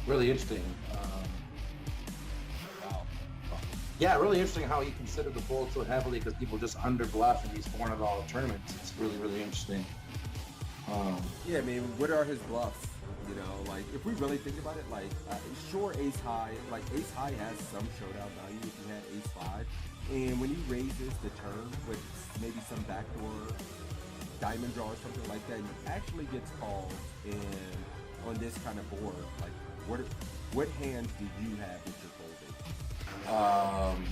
really interesting. Wow. Yeah, really interesting how he considered the fold so heavily because people just under bluff in these $400 tournaments. It's really, really interesting. Yeah, I mean, what are his bluffs? You know, like if we really think about it, like sure, ace high, like ace high has some showdown value if you had ace five, and when he raises the turn with maybe some backdoor diamond draw or something like that, he actually gets called in on this kind of board. Like, what hands do you have that you're folding?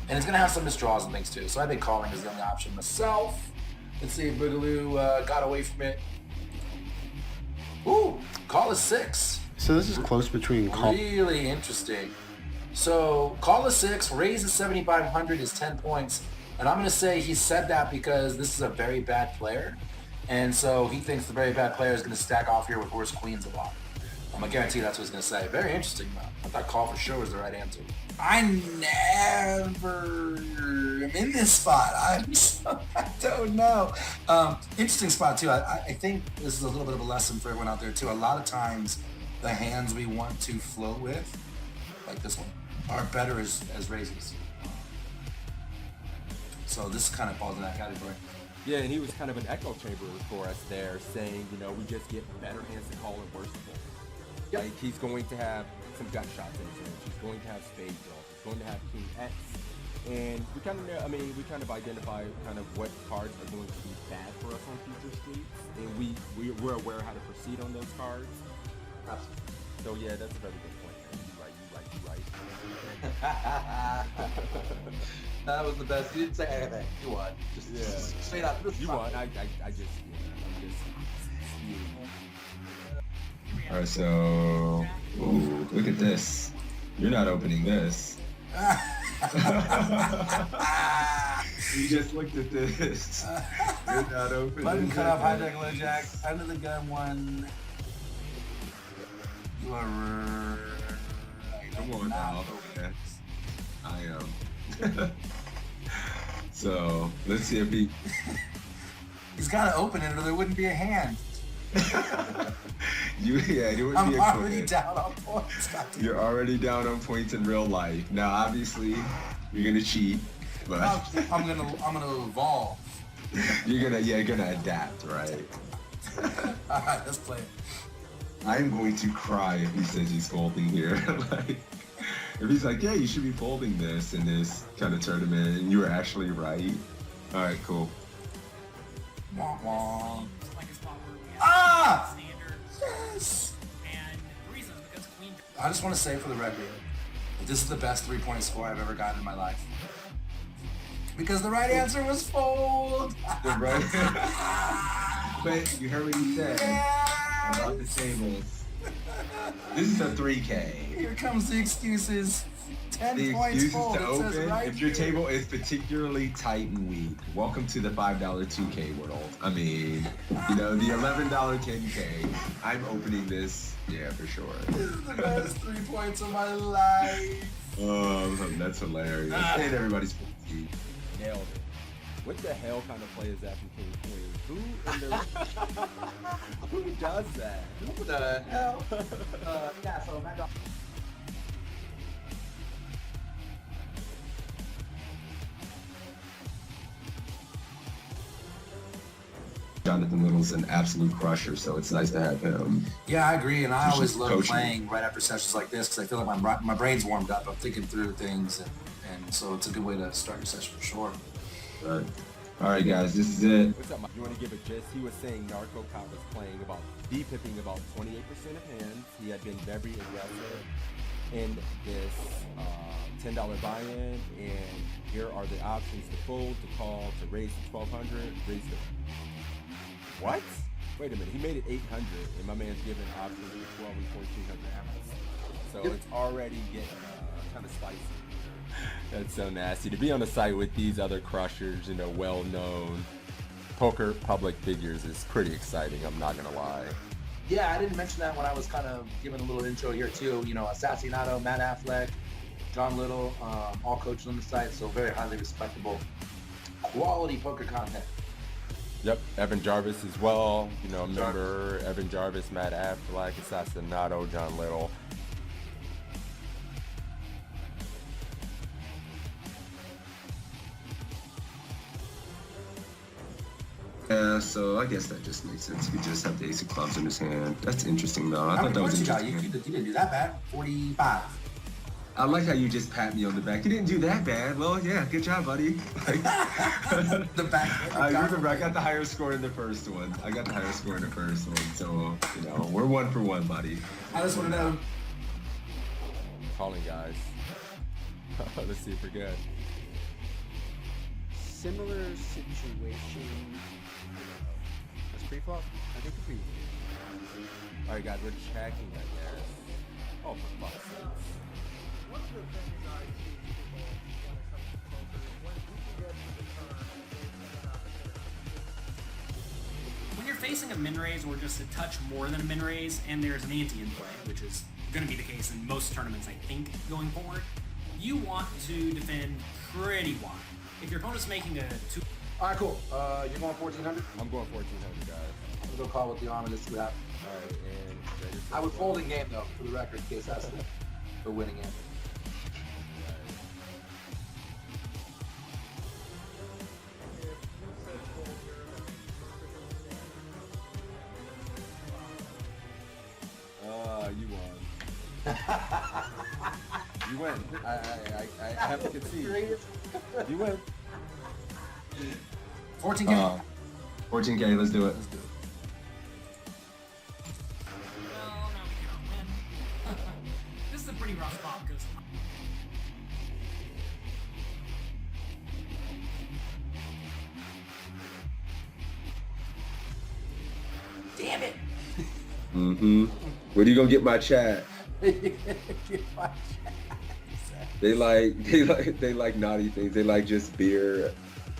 And it's gonna have some misdraws and things too. So I think calling is the only option myself. Let's see if Boogaloo got away from it. Ooh, call is 6. So this is close between call. Really interesting. So call is 6, raise is 7,500 is 10 points. And I'm gonna say he said that because this is a very bad player. And so he thinks the very bad player is gonna stack off here with worse queens a lot. I'm gonna guarantee that's what he's gonna say. Very interesting though. I thought call for sure was the right answer. I never am in this spot. I don't know. Interesting spot too. I think this is a little bit of a lesson for everyone out there too. A lot of times the hands we want to float with, like this one, are better as raises. So this kind of falls in that category. Yeah, and he was kind of an echo chamber for us there, saying, you know, we just get better hands to call and worse to fold. Yep. Like he's going to have some gut shots in his range. He's going to have spade draws. He's going to have king X. And we kind of, we kind of identify kind of what cards are going to be bad for us on future streets, and we're aware how to proceed on those cards. Absolutely. So yeah, that's a very good point, man. You right. That was the best. You didn't say anything. You won. Just straight up. You won. I'm just spewing. All right, so ooh, look at this. You're not opening this. You just looked at this. You're not opening. Button cut off, hijack, low jack, under the gun one. You are. Come on now. Okay. I am. So let's see if he. He's got to open it, or there wouldn't be a hand. You wouldn't I'm be a already quitter. down on points. You're already down on points in real life. Now, obviously, you're gonna cheat, but I'm gonna evolve. you're gonna adapt, right? All right, let's play it. I'm going to cry if he says he's folding here. Like, if he's like, yeah, you should be folding this in this kind of tournament, and you were actually right. All right, cool. Wah, wah. Like a spot where we have Ah! standard. Yes. And the reason is because queen. I just want to say for the record that this is the best 3-point score I've ever gotten in my life. Because the right answer was fold. Right? But you heard what he said about the tables. This is a 3K. Here comes the excuses. 10 The points excuses fold. to It says open right if your here. table is particularly tight and weak. Welcome to the $5 2K world. I mean, you know, the $11 10K. I'm opening this, yeah, for sure. This is the best 3 points of my life. Oh, that's hilarious. And everybody's 50. Nailed it. What the hell kind of play is that from King Queen? Who does that? What the hell? Yeah, so Matt. Jonathan Little's an absolute crusher, so it's nice to have him. Yeah, I agree, and I He's always just love coaching. playing right after sessions like this because I feel like my brain's warmed up. I'm thinking through things, and so it's a good way to start your session for sure. But, all right, guys, this is it. What's up, Mike? You want to give a gist? He was saying Narco Cop was playing about depipping about 28% of hands. He had been very aggressive in this $10 buy-in, and here are the options to fold, to call, to raise to 1,200, raise to... What? Wait a minute, he made it 800, and my man's giving options for 12 and 1,400 ounces. So it's already getting kind of spicy. That's so nasty. To be on a site with these other crushers, you know, well-known poker public figures is pretty exciting, I'm not gonna lie. Yeah, I didn't mention that when I was kind of giving a little intro here too. You know, Assassinato, Matt Affleck, John Little, all coaches on the site, so very highly respectable, quality poker content. Yep, Evan Jarvis as well. You know, remember Evan Jarvis, Matt Affleck, Assassinato, John Little. Yeah, so I guess that just makes sense. He could just have the ace of clubs in his hand. That's interesting, though. I How thought many that was points you got? interesting. You didn't do that bad. 45. I like how you just pat me on the back. You didn't do that bad. Well, yeah, good job, buddy. Like, The back. I remember I got the higher score in the first one. So, you know, we're 1 for 1, buddy. I just want to know. Calling, guys. Let's see if we're good. Similar situation. That's pre-flop? I think we. All right, guys, we're checking, I guess. Oh, for fuck's sake. One of the things I see people when it comes to poker is when we can get to the turn and When you're facing a min raise or just a touch more than a min raise, and there's an ante in play, which is going to be the case in most tournaments, I think, going forward, you want to defend pretty wide. If your opponent's making a 2. All right, cool. You're going 1,400. I'm going 1,400, guys. I'm gonna go call with the arm and just see what happens. All right, and I would fold in game though, for the record, in case that's for winning it. You won. You win. I have to concede. You win. 14K. 14K, let's do it. Let's do it. Well, no, we cannot win. This is a pretty rough spot because Damn it. Mm-hmm. Where do you gonna get my chat? They like naughty things. They like just beer,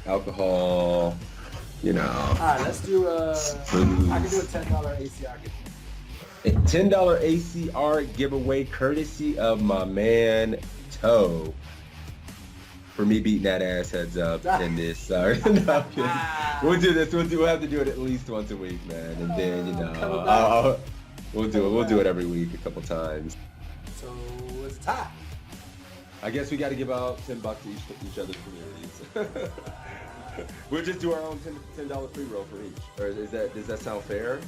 alcohol, you know. All right, let's do I can do a $10 ACR giveaway. $10 ACR giveaway courtesy of my man Toe. For me beating that ass heads up in this. Sorry. No, we'll do this. We'll have to do it at least once a week, man. And then, you know, we'll do it. We'll do it every week a couple times. So it's a tie. I guess we got to give out $10 to each other's communities. We'll just do our own $10 free roll for each. Or does that sound fair?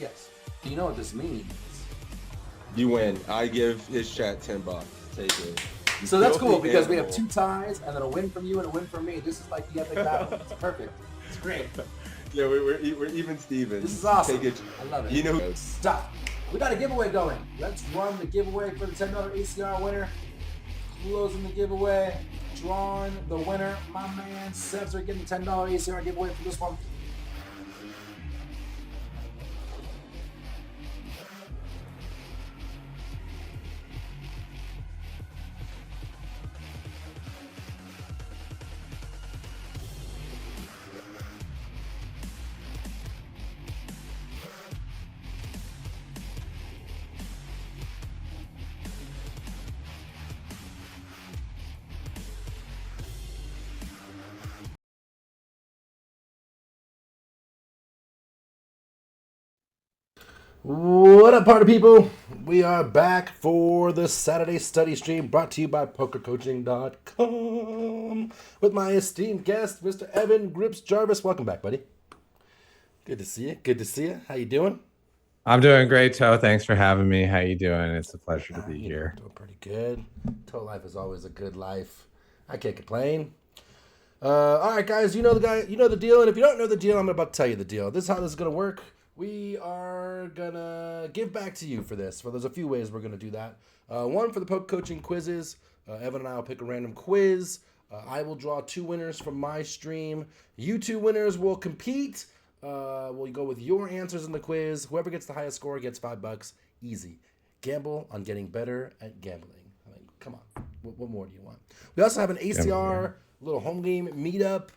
Yes. You know what this means. You win. I give his chat $10. Take it. So that's cool Filthy because we have animal. 2 ties and then a win from you and a win from me. This is like the epic battle. It's perfect. It's great. Yeah, we're even Stevens. This is awesome. Take it. I love it. You know. Stop. We got a giveaway going. Let's run the giveaway for the $10 ACR winner. Closing the giveaway. Drawing the winner. My man Sebs are getting the $10 ACR giveaway for this one. What up, party people? We are back for the Saturday study stream brought to you by PokerCoaching.com with my esteemed guest, Mr. Evan Grips Jarvis. Welcome back, buddy. Good to see you. Good to see you. How you doing? I'm doing great, Toe. Thanks for having me. How you doing? It's a pleasure to be here. Doing pretty good. Toe life is always a good life. I can't complain. All right, guys. You know the guy. You know the deal. And if you don't know the deal, I'm about to tell you the deal. This is how this is gonna work. We are gonna give back to you for this. There's a few ways we're gonna do that. One for the poker coaching quizzes. Evan and I will pick a random quiz. I will draw 2 winners from my stream. You 2 winners will compete. We'll go with your answers in the quiz. Whoever gets the highest score gets $5. Easy. Gamble on getting better at gambling. I mean, come on. What more do you want? We also have an ACR little home game meetup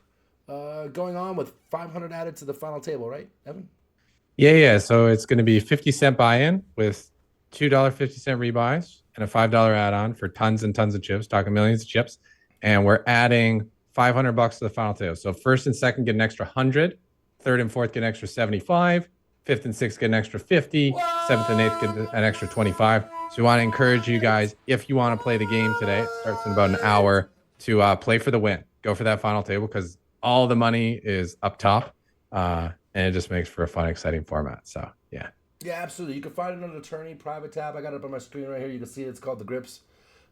going on with 500 added to the final table, right, Evan? Yeah. So it's going to be 50-cent buy-in with $2.50 rebuys and a $5 add-on for tons and tons of chips, talking millions of chips. And we're adding $500 to the final table. So first and second get an extra 100, third and fourth get an extra 75, fifth and sixth get an extra 50, seventh and eighth get an extra 25. So we want to encourage you guys, if you want to play the game today, it starts in about an hour, to play for the win. Go for that final table because all the money is up top. and it just makes for a fun, exciting format. So yeah. Yeah, absolutely. You can find it on an attorney private tab. I got it up on my screen right here. You can see it. It's called the Grips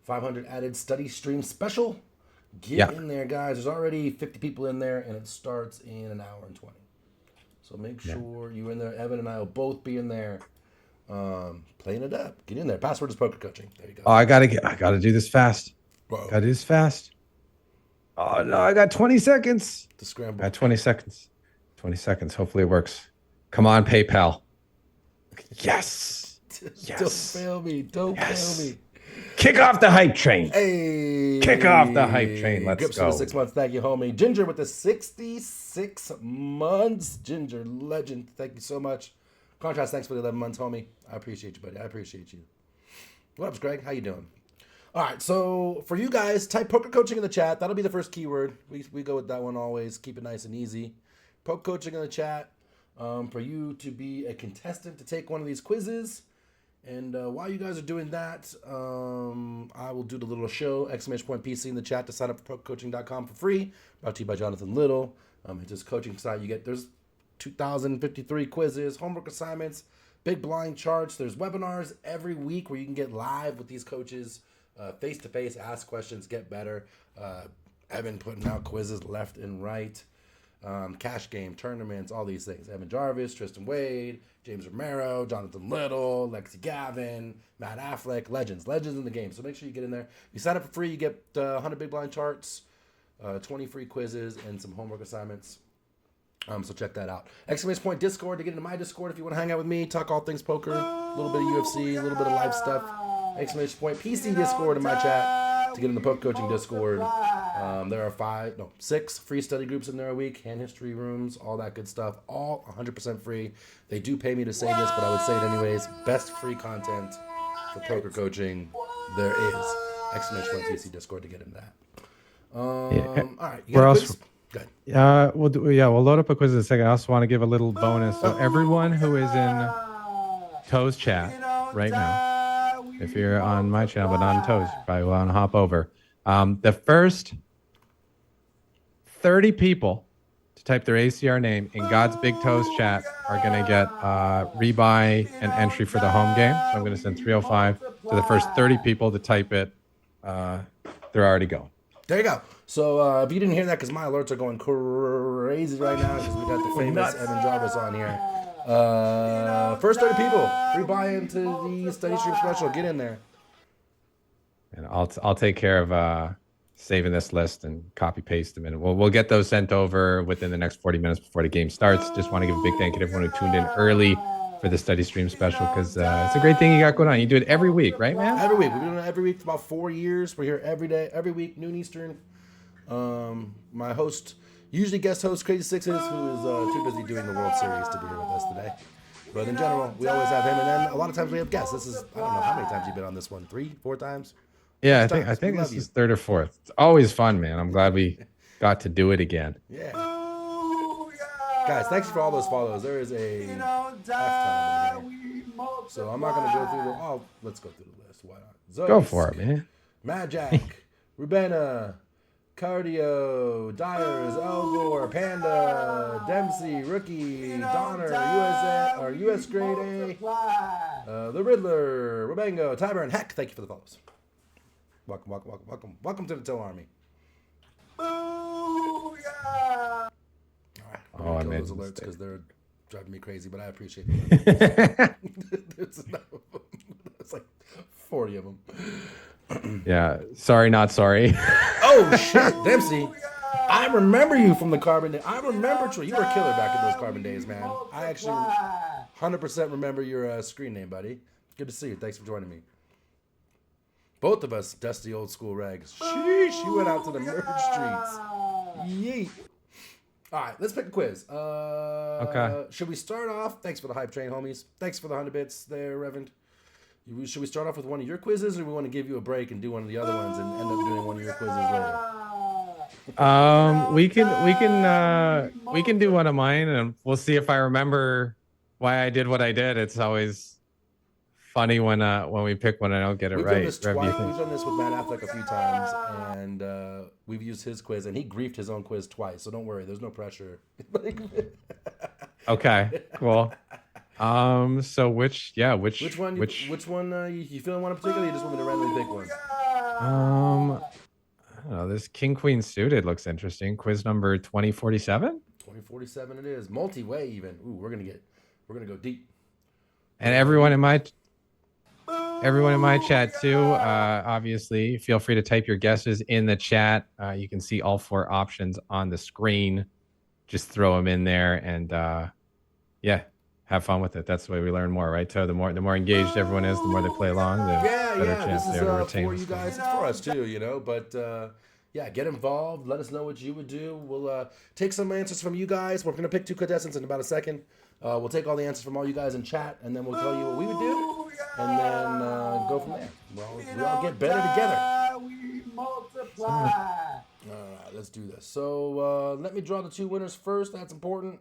500 added study stream special. Get in there, guys. There's already 50 people in there, and it starts in an hour and 20. So make sure you're in there. Evan and I will both be in there, playing it up. Get in there. Password is PokerCoaching. There you go. Oh, I gotta do this fast. Whoa. Gotta do this fast. Oh no, I got 20 seconds. The scramble. I got 20 seconds. 20 seconds. Hopefully it works. Come on, PayPal. Yes. Yes. Don't fail me. Don't fail me. Kick off the hype train. Hey. Kick off the hype train. Let's Grips go. for the 6 months. Thank you, homie. Ginger with the 66 months. Ginger, legend. Thank you so much. Contrast, thanks for the 11 months, homie. I appreciate you, buddy. I appreciate you. What up, Greg? How you doing? All right, so for you guys, type poker coaching in the chat. That'll be the first keyword. We go with that one always. Keep it nice and easy. Poker coaching in the chat. For you to be a contestant to take one of these quizzes. And while you guys are doing that, I will do the little show, !PC in the chat to sign up for PokerCoaching.com for free. Brought to you by Jonathan Little. It's this coaching site. There's 2,053 quizzes, homework assignments, big blind charts. There's webinars every week where you can get live with these coaches, face-to-face, ask questions, get better. Evan putting out quizzes left and right. Cash game, tournaments, all these things. Evan Jarvis, Tristan Wade, James Romero, Jonathan Little, Lexi Gavin, Matt Affleck, legends in the game. So make sure you get in there. You sign up for free, you get 100 big blind charts, 20 free quizzes, and some homework assignments. So check that out. !point Discord to get into my Discord if you want to hang out with me, talk all things poker, a little bit of UFC, a little bit of live stuff. !point PC Discord in my chat to get in the poker coaching Discord. There are 6 free study groups in there a week, hand history rooms, all that good stuff, all 100% free. They do pay me to say this, but I would say it anyways. Best free content for poker coaching there is. !point PC Discord to get into that. All right. You got a quiz? Good. We'll load up a quiz in a second. I also want to give a little bonus. So everyone who is in Toe's chat right now, if you're on my channel but not on Toe's, you probably want to hop over. The first 30 people to type their ACR name in God's Big Toes chat are going to get rebuy and entry for the home game. So I'm going to send 305 to the first 30 people to type it. They're already going. There you go. So if you didn't hear that, because my alerts are going crazy right now, because we got the famous Evan Jarvis on here. First 30 people, free buy-in to the study stream special. Get in there. And I'll take care of saving this list and copy paste them, and we'll get those sent over within the next 40 minutes before the game starts. Just want to give a big thank you to everyone who tuned in early for the study stream special, because it's a great thing you got going on. You do it every week, right, man? Every week. We've been doing it every week for about 4 years. We're here every day, every week, noon Eastern. My host, usually guest host, Crazy Sixes, who is too busy doing the World Series to be here with us today. But in general, we always have him, and then a lot of times we have guests. This is, I don't know how many times you've been on this one. 3, 4 times? Yeah, I think this is 3rd or 4th. It's always fun, man. I'm glad we got to do it again. Yeah. Guys, thanks for all those follows. There is a F ton in here. So I'm not going to go through the... Oh, let's go through the list. Why not? Zoe, Go for it, man. Mad Jack, Rubena, Cardio, Dyers, Elgor, Panda, Dempsey, Rookie, Donner, US Grade A, The Riddler, Rubengo, Tiber, and Heck. Thank you for the follows. Welcome to the Toe Army. All right, I'm gonna kill those alerts because they're driving me crazy, but I appreciate them. There's like 40 of them. Yeah, sorry, not sorry. Oh shit, Dempsey! I remember you from the Carbon Day. I remember you were a killer back in those Carbon days, man. I actually 100% remember your screen name, buddy. Good to see you. Thanks for joining me. Both of us, dusty old school rags. Sheesh, you went out to the merge streets. Yeet. All right, let's pick a quiz. Okay. Should we start off? Thanks for the hype train, homies. Thanks for the 100 bits there, Reverend. Should we start off with one of your quizzes, or we want to give you a break and do one of the other ones and end up doing one of your quizzes later? We can do one of mine, and we'll see if I remember why I did what I did. It's always funny when we pick one and I don't get it right. We've done this with Matt Affleck a few times, and we've used his quiz, and he griefed his own quiz twice. So don't worry, there's no pressure. Okay, cool. So which Which one? You feeling one in particular? Or you just want me to randomly pick one? I don't know. This king queen suited looks interesting. Quiz number 2047. 2047 it is. Multi-way even. Ooh, we're gonna go deep. And everyone in my chat too, obviously feel free to type your guesses in the chat. You can see all 4 options on the screen. Just throw them in there and yeah, have fun with it. That's the way we learn more, right? So the more engaged everyone is, the more they play along, the better chance This they is have to retain for the you score. guys. It's for us too, you know. But yeah, get involved. Let us know what you would do. We'll take some answers from you guys. We're gonna pick 2 contestants in about a second. We'll take all the answers from all you guys in chat, and then we'll tell you what we would do, and then go from there. We all get better together. We multiply. All right, let's do this. So let me draw the 2 winners first. That's important.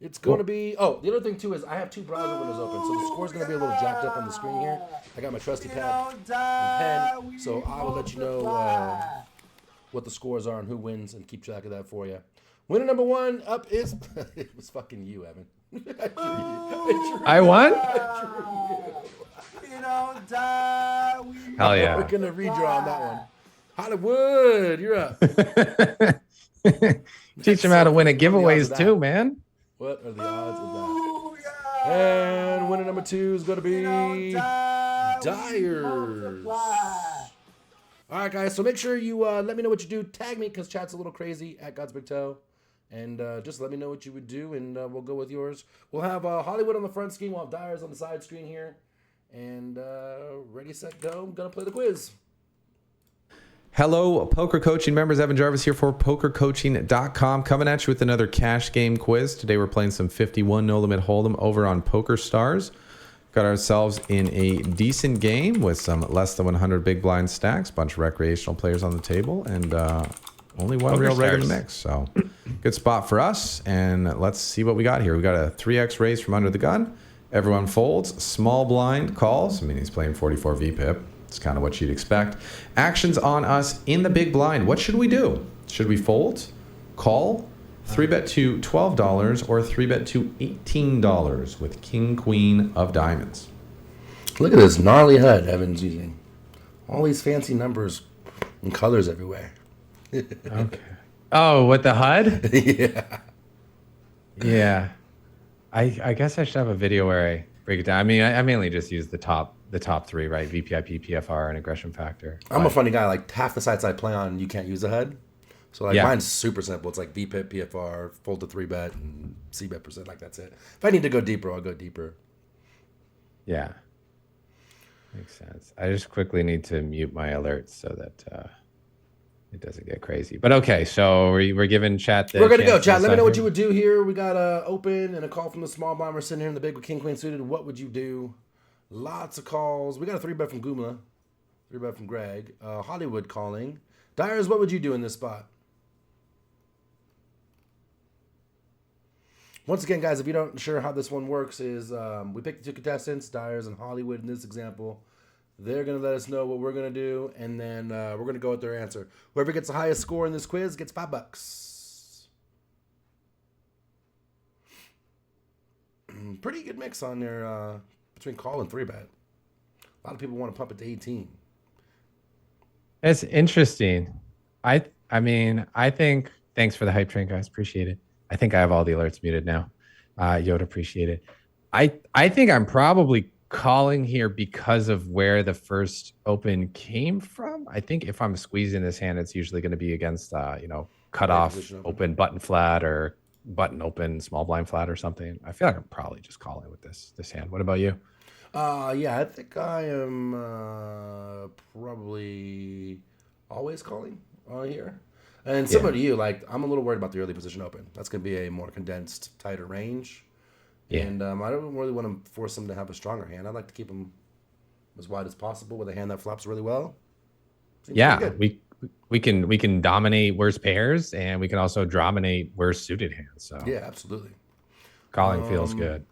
It's going to be... Oh, the other thing, too, is I have 2 browser windows open, so the score's going to be a little jacked up on the screen here. I got my trusty pad and pen, so I will let you know what the scores are and who wins and keep track of that for you. Winner number 1 up is... It was fucking you, Evan. I won? Hell yeah. We're going to redraw on that one. Hollywood, you're up. Teach them how to win at giveaways too, man. What are the odds of that? And winner number 2 is going to be Dyers. All right, guys. So make sure you let me know what you do. Tag me because chat's a little crazy at GodsBigToe. And just let me know what you would do, and we'll go with yours. We'll have Hollywood on the front screen. We'll have Dyers on the side screen here. And ready, set, go. I'm going to play the quiz. Hello, Poker Coaching members. Evan Jarvis here for PokerCoaching.com, coming at you with another cash game quiz. Today we're playing some 51 No Limit Hold'em over on PokerStars. Got ourselves in a decent game with some less than 100 big blind stacks, bunch of recreational players on the table, and only one real reg in the mix. So good spot for us. And let's see what we got here. We got a 3x raise from under the gun. Everyone folds. Small blind calls. I mean, he's playing 44 VPIP. It's kind of what you'd expect. Actions on us in the big blind. What should we do? Should we fold, call, 3-bet to $12, or 3-bet to $18 with King, Queen of Diamonds? Look at this gnarly HUD Evan's using. All these fancy numbers and colors everywhere. Okay. Oh, with the HUD? Yeah. Yeah. I guess I should have a video where I break it down. I mean, I mainly just use the top 3, right? VPIP, PFR, and aggression factor. I'm a funny guy. Like half the sites I play on, you can't use a HUD. So like mine's super simple. It's like VPIP, PFR, fold to 3-bet, and C-bet percent. Like that's it. If I need to go deeper, I'll go deeper. Yeah. Makes sense. I just quickly need to mute my alerts so that it doesn't get crazy. But okay, so we're giving chat. We're gonna go, chat. Let me know what you would do here. We got a open and a call from the small blind. We're sitting here in the big with King Queen suited. What would you do? Lots of calls. We got a 3-bet from Gumla, 3-bet from Greg. Hollywood calling. Dyers, what would you do in this spot? Once again, guys, if you don't sure how this one works, is we picked the 2 contestants, Dyers and Hollywood in this example. They're going to let us know what we're going to do, and then we're going to go with their answer. Whoever gets the highest score in this quiz gets $5. Pretty good mix on there between call and 3-bet. A lot of people want to pump it to 18. It's interesting. I mean, I think, thanks for the hype train, guys. Appreciate it. I think I have all the alerts muted now. Yoda, appreciate it. I think I'm probably calling here because of where the first open came from. I think if I'm squeezing this hand, it's usually going to be against, cut off, open, button flat, or button open, small blind flat or something. I feel like I'm probably just calling with this hand. What about you? Yeah, I think I am probably always calling here. And similar to you, like I'm a little worried about the early position open. That's going to be a more condensed, tighter range. Yeah. And I don't really want to force him to have a stronger hand. I'd like to keep him as wide as possible with a hand that flops really well. Seems we can dominate worse pairs, and we can also dominate worse suited hands. So yeah, absolutely. Calling feels good.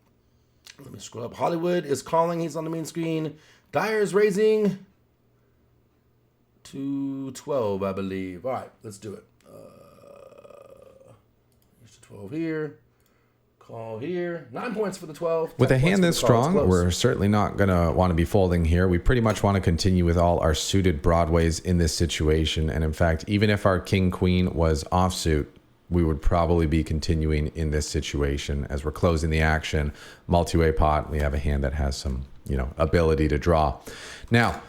Let me scroll up. Hollywood is calling. He's on the main screen. Dyer is raising to 12, I believe. All right, let's do it. Here's the 12 here. Call here. 9 points for the 12. With 10 a points hand for this the call. It's strong, close. we're certainly not going to want to be folding here. We pretty much want to continue with all our suited broadways in this situation. And in fact, even if our king-queen was offsuit, we would probably be continuing in this situation as we're closing the action. Multi-way pot, we have a hand that has some, ability to draw. Now,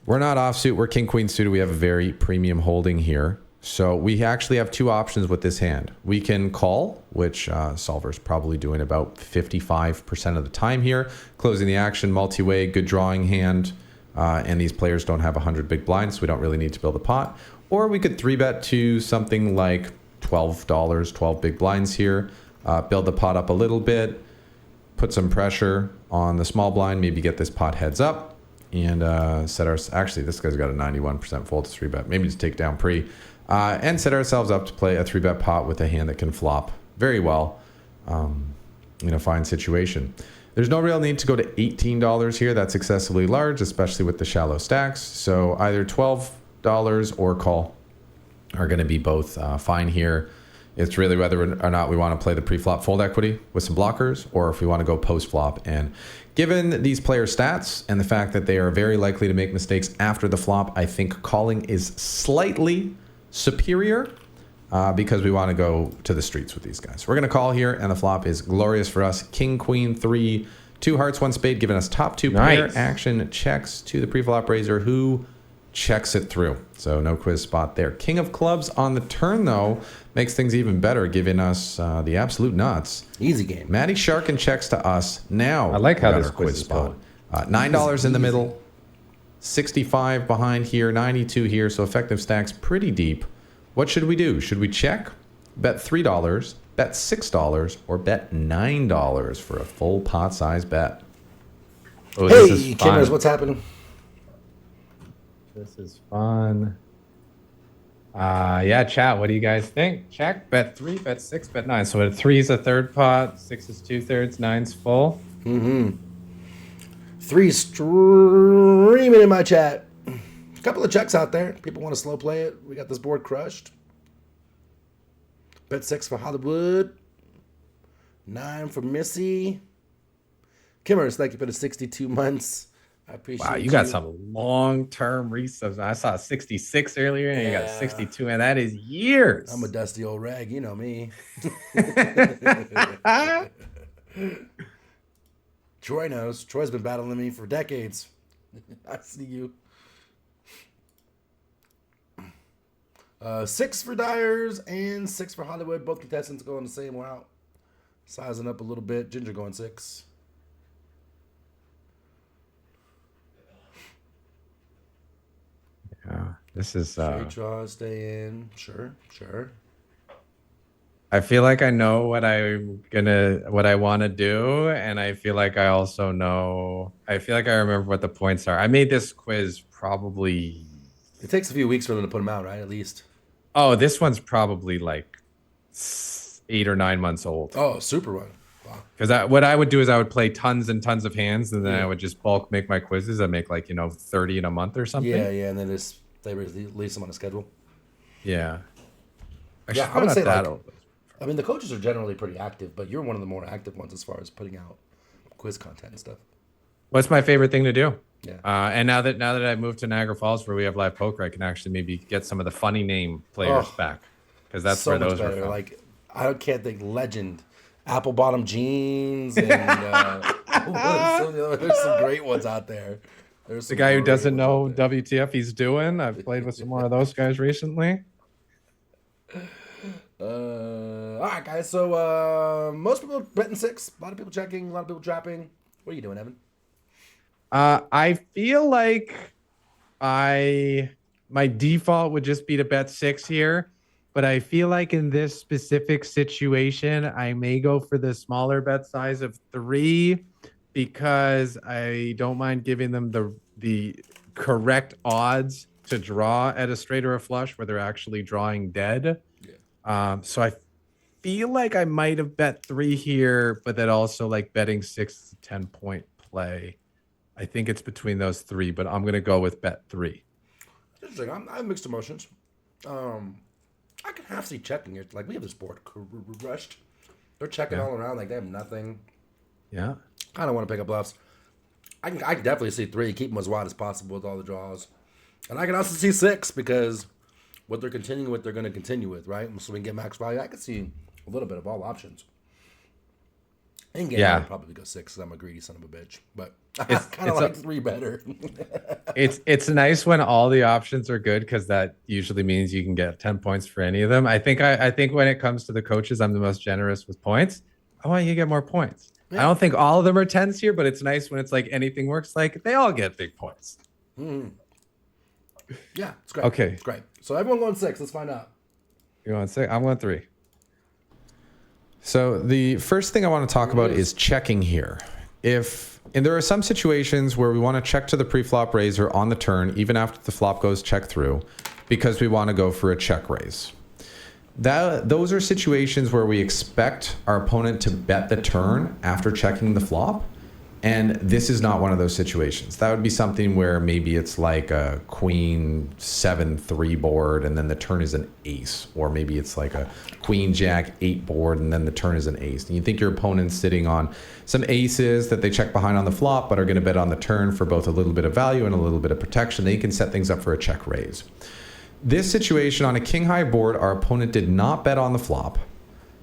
we're not offsuit. We're king-queen suited. We have a very premium holding here. So we actually have two options with this hand. We can call, which Solver's probably doing about 55% of the time here. Closing the action, multi-way, good drawing hand. And these players don't have 100 big blinds, so we don't really need to build a pot. Or we could 3-bet to something like $12, 12 big blinds here. Build the pot up a little bit. Put some pressure on the small blind. Maybe get this pot heads up. And actually, this guy's got a 91% fold to 3-bet. Maybe just take down pre. And set ourselves up to play a 3-bet pot with a hand that can flop very well in a fine situation. There's no real need to go to $18 here. That's excessively large, especially with the shallow stacks. So either $12 or call are going to be both fine here. It's really whether or not we want to play the pre-flop fold equity with some blockers, or if we want to go post-flop. And given these player stats and the fact that they are very likely to make mistakes after the flop, I think calling is slightly superior because we want to go to the streets with these guys. We're going to call here, and the flop is glorious for us. King, queen, 3, 2 hearts, 1 spade, giving us top 2 player action checks to the pre-flop raiser, who checks it through. So no quiz spot there. King of clubs on the turn, though, makes things even better, giving us the absolute nuts. Easy game. Matty Sharkin checks to us. Now I like how we got this our quiz is spot. going. $9 in the middle, 65 behind here, 92 here. So effective stacks pretty deep. What should we do? Should we check, bet $3, bet $6, or bet $9 for a full pot size bet? Oh, Hey, this is Kimmers, fun. what's happening? This is fun. Yeah, chat. What do you guys think? Check, bet 3, bet 6, bet 9. So 3 is a third pot, 6 is 2/3, 9's full. 3 streaming in my chat. A couple of checks out there. People want to slow play it. We got this board crushed. Bet 6 for Hollywood. 9 for Missy. Kimmers, thank you for the 62 months. I appreciate Wow, you got some long-term resubs. I saw 66 earlier, and you got 62, and that is years. I'm a dusty old rag. You know me. Troy knows. Troy's been battling me for decades. I see you. 6 for Dyers and 6 for Hollywood. Both contestants going the same route. Sizing up a little bit. Ginger going 6. Yeah, this is. Straight draw, stay in. Sure. I feel like I know what I want to do, and I feel like I also know. I feel like I remember what the points are. I made this quiz probably. It takes a few weeks for them to put them out, right? At least. Oh, this one's probably like 8 or 9 months old. Oh, super one. Wow. Because what I would do is I would play tons and tons of hands, and then I would just bulk make my quizzes. I make 30 in a month or something. Yeah, and then they release them on a schedule. Yeah. Yeah, I would say I mean, the coaches are generally pretty active, but you're one of the more active ones as far as putting out quiz content and stuff. What's my favorite thing to do? Yeah. And now that I moved to Niagara Falls where we have live poker, I can actually maybe get some of the funny name players back, because that's so where much those were better. from. Like, I can't think legend, apple bottom jeans, and there's some great ones out there. There's The some guy who great doesn't ones know out there. WTF he's doing. I've played with some more of those guys recently. All right, guys. So most people betting 6. A lot of people checking. A lot of people dropping. What are you doing, Evan? I feel like my default would just be to bet 6 here, but I feel like in this specific situation, I may go for the smaller bet size of 3 because I don't mind giving them the correct odds to draw at a straight or a flush where they're actually drawing dead. Yeah. So I feel like I might have bet 3 here, but that also like betting 6 to 10 point play. I think it's between those 3, but I'm gonna go with bet 3. Interesting. I have mixed emotions. I can half see checking it. Like, we have this board crushed. They're checking Yeah. all around like they have nothing. Yeah. I don't want to pick up bluffs. I can definitely see 3, keep them as wide as possible with all the draws. And I can also see 6 because what they're continuing with, they're going to continue with, right? So we can get max value. I can see a little bit of all options. In game, Yeah. I would probably go 6 because I'm a greedy son of a bitch. But I kind of like 3 better. It's nice when all the options are good because that usually means you can get 10 points for any of them. I think when it comes to the coaches, I'm the most generous with points. I want you to get more points. Yeah. I don't think all of them are 10s here, but it's nice when it's like anything works. Like they all get big points. Mm-hmm. Yeah, it's great. Okay. It's great. So everyone going 6. Let's find out. You want 6? I'm going 3. So the first thing I want to talk about is checking here. And there are some situations where we want to check to the pre-flop raiser on the turn, even after the flop goes check through, because we want to go for a check raise. Those are situations where we expect our opponent to bet the turn after checking the flop. And this is not one of those situations. That would be something where maybe it's like a queen 7-3 board and then the turn is an ace. Or maybe it's like a queen jack 8 board and then the turn is an ace. And you think your opponent's sitting on some aces that they check behind on the flop but are going to bet on the turn for both a little bit of value and a little bit of protection. They can set things up for a check raise. This situation on a king high board, our opponent did not bet on the flop.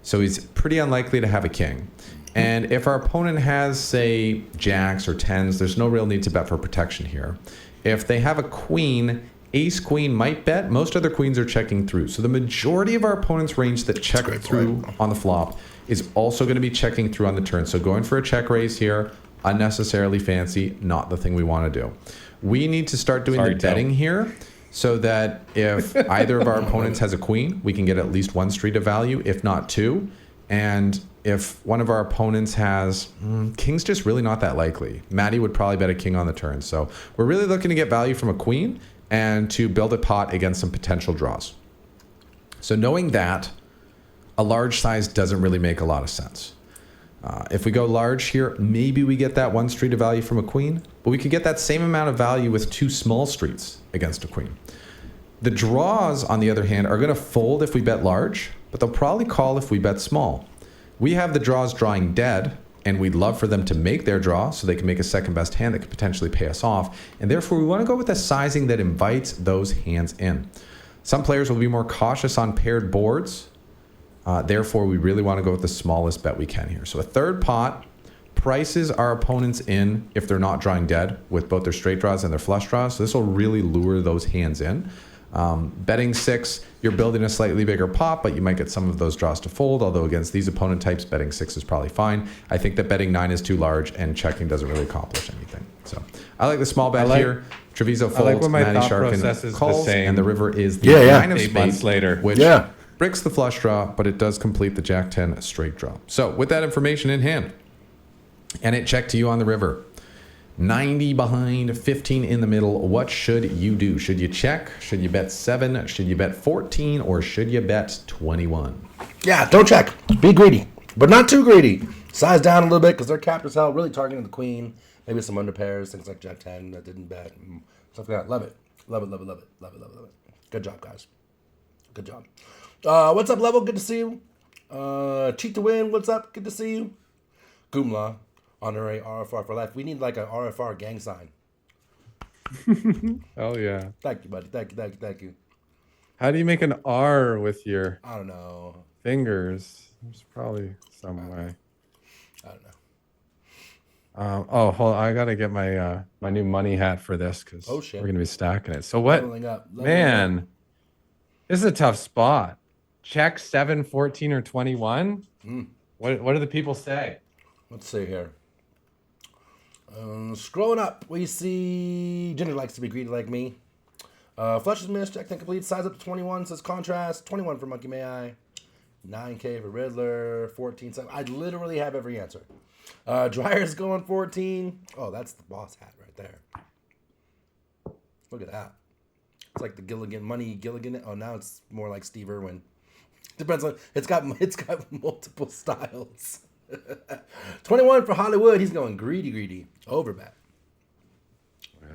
So he's pretty unlikely to have a king. And if our opponent has, say, jacks or 10s, there's no real need to bet for protection here. If they have a queen, ace queen might bet. Most other queens are checking through. So the majority of our opponent's range that check through on the flop is also going to be checking through on the turn. So going for a check raise here, unnecessarily fancy, not the thing we want to do. We need to start doing the betting here so that if either of our opponents has a queen, we can get at least 1 street of value, if not 2. And if one of our opponents has king's just really not that likely. Matty would probably bet a king on the turn. So we're really looking to get value from a queen and to build a pot against some potential draws. So knowing that, a large size doesn't really make a lot of sense. If we go large here, maybe we get that 1 street of value from a queen, but we could get that same amount of value with 2 small streets against a queen. The draws, on the other hand, are going to fold if we bet large, but they'll probably call if we bet small. We have the draws drawing dead, and we'd love for them to make their draw so they can make a second best hand that could potentially pay us off. And therefore, we want to go with a sizing that invites those hands in. Some players will be more cautious on paired boards. Therefore, we really want to go with the smallest bet we can here. So a third pot prices our opponents in if they're not drawing dead with both their straight draws and their flush draws. So this will really lure those hands in. Betting 6, you're building a slightly bigger pot, but you might get some of those draws to fold, although against these opponent types, betting 6 is probably fine. I think that betting 9 is too large, and checking doesn't really accomplish anything. So I like the small bet here. Treviso folds, when my Matty thought Sharkin process is the calls, same. and the river is the 9 of 8 months spades, later. which bricks the flush draw, but it does complete the Jack 10 straight draw. So with that information in hand, and it checked to you on the river, 90 behind, 15 in the middle. What should you do? Should you check? Should you bet 7? Should you bet 14? Or should you bet 21? Yeah, don't check. Be greedy, but not too greedy. Size down a little bit because they're capped as hell, really targeting the queen. Maybe some under pairs, things like Jack 10 that didn't bet. Stuff like that. Love it. Love it, love it, love it. Love it, love it, love it. Good job, guys. Good job. What's up, Level? Good to see you. Cheat to Win, what's up? Good to see you. Goomla. Honorary RFR for life. We need like an RFR gang sign. Oh yeah. Thank you, buddy. Thank you, thank you, thank you. How do you make an R with your I don't know. fingers? There's probably some way. I don't know. Oh, hold on. I gotta get my my new money hat for this because shit. we're gonna be stacking it. So what? Leveling up. Man, this is a tough spot. Check 7, 14, or 21. What do the people say? Let's see here. Scrolling up, we see Ginger likes to be greedy like me. Flush is missed, check 10 complete, size up to 21, says contrast, 21 for Monkey May I, 9K for Riddler, 14, 7. I literally have every answer. Dryer's going 14. Oh, that's the boss hat right there. Look at that. It's like the Gilligan. Oh, now it's more like Steve Irwin. Depends on, it's got multiple styles. 21 for Hollywood. He's going greedy. Overbet. Yeah.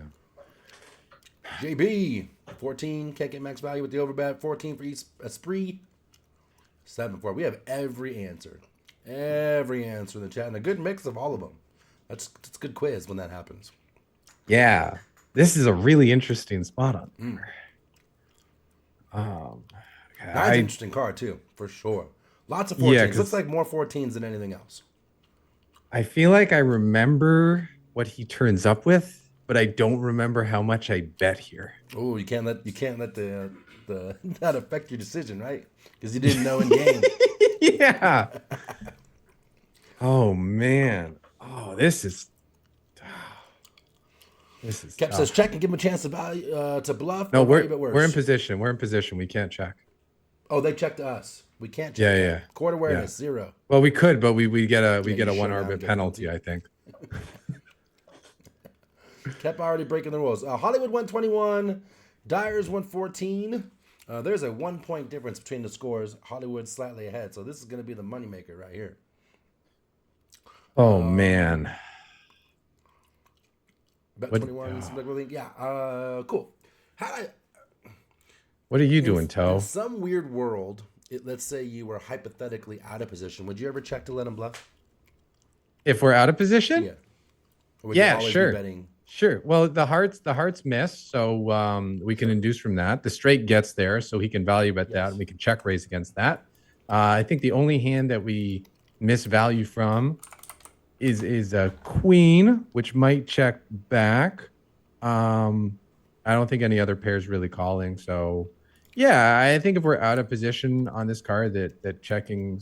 JB. 14. Can't get max value with the overbet. 14 for Esprit. 7 4. We have every answer. Every answer in the chat, and a good mix of all of them. That's a good quiz when that happens. Yeah, this is a really interesting spot on there. That's an interesting card too, for sure. Lots of 14s. Yeah, Looks like more 14s than anything else. I feel like I remember what he turns up with, but I don't remember how much I bet here. Oh, you can't let the that affect your decision, right? Because you didn't know in game. Yeah. Oh man. Oh, this is Kept says check and give him a chance to bluff. No, or we're even worse. in position. We're in position. We can't check. Oh, they checked us. We can't check. Yeah, them. Court awareness 0. Well, we could, but we get a you one should orbit get a penalty, penalty. I think. Kept already breaking the rules. Hollywood 121, Dyer's 114. There's a 1 point difference between the scores. Hollywood slightly ahead, so this is going to be the moneymaker right here. Oh man. Bet What- 21. Seems like we're thinking, yeah. Cool. What are you doing, Toe? In some weird world, let's say you were hypothetically out of position. Would you ever check to let him bluff? If we're out of position? Yeah. Or would you Yeah, always be sure. betting? Sure. Well, the hearts miss, so we can induce from that. The straight gets there, so he can value bet that, and we can check raise against that. I think the only hand that we miss value from is a queen, which might check back. I don't think any other pairs really calling. So, yeah, I think if we're out of position on this card, that checking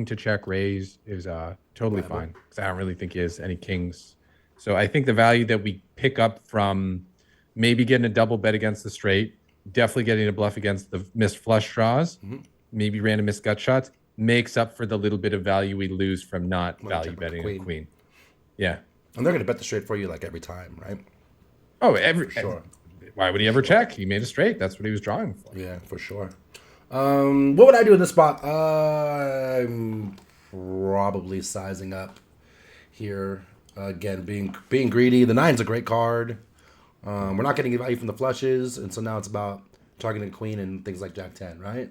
to check raise is totally fine, because I don't really think he has any kings. So I think the value that we pick up from maybe getting a double bet against the straight, definitely getting a bluff against the missed flush draws, maybe random missed gut shots, makes up for the little bit of value we lose from not value betting a queen. Yeah. And they're going to bet the straight for you like every time, right? Oh, For sure. Why would he ever check? He made a straight. That's what he was drawing for. Yeah, for sure. What would I do in this spot? I'm probably sizing up here. Again, being greedy. The 9's a great card. We're not getting value from the flushes, and so now it's about targeting queen and things like Jack 10, right?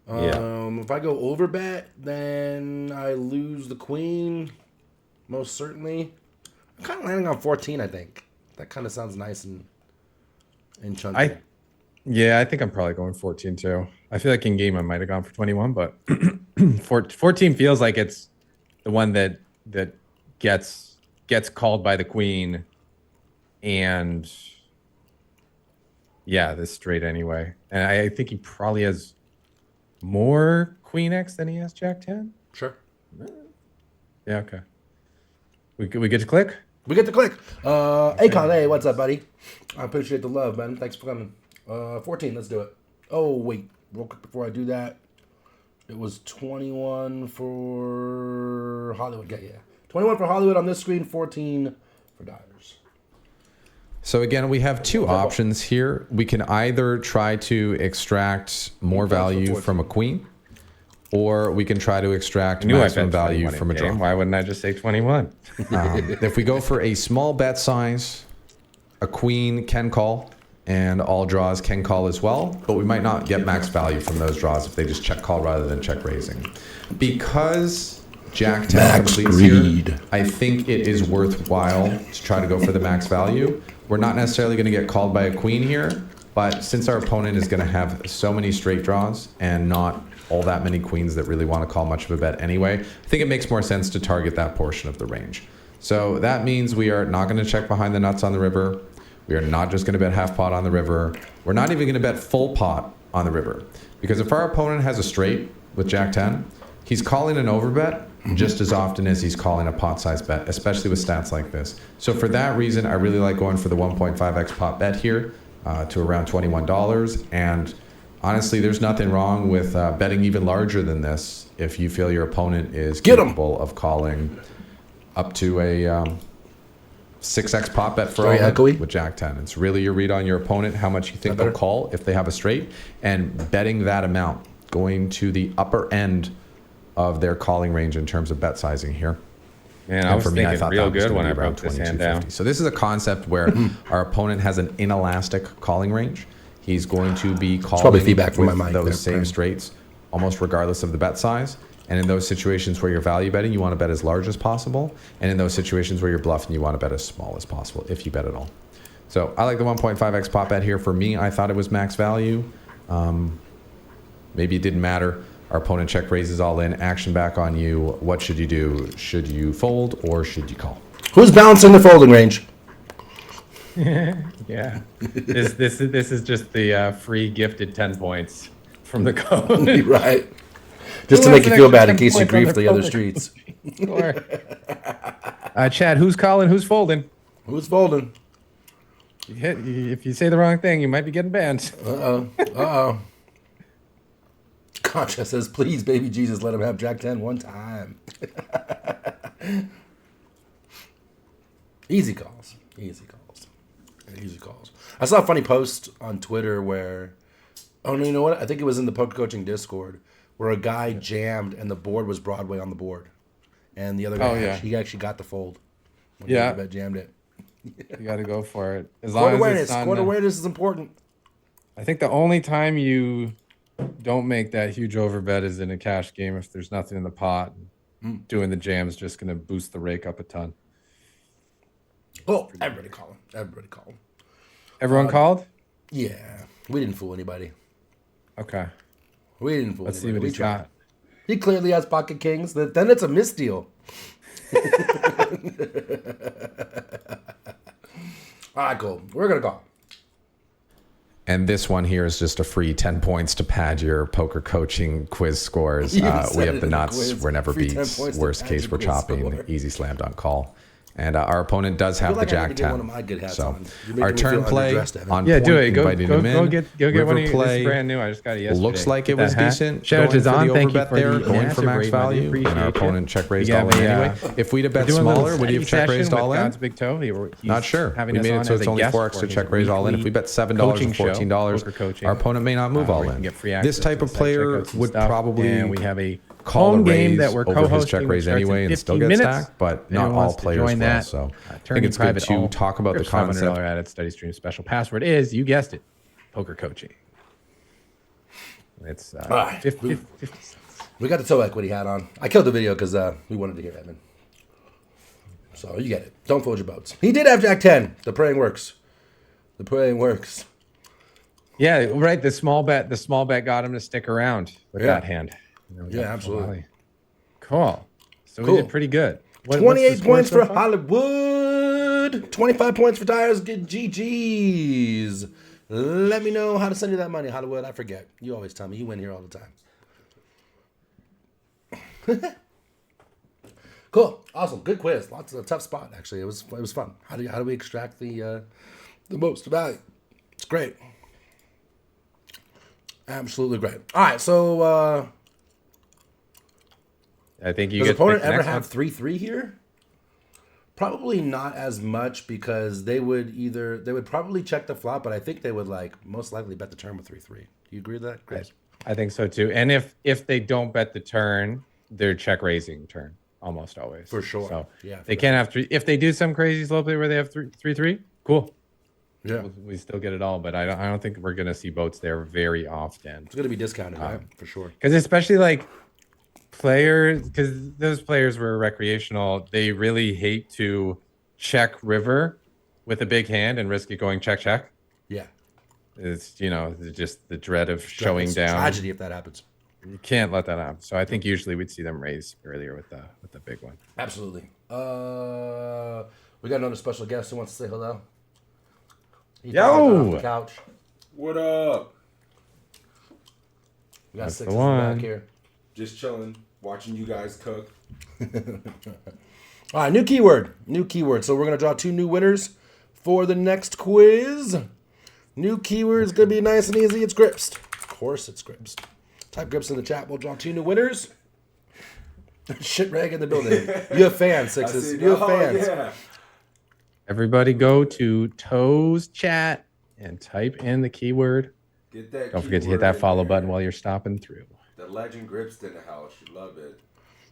If I go over bet, then I lose the queen, most certainly. I'm kind of landing on 14, I think. That kind of sounds nice and chunky. I think I'm probably going 14 too. I feel like in game I might have gone for 21, but 14 feels like it's the one that gets called by the queen, and this straight anyway. And I think he probably has more queen X than he has Jack 10. Sure. Yeah. Okay. We get to click. We get to click. Akon, hey, what's up, buddy? I appreciate the love, man. Thanks for coming. 14, let's do it. Oh, wait. Real quick before I do that. It was 21 for Hollywood. Yeah. 21 for Hollywood on this screen, 14 for Dyers. So again, we have two options here. We can either try to extract more value from a queen, or we can try to extract maximum value from a draw. Why wouldn't I just say 21? If we go for a small bet size, a queen can call, and all draws can call as well, but we might not get max value from those draws if they just check call rather than check raising. Because Jack 10 completes here, I think it is worthwhile to try to go for the max value. We're not necessarily going to get called by a queen here, but since our opponent is going to have so many straight draws and not all that many queens that really want to call much of a bet anyway, I think it makes more sense to target that portion of the range. So that means we are not going to check behind the nuts on the river. We are not just going to bet half pot on the river. We're not even going to bet full pot on the river. Because if our opponent has a straight with Jack 10, he's calling an overbet just as often as he's calling a pot size bet, especially with stats like this. So for that reason, I really like going for the 1.5x pot bet here to around $21. And honestly, there's nothing wrong with betting even larger than this if you feel your opponent is capable of calling up to a 6x pot bet for with Jack 10. It's really your read on your opponent, how much you think they'll call if they have a straight, and betting that amount, going to the upper end of their calling range in terms of bet sizing here. Man, I was thinking real good when I broke this hand down. So this is a concept where our opponent has an inelastic calling range. He's going to be calling probably feedback from with my mic those there, same straights almost regardless of the bet size. And in those situations where you're value betting, you want to bet as large as possible. And in those situations where you're bluffing, you want to bet as small as possible, if you bet at all. So I like the 1.5x pot bet here. For me, I thought it was max value. Maybe it didn't matter. Our opponent check raises all in. Action back on you. What should you do? Should you fold or should you call? Who's balancing the folding range? Yeah. This is just the free gifted 10 points from the code. Right. Just to Who make has you an feel extra bad in 10 case you points on grief their the other poker streets. Sure. Chad, who's calling? Who's folding? Who's folding? If you say the wrong thing, you might be getting banned. Uh-oh. Concha says, please, baby Jesus, let him have Jack 10 one time. Easy calls. Easy calls. Easy calls. I saw a funny post on Twitter where, oh, no, you know what? I think it was in the Poker Coaching Discord where a guy jammed and the board was Broadway on the board. And the other guy, he actually got the fold. When he jammed it. You got to go for it. As Court long as awareness. it's on, Court awareness is important. I think the only time you don't make that huge overbet is in a cash game if there's nothing in the pot. Doing the jam is just going to boost the rake up a ton. Oh, everybody calling. Everybody calling. Everyone called? Yeah. We didn't fool anybody. Okay. We didn't fool Let's see anybody. what he's got. He clearly has pocket kings. Then it's a misdeal. All right, cool. We're going to call. And this one here is just a free 10 points to pad your poker coaching quiz scores. We have the nuts. We're never beats. Worst case, we're chopping. Easy slam dunk call. And our opponent does have the Jack 10. So our turn play on point, do it. Go inviting him in. get one of your, this is brand new. I just got it yesterday. Looks like it was decent. Shout out to Zon. Thank you for there, the going for max value. And our opponent check raised all in anyway. If we'd have bet smaller, would he have check raised all in? GodsBigToe. Not sure. We made it so it's only 4x to check raise all in. If we bet $7 or $14, our opponent may not move all in. This type of player would probably we have a call home a raise game that we're over his co-hosting check raise anyway and still get stacked, but not all players will. So I think it's good to talk about the concept. $500 added study stream special password is, you guessed it, poker coaching. It's 50 cents. We got the toe equity hat on. I killed the video because we wanted to hear Edmund. So you get it. Don't fold your boats. He did have Jack 10. The praying works. The praying works. Yeah, right. The small bet got him to stick around with that hand. Yeah, absolutely. Cool. So we did pretty good. 28 points for Hollywood. 25 points for Tires. Get GG's. Let me know how to send you that money, Hollywood. I forget. You always tell me. You win here all the time. Cool. Awesome. Good quiz. Lots of tough spot, actually. It was fun. How do we extract the most value? It's great. Absolutely great. All right, so I think you does get opponent ever have 3-3 here? Probably not as much because they would probably check the flop, but I think they would most likely bet the turn with 3-3. Do you agree with that, Chris? I think so too. And if they don't bet the turn, they're check raising turn almost always. For sure. So yeah, they can't have three. If they do some crazy slow play where they have 3-3, cool. Yeah, we still get it all, but I don't think we're gonna see boats there very often. It's gonna be discounted, right? For sure. Because especially players, because those players were recreational, they really hate to check river with a big hand and risk it going check. Yeah, it's just the dread of showing down. Tragedy if that happens. You can't let that happen. So I think usually we'd see them raise earlier with the big one. Absolutely. We got another special guest who wants to say hello. Yo, off the couch. What up? We got six back here. Just chilling, watching you guys cook. All right, new keyword. So we're gonna draw 2 new winners for the next quiz. New keyword is gonna be nice and easy. It's Gripsed. Of course, it's Gripsed. Type Grips in the chat. We'll draw 2 new winners. Shit rag in the building. You have fans, Sixes. You have fans. Yeah. Everybody go to Toe's chat and type in the keyword. Get that. Don't forget to hit that follow button while you're stopping through. The legend Grips in the house. You love it.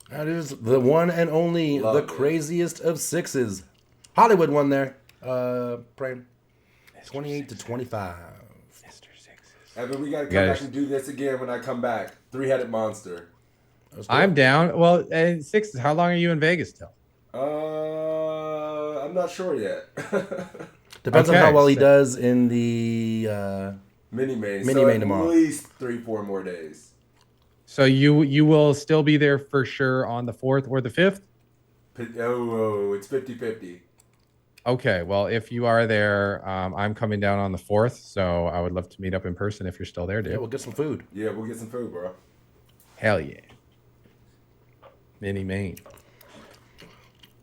That is the one and only, craziest of sixes. Hollywood won there. Praying 28 to 25. Mr. Sixes. Evan, we gotta come back and do this again when I come back. 3-headed monster. Let's do I'm it. down. Well, six. How long are you in Vegas till? I'm not sure yet. Depends on Okay, how well he so- does in the Mini main. Mini So main at tomorrow. least 3-4 more days. So you will still be there for sure on the 4th or the 5th? Oh, it's 50-50. Okay, well, if you are there, I'm coming down on the 4th, so I would love to meet up in person if you're still there, dude. Yeah, we'll get some food. Yeah, we'll get some food, bro. Hell yeah. Mini main.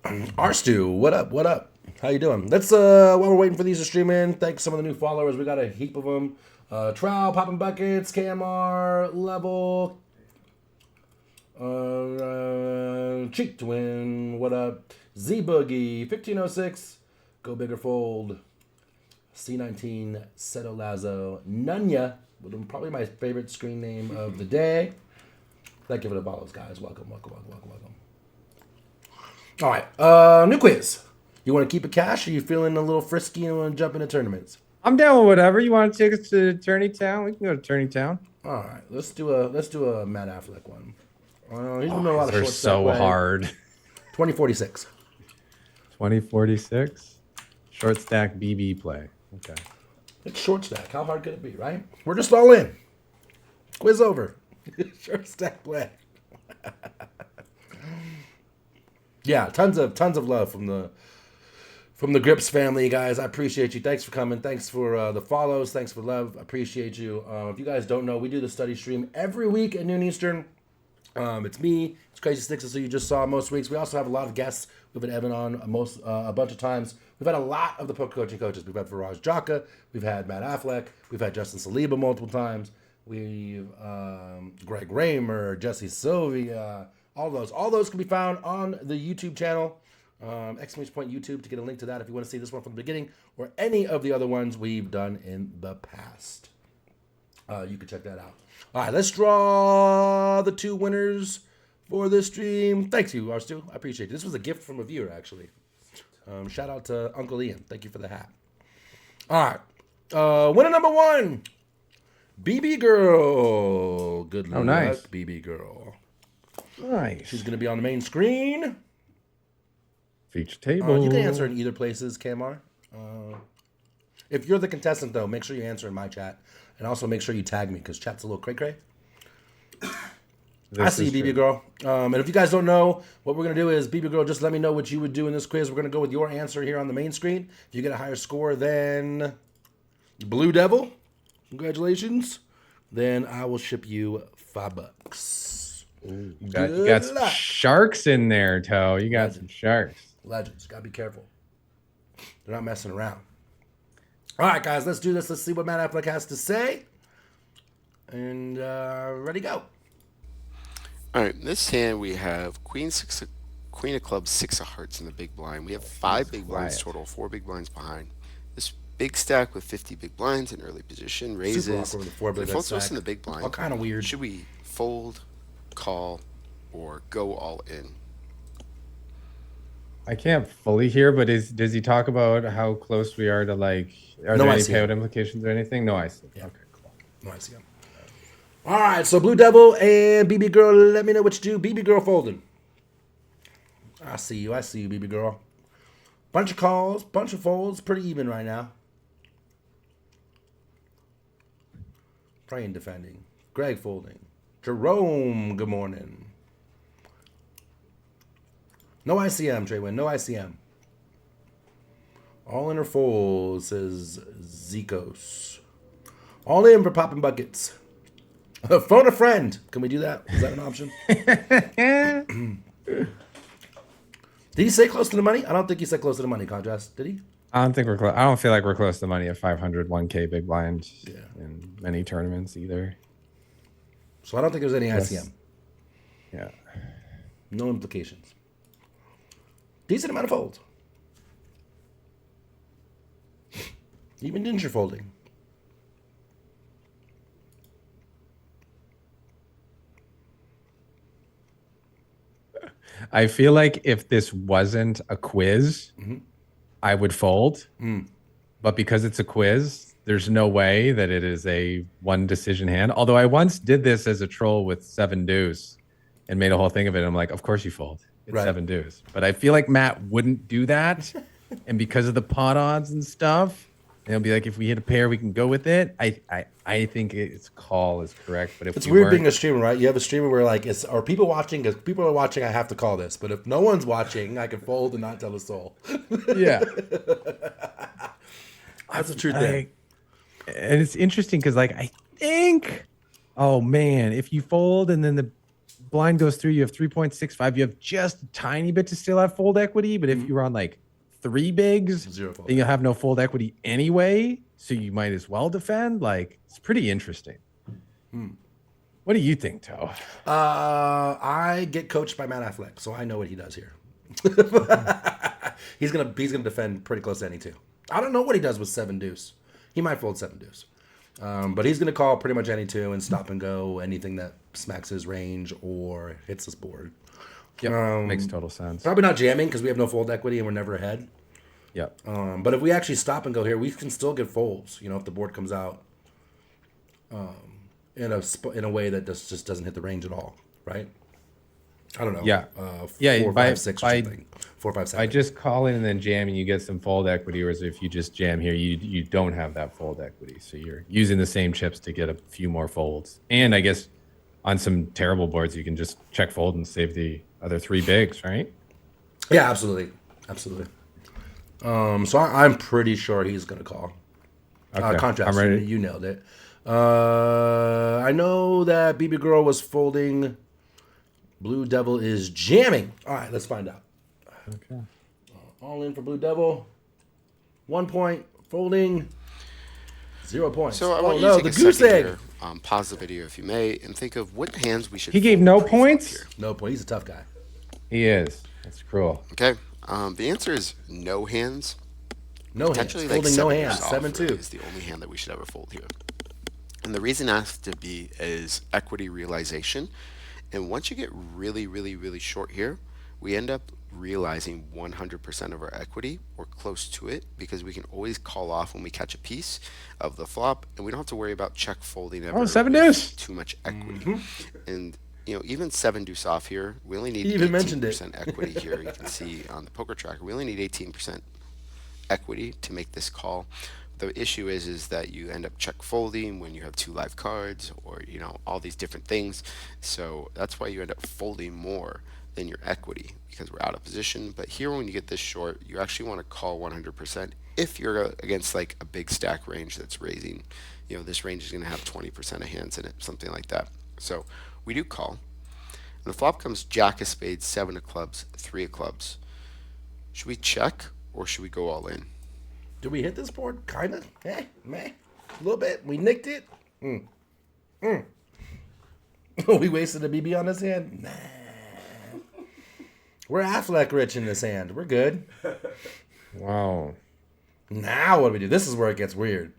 Arstu, what up? What up? How you doing? Let's while we're waiting for these to stream in, thank some of the new followers. We got a heap of them. Trow, Poppin' Buckets, KMR, Level, Cheek Twin, what up? Z Boogie, 1506, Go Bigger Fold, C19, Seto Lazo, Nunya, with probably my favorite screen name of the day. Thank you for the follows, guys. Welcome, welcome, welcome, welcome, welcome. All right, new quiz. You want to keep it cash, or you feeling a little frisky and want to jump into tournaments? I'm down with whatever. You want to take us to Attorney Town? We can go to Attorney Town. All right, let's do a Matt Affleck one. He's doing a lot of They're short so stack play. hard. 2046. 2046. Short stack BB play. Okay. It's short stack. How hard could it be, right? We're just all in. Quiz over. Short stack play. Yeah, tons of love from the Grips family, guys. I appreciate you. Thanks for coming. Thanks for the follows. Thanks for love. I appreciate you. If you guys don't know, we do the study stream every week at noon Eastern. It's me. It's Crazy Sticks, so you just saw most weeks. We also have a lot of guests. We've had Evan on a bunch of times. We've had a lot of the poker coaching coaches. We've had Faraj Jaka. We've had Matt Affleck. We've had Justin Saliba multiple times. We've Greg Raymer, Jesse Sylvia. All those can be found on the YouTube channel. Exclamation point YouTube to get a link to that if you want to see this one from the beginning or any of the other ones we've done in the past. You can check that out. All right, let's draw the two winners for this stream. Thanks you, Arstu. I appreciate it. This was a gift from a viewer, actually. Shout out to Uncle Ian. Thank you for the hat. All right. Winner number one, BB Girl. Good luck, nice. BB Girl. Nice. She's going to be on the main screen. Feature table. You can answer in either places, Kamar. If you're the contestant, though, make sure you answer in my chat. And also make sure you tag me, because chat's a little cray-cray. I see you, BB Girl. And if you guys don't know, what we're going to do is, BB Girl, just let me know what you would do in this quiz. We're going to go with your answer here on the main screen. If you get a higher score than Blue Devil, congratulations, then I will ship you $5. You got some sharks in there, Toe. You got some sharks. Legends. Got to be careful. They're not messing around. All right, guys, let's do this. Let's see what Matt Affleck has to say. And ready, go. All right, in this hand we have Queen of Clubs, 6 of Hearts in the big blind. We have 5 big blinds total, 4 big blinds behind. This big stack with 50 big blinds in early position raises. Super awkward with the 4 big Folds stack. us in the big blind. All kind of weird. Should we fold, call, or go all in? I can't fully hear, but does he talk about how close we are to, like, are No there any ICM. payout implications or anything? No, I see. Yeah. Okay, cool. No ICM. All right, so Blue Devil and BB Girl, let me know what you do. BB Girl folding. I see you, BB Girl. Bunch of calls, bunch of folds, pretty even right now. Praying defending. Greg folding. Jerome, good morning. No ICM, Traywin, no ICM. All in or folds, says Zikos. All in for popping buckets. Phone a friend. Can we do that? Is that an option? Did he say close to the money? I don't think he said close to the money, Contrast. Did he? I don't think we're close. I don't feel like we're close to money at 500 1K big blind Yeah. in many tournaments either. So I don't think there's any Yes. ICM. Yeah. No implications. Decent amount of folds. Even ninja folding. I feel like if this wasn't a quiz, I would fold. But because it's a quiz, there's no way that it is a one decision hand. Although I once did this as a troll with 7 deuce and made a whole thing of it. And I'm like, of course you fold. It's Right. 7 deuce. But I feel like Matt wouldn't do that. And because of the pot odds and stuff, and he'll be like, if we hit a pair, we can go with it. I think its call is correct. But if It's we weird weren't- being a streamer, right? You have a streamer where like, are people watching? If people are watching, I have to call this. But if no one's watching, I can fold and not tell a soul. yeah. That's a true thing. And it's interesting because, like, I think, oh man, if you fold and then the blind goes through, you have 3.65. You have just a tiny bit to still have fold equity. But if you're on like 3 bigs, Zero fold. then you'll have no fold equity anyway. So you might as well defend. Like, it's pretty interesting. What do you think, Toe? I get coached by Matt Affleck, so I know what he does here. he's gonna defend pretty close to any two. I don't know what he does with 7 deuce. He might fold 7 deuce, but he's gonna call pretty much any two and stop and go anything that smacks his range or hits his board. Yep, makes total sense. Probably not jamming because we have no fold equity and we're never ahead. Yep. But if we actually stop and go here, we can still get folds. You know, if the board comes out in a way that just doesn't hit the range at all, right? I don't know. Yeah. 4, 5, 6 or something. 4, 5, 7. By just calling and then jamming, you get some fold equity. Whereas if you just jam here, you don't have that fold equity. So you're using the same chips to get a few more folds. And I guess on some terrible boards, you can just check fold and save the other 3 bigs, right? Yeah, absolutely. So I'm pretty sure he's gonna call. Okay, Contrast. I'm ready. You nailed it. I know that BB Girl was folding. Blue Devil is jamming. All right, let's find out. Okay. All in for Blue Devil. 1 point. Folding. 0 points. So I Oh want you no, to the take a goose second egg. here, pause the video if you may, and think of what hands we should. He gave fold no pre-flop points? here. No point. He's a tough guy. He is. That's cruel. Okay. The answer is no hands. No hands. Potentially, Folding no 7 hands. off 7-2. really is the only hand that we should ever fold here. And the reason has to be is equity realization. And once you get really, really, really short here, we end up realizing 100% of our equity or close to it because we can always call off when we catch a piece of the flop, and we don't have to worry about check folding ever. 7 with deuce. Too much equity. And you know, even 7 deuce off here, we only need He even mentioned it. 18% equity here. You can see on the poker tracker, we only need 18% equity to make this call. The issue is that you end up check folding when you have 2 live cards, or you know, all these different things. So that's why you end up folding more than your equity because we're out of position. But here, when you get this short, you actually want to call 100% if you're against like a big stack range that's raising. You know, this range is going to have 20% of hands in it, something like that. So we do call. And the flop comes Jack of spades, 7 of clubs, 3 of clubs. Should we check or should we go all in? Did we hit this board? Kind of. A little bit. We nicked it. We wasted a BB on this hand? Nah. We're Affleck rich in this hand. We're good. Wow. Now what do we do? This is where it gets weird.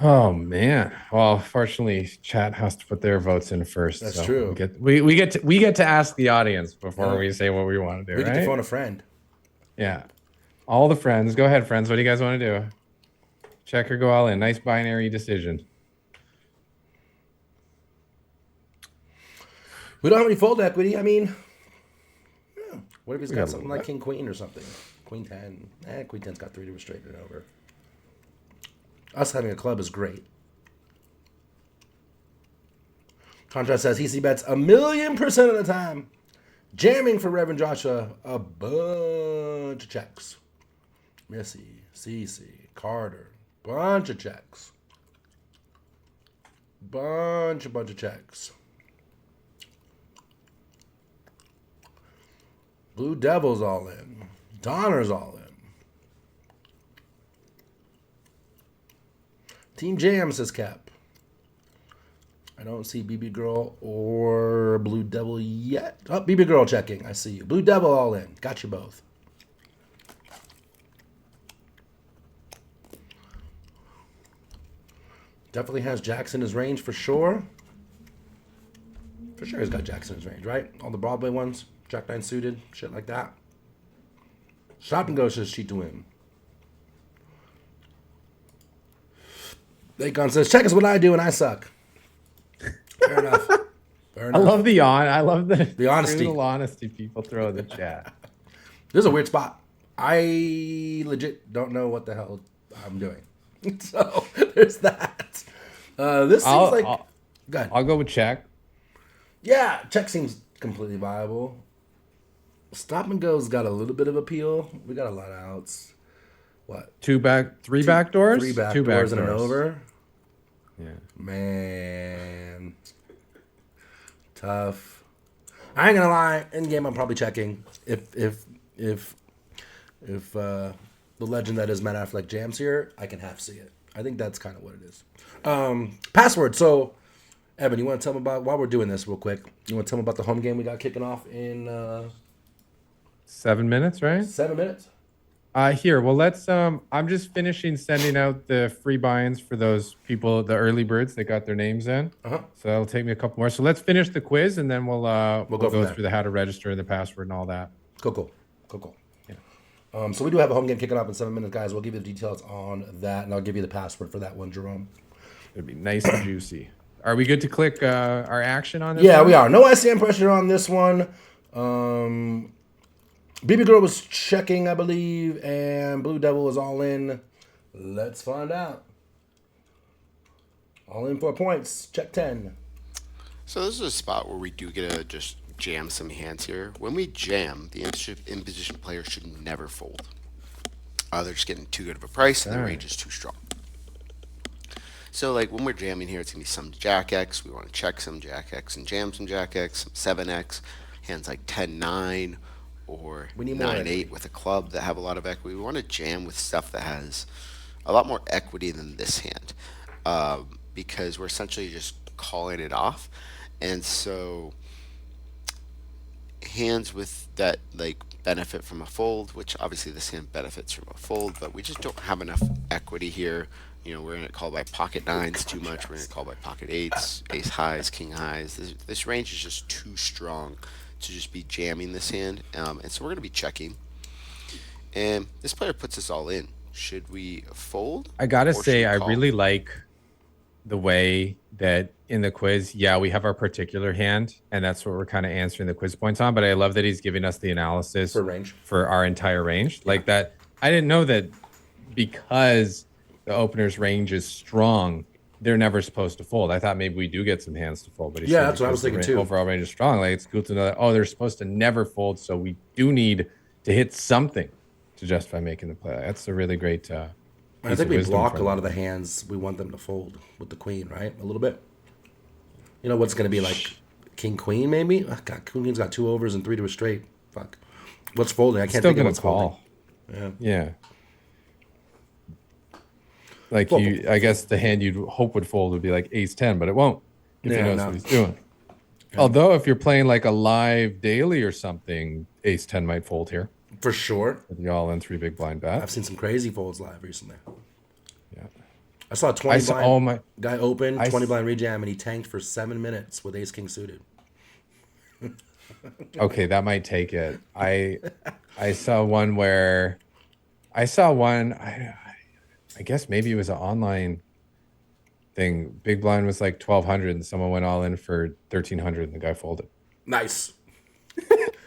Oh man. Well, fortunately, chat has to put their votes in first. That's so true. We get to ask the audience before we say what we want to do. We get right? to phone a friend. Yeah. All the friends. Go ahead, friends. What do you guys want to do? Check or go all in. Nice binary decision. We don't have any fold equity. I mean, yeah. What if he's We got got a something little like King Queen or something? Queen 10. Queen 10's got 3 to straighten it over. Us having a club is great. Contrast says he bets 1,000,000% of the time. Jamming for Reverend Joshua, a bunch of checks. Missy, Cece, Carter, bunch of checks. Bunch of checks. Blue Devil's all in. Donner's all in. Team Jam says Cap. I don't see BB Girl or Blue Devil yet. Oh, BB Girl checking. I see you. Blue Devil all in. Got you both. Definitely has Jackson in his range for sure. For sure he's got Jackson in his range, right? All the Broadway ones. Jack 9 suited. Shit like that. Shop and go says cheat to win. Akon says, check is what I do and I suck. Fair enough. Fair I enough. love I love the honesty. brutal honesty people throw in the chat. This is a weird spot. I legit don't know what the hell I'm doing. So there's that. This seems like. Go ahead. I'll go with check. Yeah, check seems completely viable. Stop and go's got a little bit of appeal. We got a lot of outs. What? Three back doors? Three back Two doors back and an doors. over. Yeah. Man. Tough. I ain't gonna lie. In game, I'm probably checking. If the legend that is Matt Affleck jams here, I can half see it. I think that's kind of what it is. Password. So, Evan, you want to tell me about, while we're doing this real quick, you want to tell me about the home game we got kicking off in 7 minutes, right? 7 minutes? Here, well, let's. I'm just finishing sending out the free buy-ins for those people, the early birds that got their names in. Uh-huh. So that'll take me a couple more. So let's finish the quiz, and then we'll go go through the how to register and the password and all that. Cool. Yeah. So we do have a home game kicking off in 7 minutes, guys. We'll give you the details on that, and I'll give you the password for that one, Jerome. It'll be nice and juicy. Are we good to click our action on this? Yeah, one? we are. No ICM pressure on this one. BB Girl was checking, I believe, and Blue Devil is all in. Let's find out. All in 4 points. Check 10. So this is a spot where we do get to just jam some hands here. When we jam, the in position player should never fold. They're just getting too good of a price, and the range is too strong. So like when we're jamming here, it's gonna be some Jack X. We want to check some Jack X and jam some Jack X, some 7X, hands like 10-9 or 9-8 with a club that have a lot of equity. We want to jam with stuff that has a lot more equity than this hand, because we're essentially just calling it off. And so hands with that like benefit from a fold, which obviously this hand benefits from a fold, but we just don't have enough equity here. You know, we're going to call by pocket nines too much. We're going to call by pocket eights, ace highs, king highs. This range is just too strong to just be jamming this hand. And so we're going to be checking. And this player puts us all in. Should we fold? I gotta say, I really like the way that in the quiz, we have our particular hand, and that's what we're kind of answering the quiz points on. But I love that he's giving us the analysis for range, for our entire range. Like that, I didn't know that because the opener's range is strong, they're never supposed to fold. I thought maybe we do get some hands to fold, but that's what I was thinking too. Overall range is strong. Like it's cool to know that, they're supposed to never fold, so we do need to hit something to justify making the play. That's a really great. I think we block a lot of the hands we want them to fold with the queen, right? A little bit. You know what's going to be like king queen maybe? Oh, God, queen's got 2 overs and 3 to a straight. Fuck. What's folding? I can't think of what's folding. Yeah. Like I guess the hand you'd hope would fold would be like ace 10, but it won't if he knows what he's doing. Yeah. Although if you're playing like a live daily or something, ace 10 might fold here. For sure. With the all in 3 big blind bet. I've seen some crazy folds live recently. Yeah. I saw a 20 blind guy open, 20 blind rejam, and he tanked for 7 minutes with ace king suited. Okay, that might take it. I saw one. I guess maybe it was an online thing. Big blind was like 1,200, and someone went all in for 1,300, and the guy folded. Nice.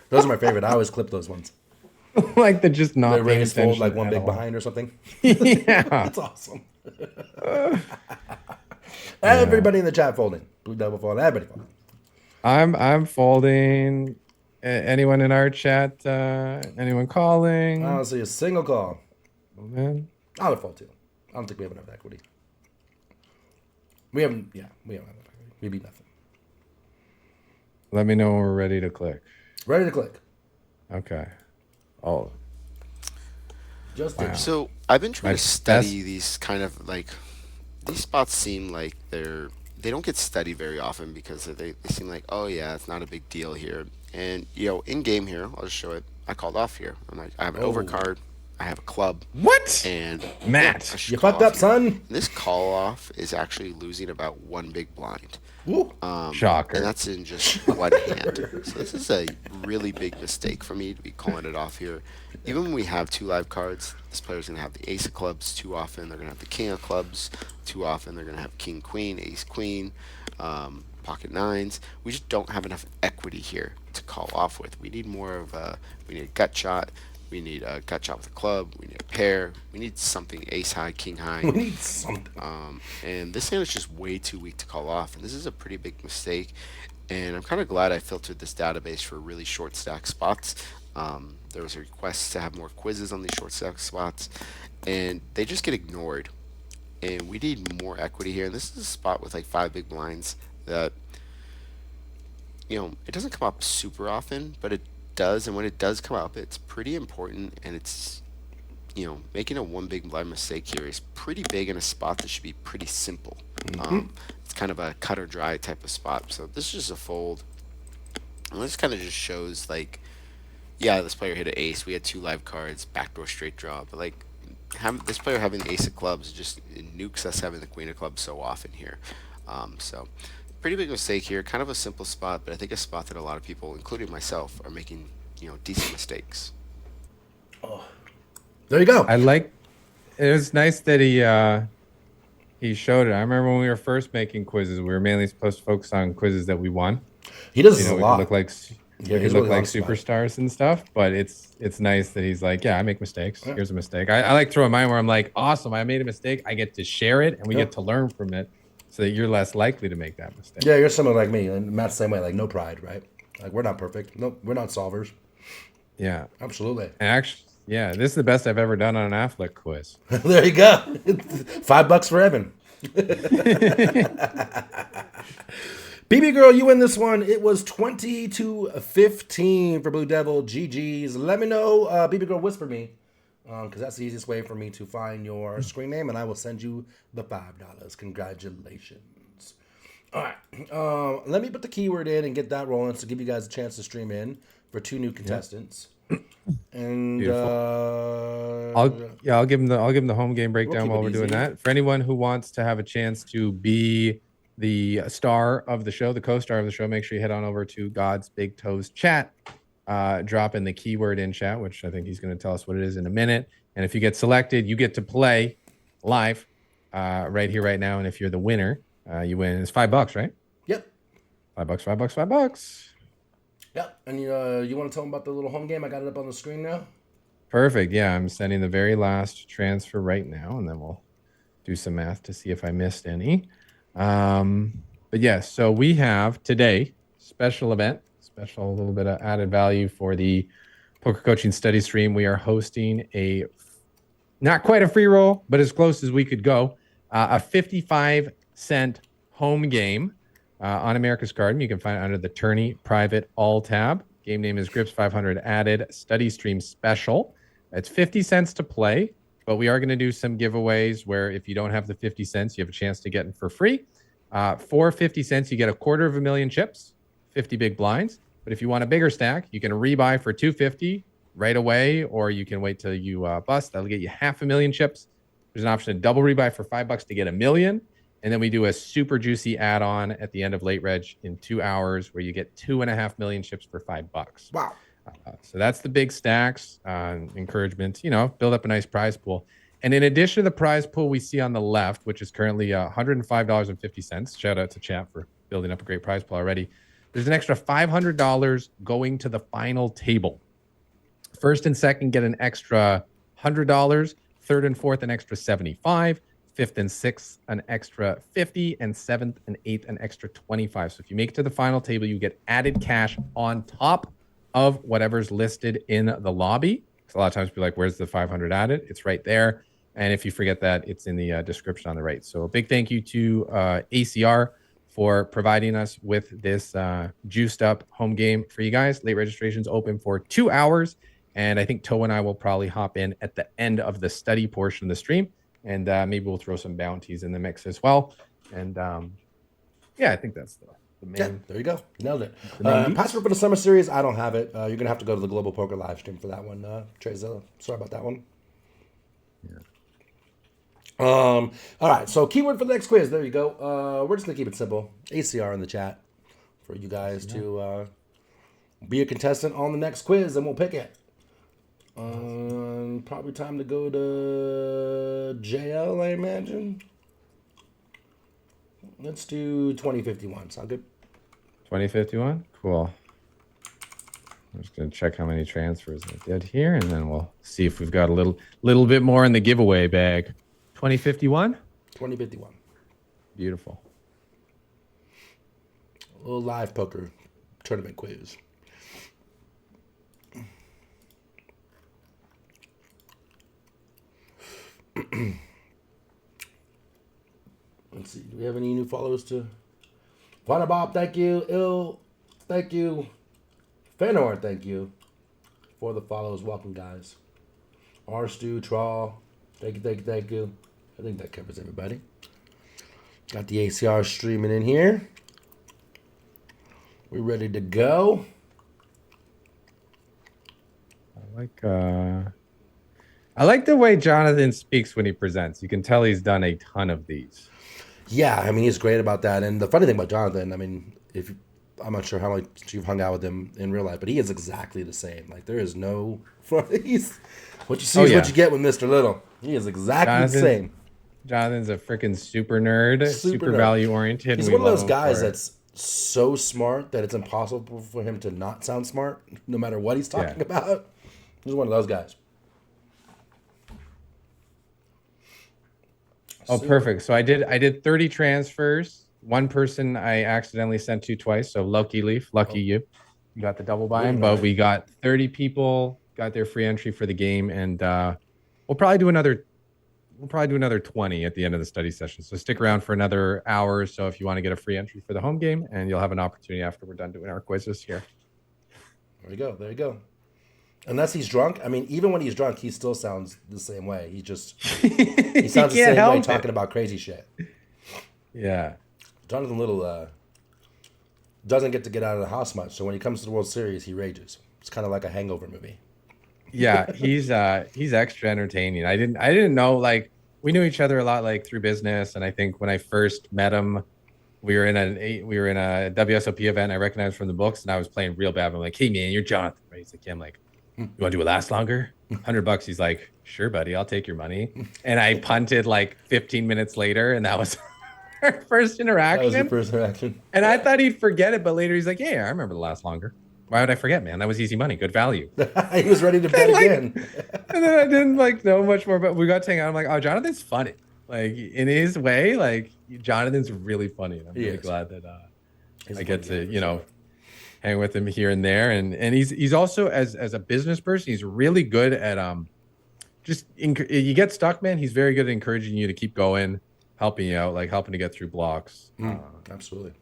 Those are my favorite. I always clip those ones. Like they're just not paying attention. Fold like one big behind or something. Yeah, that's awesome. Everybody in the chat folding. Blue Devil folding. Everybody folding. I'm folding. Anyone in our chat? Anyone calling? I don't see a single call. Oh man, I would fold too. I don't think we have enough equity. We haven't enough equity. We beat nothing. Let me know when we're ready to click. Ready to click. Okay. Oh. Just wow. So I've been trying to study these kind of like these spots seem like they don't get studied very often because they seem like, oh yeah, it's not a big deal here. And you know, in game here, I'll just show it. I called off here. I'm like, I have an overcard. I have a club. What? And Matt, you fucked up, son. This call off is actually losing about 1 big blind. Shocker. And that's in just one hand. So this is a really big mistake for me to be calling it off here. Even when we have 2 live cards, this player's going to have the ace of clubs too often. They're going to have the king of clubs too often. They're going to have king queen, ace queen, pocket nines. We just don't have enough equity here to call off with. We need more of we need a gut shot. We need a gut shot with a club. We need a pair. We need something ace high, king high. We need something. And this hand is just way too weak to call off. And this is a pretty big mistake. And I'm kind of glad I filtered this database for really short stack spots. There was a request to have more quizzes on these short stack spots, and they just get ignored. And we need more equity here. And this is a spot with like 5 big blinds that, it doesn't come up super often, but it does. And when it does come up, it's pretty important. And it's, making a 1 big blind mistake here is pretty big in a spot that should be pretty simple. It's kind of a cut or dry type of spot. So this is just a fold. And this kind of just shows like, yeah, this player hit an ace. We had 2 live cards, backdoor straight draw. But like, this player having the ace of clubs just nukes us having the queen of clubs so often here. So pretty big mistake here. Kind of a simple spot, but I think a spot that a lot of people, including myself, are making decent mistakes. Oh, there you go. It was nice that he showed it. I remember when we were first making quizzes, we were mainly supposed to focus on quizzes that we won. He does this a we lot. Could look like superstars and stuff, but it's nice that he's like, yeah, I make mistakes. Here's a mistake. I like throwing mine where I'm like, awesome, I made a mistake. I get to share it, and we get to learn from it, so that you're less likely to make that mistake. Yeah, you're someone like me, and Matt's the same way. Like, no pride, right? Like, we're not perfect. No, we're not solvers. Yeah, absolutely. And actually, yeah, this is the best I've ever done on an Affleck quiz. There you go. $5 for Evan. BB Girl, you win this one. It was 20-15 for Blue Devil. GG's. Let me know, BB Girl, whisper me, because that's the easiest way for me to find your screen name, and I will send you the $5. Congratulations. All right. Let me put the keyword in and get that rolling to give you guys a chance to stream in for 2 new contestants. And I'll give them the home game breakdown while we're doing that. For anyone who wants to have a chance to be the star of the show, the co-star of the show, make sure you head on over to GodsBigToe's chat. Drop in the keyword in chat, which I think he's going to tell us what it is in a minute. And if you get selected, you get to play live right here, right now. And if you're the winner, you win. It's $5, right? Yep. $5. Yep. And you want to tell them about the little home game? I got it up on the screen now. Perfect. Yeah, I'm sending the very last transfer right now, and then we'll do some math to see if I missed any. But yeah, so we have today special event, special little bit of added value for the poker coaching study stream. We are hosting a not quite a free roll, but as close as we could go, a 55-cent home game on America's Garden. You can find it under the Tourney Private All tab. Game name is Grips 500 added study stream special. It's 50 cents to play, but we are going to do some giveaways where if you don't have the 50 cents, you have a chance to get them for free. For 50 cents, you get 250,000 chips, 50 big blinds. But if you want a bigger stack, you can rebuy for $250 right away, or you can wait till you bust. That'll get you 500,000 chips. There's an option to double rebuy for $5 to get 1 million. And then we do a super juicy add-on at the end of late reg in 2 hours where you get 2.5 million chips for $5. Wow. So that's the big stacks, encouragement, build up a nice prize pool. And in addition to the prize pool we see on the left, which is currently $105.50, shout out to chat for building up a great prize pool already. There's an extra $500 going to the final table. First and second get an extra $100, third and fourth an extra $75, fifth and sixth an extra $50, and seventh and eighth an extra $25. So if you make it to the final table, you get added cash on top of whatever's listed in the lobby. So a lot of times people are like, where's the 500 added? It's right there. And if you forget that, it's in the description on the right. So a big thank you to ACR for providing us with this juiced up home game for you guys. Late registration's open for 2 hours. And I think Toe and I will probably hop in at the end of the study portion of the stream. And maybe we'll throw some bounties in the mix as well. And yeah, I think that's the main. Yeah, there you go. Nailed it. Password for the summer series, I don't have it. You're going to have to go to the Global Poker live stream for that one, Trezilla. Sorry about that one. Yeah. All right, so keyword for the next quiz. There you go. We're just going to keep it simple. ACR in the chat for you guys to be a contestant on the next quiz, and we'll pick it. Probably time to go to JL, I imagine. Let's do 2051. Sound good? 2051. Cool. I'm just gonna check how many transfers I did here, and then we'll see if we've got a little bit more in the giveaway bag. 2051. 2051. Beautiful. A little live poker tournament quiz. Let's see. Do we have any new followers to? Vana Bob, thank you. Il, thank you. Fenor, thank you for the follows. Welcome, guys. R Stu, Trawl, thank you, thank you, thank you. I think that covers everybody. Got the ACR streaming in here. We're ready to go. I like the way Jonathan speaks when he presents. You can tell he's done a ton of these. Yeah, I mean, he's great about that. And the funny thing about Jonathan, I mean, I'm not sure how much you've hung out with him in real life, but he is exactly the same. Like, there is no... what you see is what you get with Mr. Little. He is exactly the same. Jonathan's a freaking super nerd, super value oriented. He's one of those guys that's so smart that it's impossible for him to not sound smart, no matter what he's talking about. He's one of those guys. Oh, perfect. So I did 30 transfers. One person I accidentally sent to twice. So lucky Leaf, you. You got the double buy-in, but we got 30 people got their free entry for the game, and we'll probably do another 20 at the end of the study session. So stick around for another hour or so if you want to get a free entry for the home game, and you'll have an opportunity after we're done doing our quizzes here. There you go. There you go. Unless he's drunk. I mean, even when he's drunk, he still sounds the same way. He sounds the same way talking about crazy shit. Yeah. Jonathan Little doesn't get out of the house much, so when he comes to the World Series, he rages. It's kind of like a hangover movie. Yeah, he's extra entertaining. I didn't know, like, we knew each other a lot, like, through business, and I think when I first met him, we were in a WSOP event. I recognized him from the books, and I was playing real bad. I'm like, "Hey man, you're Jonathan, right?" He's like, "Yeah." I'm like, "You want to do it last longer? $100?" He's like, "Sure, buddy, I'll take your money." And I punted like 15 minutes later, and that was our first interaction. That was your first interaction. And I thought he'd forget it, but later he's like, "Yeah, I remember the last longer. Why would I forget, man? That was easy money, good value." He was ready to bet again. And then I didn't know much more, but we got to hang out. I'm like, "Oh, Jonathan's funny. Like, in his way, like, Jonathan's really funny." And I'm really glad that I get to, hang with him here and there. And he's also, as a business person, he's really good at you get stuck, man. He's very good at encouraging you to keep going, helping you out, like helping to get through blocks. Absolutely.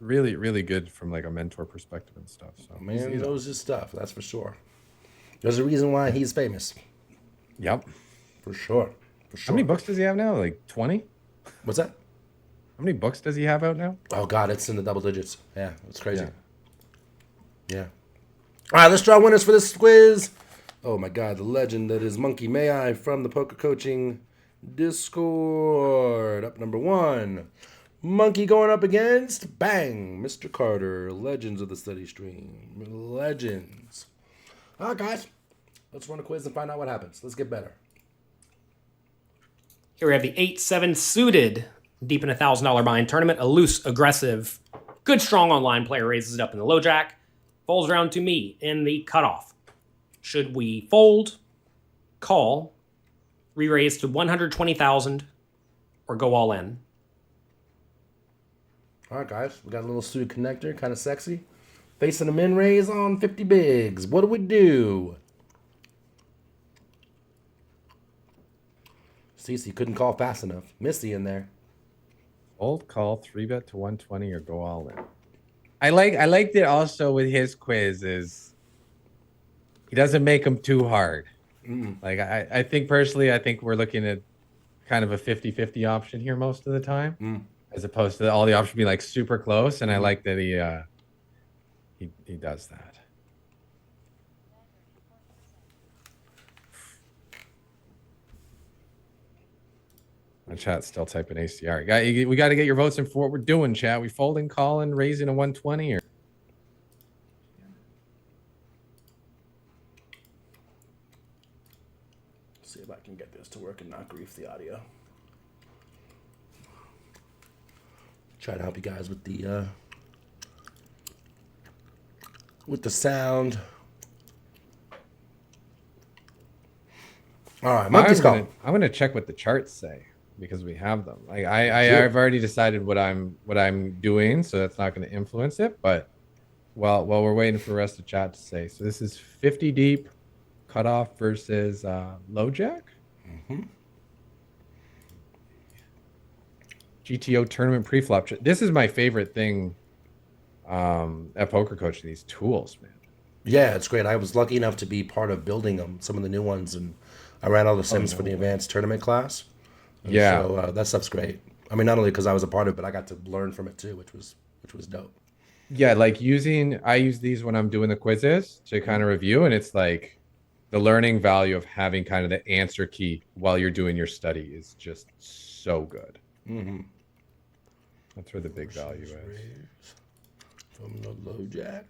Really, really good from like a mentor perspective and stuff. So man, he knows his stuff. That's for sure. There's a reason why he's famous. Yep. For sure. How many books does he have now? Like 20? What's that? How many books does he have out now? Oh God, it's in the double digits. Yeah, it's crazy. Yeah. All right, let's draw winners for this quiz. Oh my God, the legend that is Monkey May I from the Poker Coaching Discord. Up number 1. Monkey going up against Bang, Mr. Carter. Legends of the study stream. Legends. All right, guys. Let's run a quiz and find out what happens. Let's get better. Here we have the 8-7 suited deep in $1,000 buy-in tournament. A loose, aggressive, good, strong online player raises it up in the low jack. Falls around to me in the cutoff. Should we fold, call, re-raise to 120,000, or go all in? All right, guys. We got a little suited connector, kind of sexy. Facing a min raise on 50 bigs. What do we do? Cece couldn't call fast enough. Missy in there. Fold, call, 3-bet to 120, or go all in. I liked it also with his quiz is he doesn't make them too hard. Like I think personally, I think we're looking at kind of a 50-50 option here most of the time, as opposed to all the options being like super close. And I like that he does that. My chat's still typing ACR. We got to get your votes in for what we're doing, chat. We folding, calling, raising a 120, or see if I can get this to work and not grief the audio. Try to help you guys with the with the sound. All right, monkey's call. I'm gonna check what the charts say because we have them. Like Do I've already decided what I'm doing, so that's not going to influence it. But while we're waiting for the rest of chat to say, so this is 50 deep cutoff versus low jack. GTO tournament pre-flop. This is my favorite thing at Poker Coaching. These tools, man. Yeah, it's great. I was lucky enough to be part of building them, some of the new ones, and I ran all the sims for the advanced tournament class. And Yeah. so that stuff's great. I mean, not only because I was a part of it, but I got to learn from it too, which was dope. Yeah, like I use these when I'm doing the quizzes to kind of review, and it's like the learning value of having kind of the answer key while you're doing your study is just so good. Mm-hmm. That's where the big value is. From the low jack.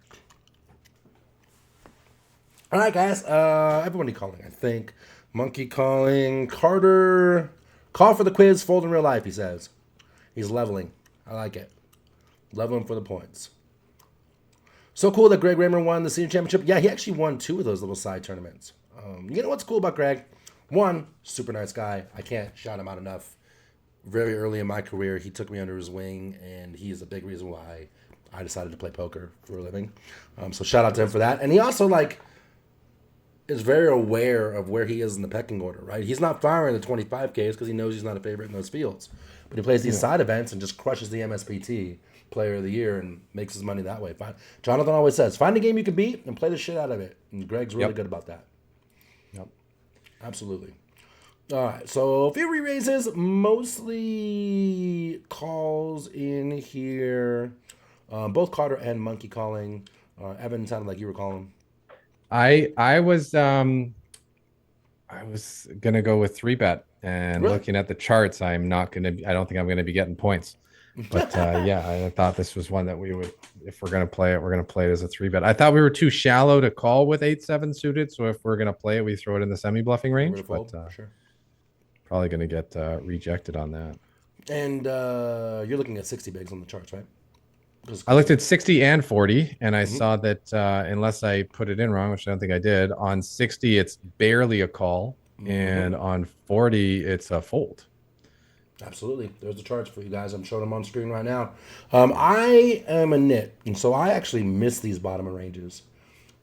All right, guys. Everybody calling, I think. Monkey calling. Carter. Call for the quiz. Fold in real life, he says. He's leveling. I like it. Leveling for the points. So cool that Greg Raymer won the senior championship. Yeah, he actually won 2 of those little side tournaments. You know what's cool about Greg? One, super nice guy. I can't shout him out enough. Very early in my career, he took me under his wing, and he is a big reason why I decided to play poker for a living. So shout out to him for that. And he also, like, is very aware of where he is in the pecking order, right? He's not firing the 25Ks because he knows he's not a favorite in those fields. But he plays these side events and just crushes the MSPT player of the year and makes his money that way. Jonathan always says, find a game you can beat and play the shit out of it. And Greg's really good about that. Yep. Absolutely. All right, so few re-raises, mostly calls in here. Both Carter and Monkey calling. Evan sounded like you were calling. I was gonna go with 3-bet, and Really? looking at the charts, I don't think I'm gonna be getting points. But yeah, I thought this was one that we would, if we're gonna play it, we're gonna play it as a 3-bet. I thought we were too shallow to call with 8-7 suited, so if we're gonna play it, we throw it in the semi-bluffing range. But sure. Probably gonna get rejected on that. And you're looking at 60 bigs on the charts, right? I looked at 60 and 40, and I saw that unless I put it in wrong, which I don't think I did, on 60 it's barely a call, and on 40 it's a fold. Absolutely. There's the charts for you guys. I'm showing them on screen right now. I am a nit, and so I actually miss these bottom ranges.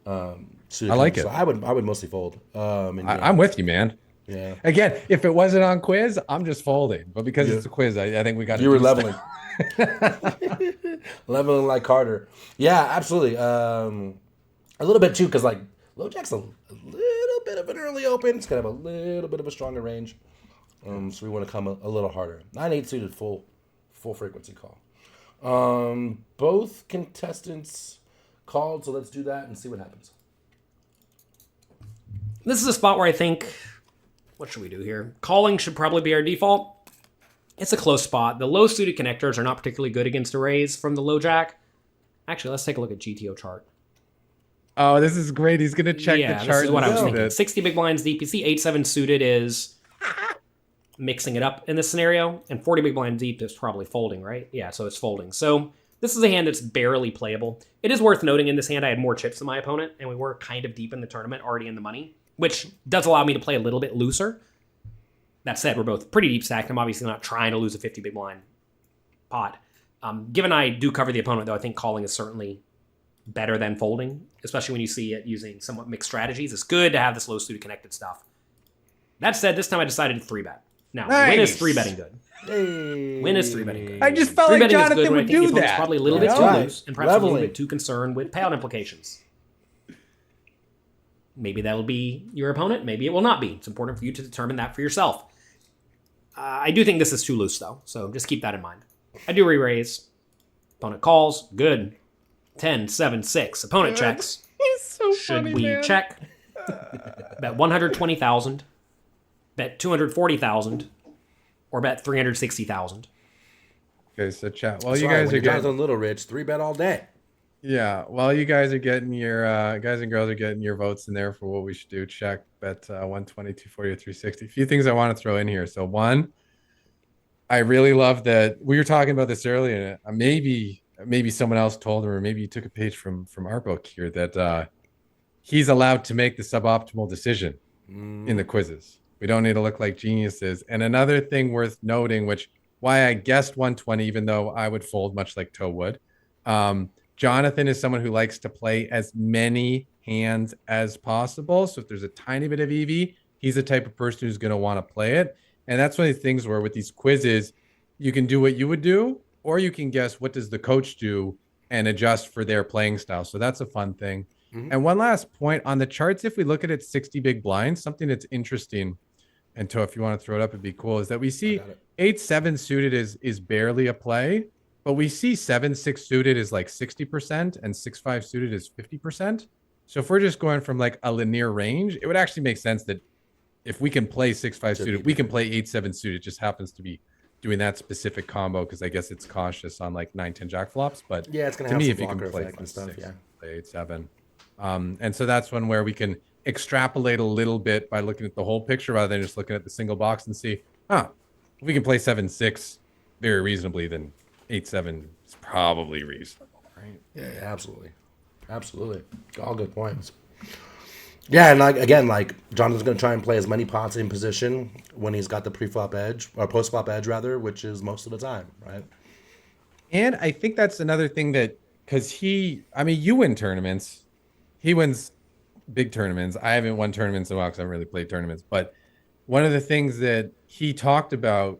I like it. So I would mostly fold. I'm with you, man. Yeah. Again, if it wasn't on quiz, I'm just folding. But because it's a quiz, I think we got. You were leveling. Leveling like Carter. Yeah, absolutely. A little bit too, because like low jack's a little bit of an early open. It's kind of a little bit of a stronger range. So we want to come a little harder. 9-8 suited full frequency call. Both contestants called, so let's do that and see what happens. This is a spot where I think, what should we do here? Calling should probably be our default. It's a close spot. The low suited connectors are not particularly good against a raise from the low jack. Actually, let's take a look at GTO chart. Oh, this is great. He's going to check the chart. This is what I was thinking. 60 big blinds DPC, 8-7 suited is mixing it up in this scenario, and 40 big blind deep is probably folding, right? Yeah, so it's folding. So this is a hand that's barely playable. It is worth noting in this hand I had more chips than my opponent, and we were kind of deep in the tournament, already in the money, which does allow me to play a little bit looser. That said, we're both pretty deep stacked. I'm obviously not trying to lose a 50 big blind pot. Given I do cover the opponent, though, I think calling is certainly better than folding, especially when you see it using somewhat mixed strategies. It's good to have this low suited connected stuff. That said, this time I decided to 3-bet. Now, when is 3-betting good? Hey. When is 3-betting good? I just felt like 3-betting is Jonathan good when I would think the do opponent's that. probably a little bit too loose and perhaps a little bit too concerned with payout implications. Maybe that'll be your opponent. Maybe it will not be. It's important for you to determine that for yourself. I do think this is too loose, though, so just keep that in mind. I do re-raise. Opponent calls. Good. 10, 7, 6. Opponent checks. He's so Should funny, we man. check? Bet 120,000. Bet 240,000. Or bet 360,000. Okay, so chat. Well, That's you right, guys when are you're getting. Jonathan Little Rich, 3-bet all day. Yeah, well, you guys are getting your guys and girls are getting your votes in there for what we should do. Check bet 120, 240, or 360. A few things I want to throw in here. So one, I really love that we were talking about this earlier. Maybe maybe someone else told him, or maybe you took a page from our book here, that he's allowed to make the suboptimal decision in the quizzes. We don't need to look like geniuses. And another thing worth noting, which why I guessed 120, even though I would fold much like Toe would. Jonathan is someone who likes to play as many hands as possible. So if there's a tiny bit of EV, he's the type of person who's going to want to play it. And that's one of the things where with these quizzes, you can do what you would do, or you can guess what does the coach do and adjust for their playing style. So that's a fun thing. And one last point on the charts, if we look at it 60 big blinds, something that's interesting, and Toe, if you want to throw it up, it'd be cool, is that we see 8-7 suited is barely a play, but we see 7-6 suited is like 60% and 6-5 suited is 50%. So if we're just going from like a linear range, it would actually make sense that if we can play 6-5 suited, we can play 8-7 suited. It just happens to be doing that specific combo because I guess it's cautious on like 9-10 jack flops. But yeah, it's gonna to have me, some if you can blocker play effect and stuff, 6, yeah. play 8-7. And so that's one where we can extrapolate a little bit by looking at the whole picture rather than just looking at the single box and see, if we can play 7-6 very reasonably, then 8-7 is probably reasonable, right? Yeah, absolutely. All good points. Yeah, and like again, like Jonathan's gonna try and play as many pots in position when he's got the pre-flop edge or post-flop edge rather, which is most of the time, right? And I think that's another thing that because you win tournaments. He wins big tournaments. I haven't won tournaments in a while because I haven't really played tournaments. But one of the things that he talked about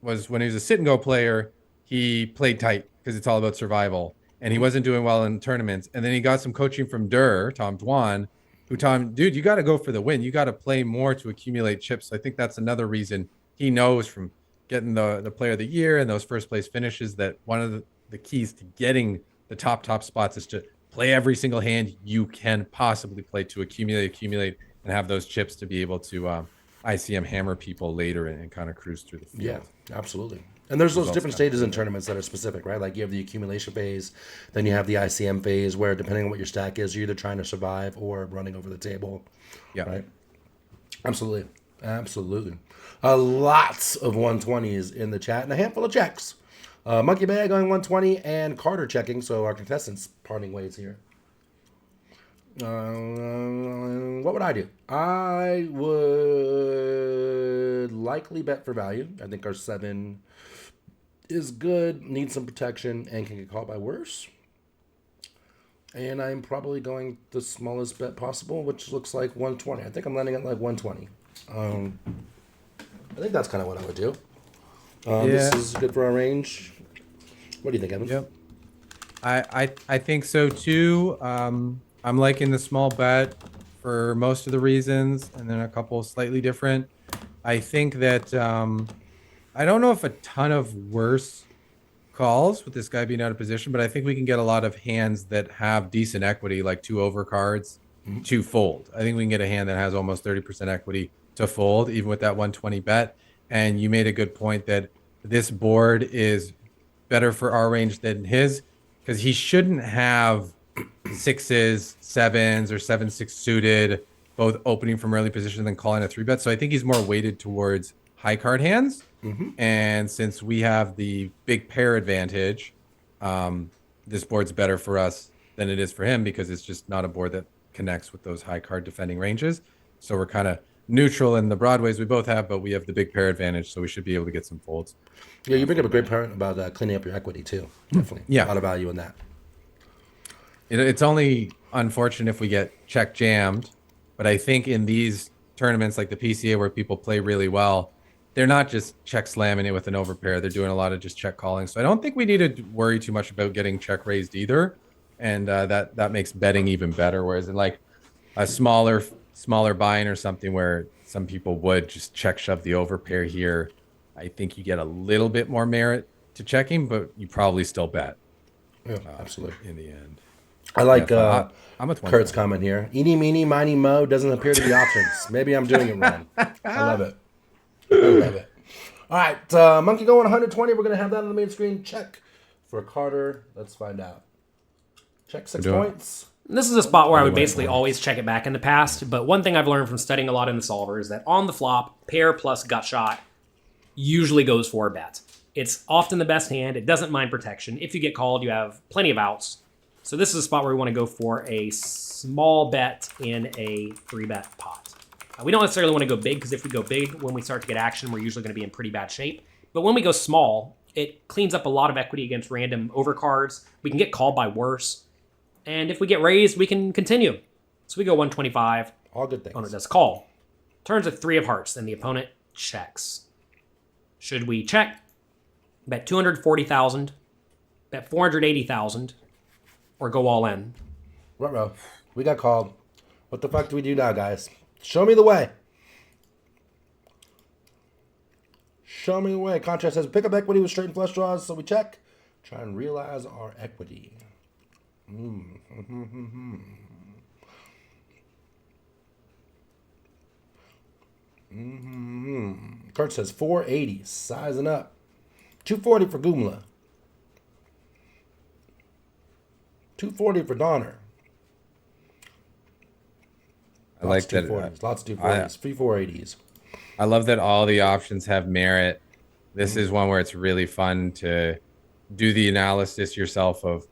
was when he was a sit and go player, he played tight because it's all about survival. And he wasn't doing well in tournaments. And then he got some coaching from Tom Dwan, who told him, dude, you got to go for the win. You got to play more to accumulate chips. So I think that's another reason he knows from getting the player of the year and those first place finishes that one of the keys to getting the top spots is to play every single hand you can possibly play to accumulate, and have those chips to be able to ICM hammer people later and kind of cruise through the field. Yeah, absolutely. And there's those different stages in tournaments that are specific, right? Like you have the accumulation phase, then you have the ICM phase where depending on what your stack is, you're either trying to survive or running over the table. Yeah. Right? Absolutely. Lots of 120s in the chat and a handful of checks. Monkey Bag going 120 and Carter checking, so our contestants parting ways here. What would I do? I would likely bet for value. I think our 7 is good, needs some protection, and can get caught by worse. And I'm probably going the smallest bet possible, which looks like 120. I think I'm landing at like 120. I think that's kind of what I would do. This is good for our range. What do you think, Evan? Yep. I think so too. I'm liking the small bet for most of the reasons, and then a couple slightly different. I think that I don't know if a ton of worse calls with this guy being out of position, but I think we can get a lot of hands that have decent equity, like 2 over cards, to fold. I think we can get a hand that has almost 30% equity to fold, even with that 120 bet. And you made a good point that this board is better for our range than his, because he shouldn't have 6s, 7s, or 7-6 suited, both opening from early position and then calling a 3-bet. So I think he's more weighted towards high card hands. And since we have the big pair advantage, this board's better for us than it is for him because it's just not a board that connects with those high card defending ranges. So we're kind of neutral in the broadways we both have, but we have the big pair advantage, so we should be able to get some folds. Yeah, you bring up a great point about cleaning up your equity too. Definitely. Yeah. A lot of value in that. It's only unfortunate if we get check jammed, but I think in these tournaments like the PCA where people play really well, they're not just check slamming it with an overpair. They're doing a lot of just check calling. So I don't think we need to worry too much about getting check raised either. And that makes betting even better. Whereas in like a smaller buy-in or something where some people would just check shove the overpair here, I think you get a little bit more merit to checking, but you probably still bet. Yeah, absolutely. In the end. I like I'm with Kurt's comment here. Eeny, meeny, miny, mo doesn't appear to be options. Maybe I'm doing it wrong. I love it. All right, Monkey going 120. We're going to have that on the main screen. Check for Carter. Let's find out. Check 6 points. This is a spot where I would basically always check it back in the past, but one thing I've learned from studying a lot in the solver is that on the flop, pair plus gut shot usually goes for a bet. It's often the best hand. It doesn't mind protection. If you get called, you have plenty of outs. So this is a spot where we want to go for a small bet in a 3-bet pot. We don't necessarily want to go big, because if we go big, when we start to get action, we're usually going to be in pretty bad shape. But when we go small, it cleans up a lot of equity against random overcards. We can get called by worse. And if we get raised, we can continue. So we go 125. All good things. Opponent does call. Turns a 3 of hearts, then the opponent checks. Should we check? Bet 240,000, bet 480,000, or go all in? Ruh-roh. We got called. What the fuck do we do now, guys? Show me the way. Show me the way. Contrast says pick up equity with straight and flush draws, so we check. Try and realize our equity. Kurt says 480, sizing up. 240 for Goomla. 240 for Donner. I like Lots that. of 240s. Lots of 240s. Free 480s. I love that all the options have merit. This is one where it's really fun to do the analysis yourself of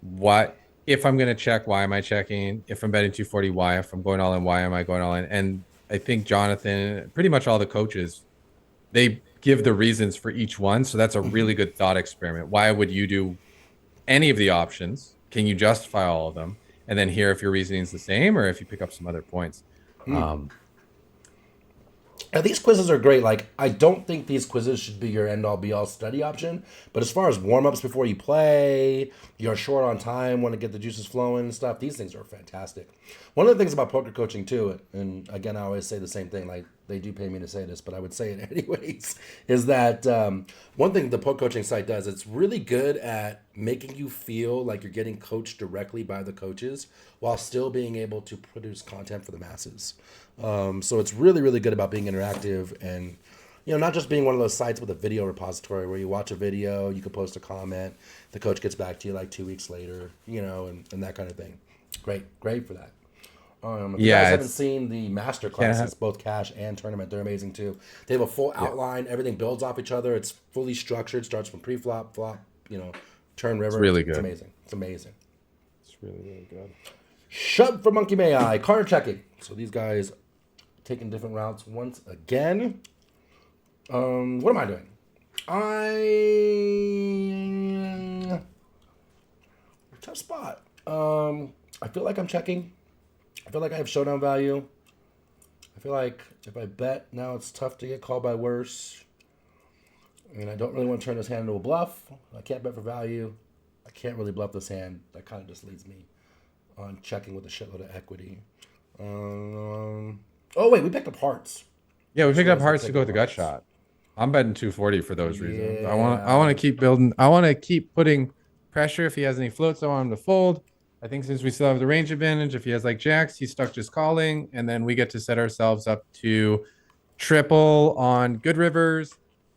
what, if I'm going to check, why am I checking? If I'm betting 240, why? If I'm going all in, why am I going all in? And I think Jonathan, pretty much all the coaches, they give the reasons for each one. So that's a really good thought experiment. Why would you do any of the options? Can you justify all of them? And then hear if your reasoning is the same or if you pick up some other points. And these quizzes are great. Like, I don't think these quizzes should be your end-all, be-all study option. But as far as warm-ups before you play, you're short on time, want to get the juices flowing and stuff, these things are fantastic. One of the things about poker coaching, too, and again, I always say the same thing, like, they do pay me to say this, but I would say it anyways, is that one thing the poker coaching site does, it's really good at making you feel like you're getting coached directly by the coaches while still being able to produce content for the masses. So it's really, really good about being interactive and, you know, not just being one of those sites with a video repository where you watch a video, you can post a comment, the coach gets back to you like 2 weeks later, you know, and that kind of thing. Great for that. If you guys haven't seen the master classes, both cash and tournament, they're amazing too. They have a full outline, everything builds off each other, it's fully structured, starts from pre-flop, flop, you know, turn, river. It's really good. It's amazing. It's really, really good. Shove for Monkey May I, card checking. So these guys taking different routes once again. What am I doing? Tough spot. I feel like I'm checking. I feel like I have showdown value. I feel like if I bet now, it's tough to get called by worse. I mean, I don't really want to turn this hand into a bluff. I can't bet for value. I can't really bluff this hand. That kind of just leads me on checking with a shitload of equity. Oh wait, we picked up hearts. Yeah, we picked up hearts to go with the gut shot. I'm betting 240 for those reasons. I want to keep building. I want to keep putting pressure. If he has any floats, I want him to fold. I think since we still have the range advantage, if he has like jacks, he's stuck just calling, and then we get to set ourselves up to triple on good rivers,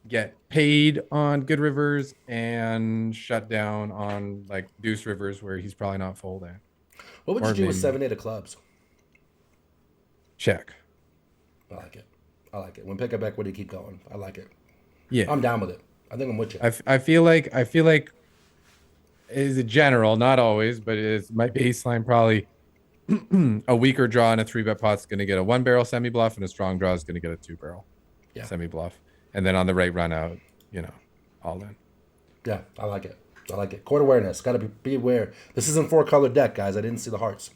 get paid on good rivers, and shut down on like deuce rivers where he's probably not folding. What would you do with 7-8 of clubs? Check. I like it. When pick up equity, keep going. I like it. Yeah, I'm down with it. I think I'm with you. I feel like is a general, not always, but it's my baseline probably a weaker draw in a 3-bet pot is going to get a 1-barrel semi bluff, and a strong draw is going to get a 2-barrel semi bluff, and then on the right run out, you know, all in. Yeah, I like it. Court awareness. Got to be aware. This isn't 4-color deck, guys. I didn't see the hearts.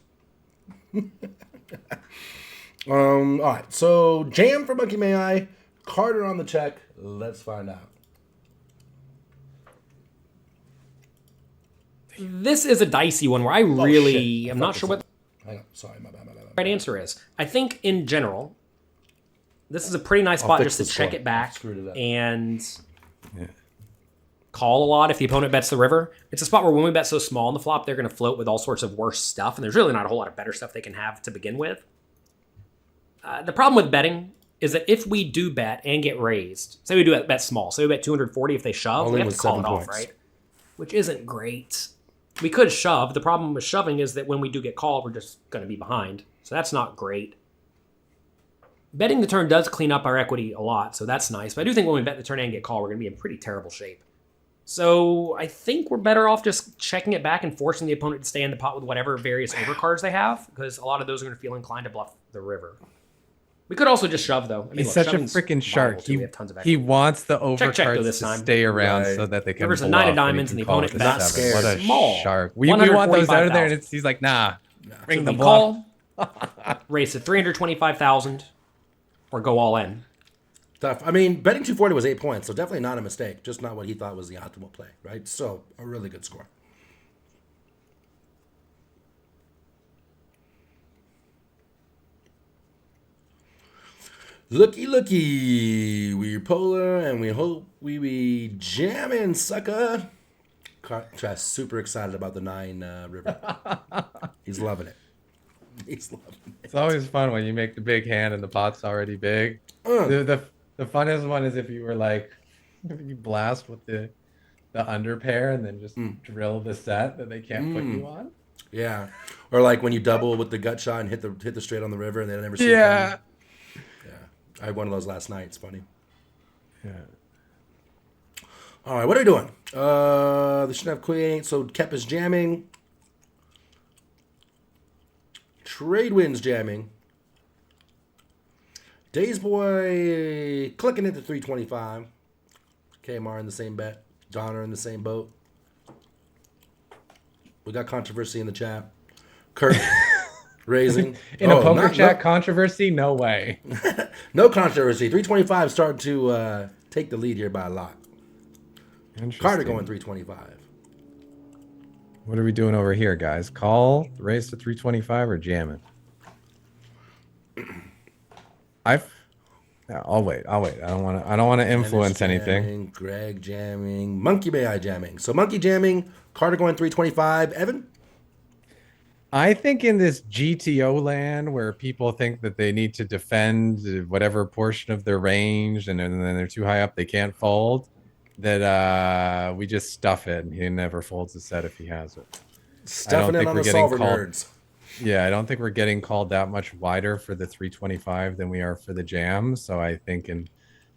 All right. So jam for Monkey May I. Carter on the check. Let's find out. This is a dicey one where I really am not sure what Hang on. Sorry, my bad. the right answer is. I think in general, this is a pretty nice spot just to check it back and call a lot if the opponent bets the river. It's a spot where when we bet so small on the flop, they're going to float with all sorts of worse stuff, and there's really not a whole lot of better stuff they can have to begin with. The problem with betting is that if we do bet and get raised, say we do bet small, say we bet 240 if they shove, we have to call it off, right? Which isn't great. We could shove. The problem with shoving is that when we do get called, we're just going to be behind. So that's not great. Betting the turn does clean up our equity a lot, so that's nice. But I do think when we bet the turn and get called, we're going to be in pretty terrible shape. So I think we're better off just checking it back and forcing the opponent to stay in the pot with whatever various overcards they have, because a lot of those are going to feel inclined to bluff the river. We could also just shove, though. I mean, He's look, such a shoving's freaking shark. viable, too. We have tons of He equity. wants the Check, though, overcards this to time. stay around Right. so that they can River's a bluff 9 of and he diamonds, can and the call opponent with a bets seven. What a small. shark. We want those out of there, 145,000. and he's like, nah, bring So the we bluff. call, raise to 325,000, or go all in. Tough. I mean, betting 240 was 8 points, so definitely not a mistake. Just not what he thought was the optimal play, right? So a really good score. Looky, we're polar, and we hope we be jamming, sucker. Just super excited about the 9 river. He's loving it. He's loving it. It's always fun when you make the big hand and the pot's already big. The funnest one is if you were like, if you blast with the under pair and then just drill the set that they can't put you on. Yeah, or like when you double with the gut shot and hit the straight on the river and they never see it Yeah. coming. I had one of those last night. It's funny. Yeah. All right, what are we doing? They should have queen 8, so Kep is jamming. Trade wins jamming. Days Boy clicking into 325. KMR in the same bet. Donner in the same boat. We got controversy in the chat. Kurt raising. In a poker chat controversy? No way. No controversy. 325 starting to take the lead here by a lot. Carter going 325. What are we doing over here, guys? Call, raise to 325, or jamming? I'll wait. I don't want to influence anything. Jamming, Greg jamming. Monkey Bay Eye jamming. So Monkey jamming. Carter going 325. Evan? I think in this GTO land where people think that they need to defend whatever portion of their range and then they're too high up, they can't fold, that we just stuff it and he never folds the set if he has it. Stuffing it on the solver nerds. Yeah, I don't think we're getting called that much wider for the 325 than we are for the jam. So I think in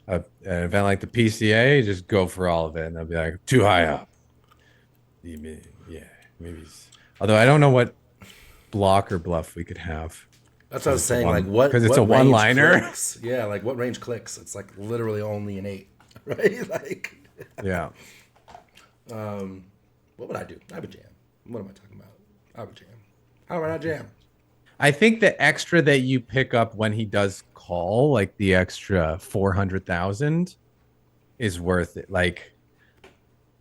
an event like the PCA, just go for all of it. And they'll be like, too high up. Yeah, maybe. Although I don't know what block or bluff we could have. That's what I was saying. Like what? Because it's what a one-liner. Clicks? Yeah, like what range clicks? It's like literally only an 8, right? Like. Yeah. What would I do? I would jam. What am I talking about? I would jam. How would I jam? I think the extra that you pick up when he does call, like the extra 400,000, is worth it. Like,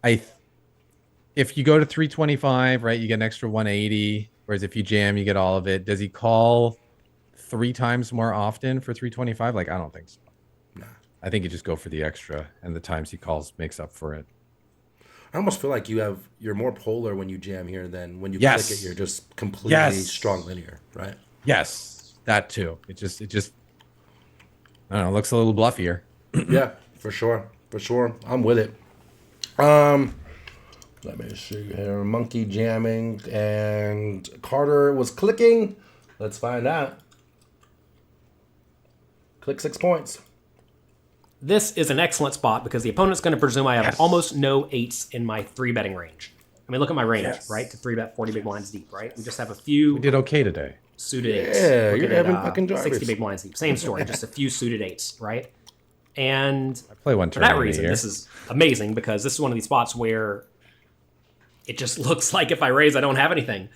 if you go to 325, right, you get an extra 180. Whereas if you jam, you get all of it. Does he call 3 times more often for 325? Like, I don't think so. Nah. I think you just go for the extra, and the times he calls makes up for it. I almost feel like you're more polar when you jam here than when you click it. You're just completely strong linear, right? Yes, that too. It just I don't know, looks a little bluffier. Yeah, for sure. I'm with it. Let me see here. Monkey jamming and Carter was clicking. Let's find out. Click 6 points. This is an excellent spot because the opponent's going to presume I have almost no 8s in my 3-betting range. I mean, look at my range, right? To 3-bet 40 big blinds deep, right? We just have a few. We did okay today. Suited 8s. Yeah, Look you're at having fucking Jarvis. 60 big blinds deep. Same story, just a few suited 8s, right? And I play one for that tournament a reason, year. this is amazing because this is one of these spots where it just looks like if I raise, I don't have anything.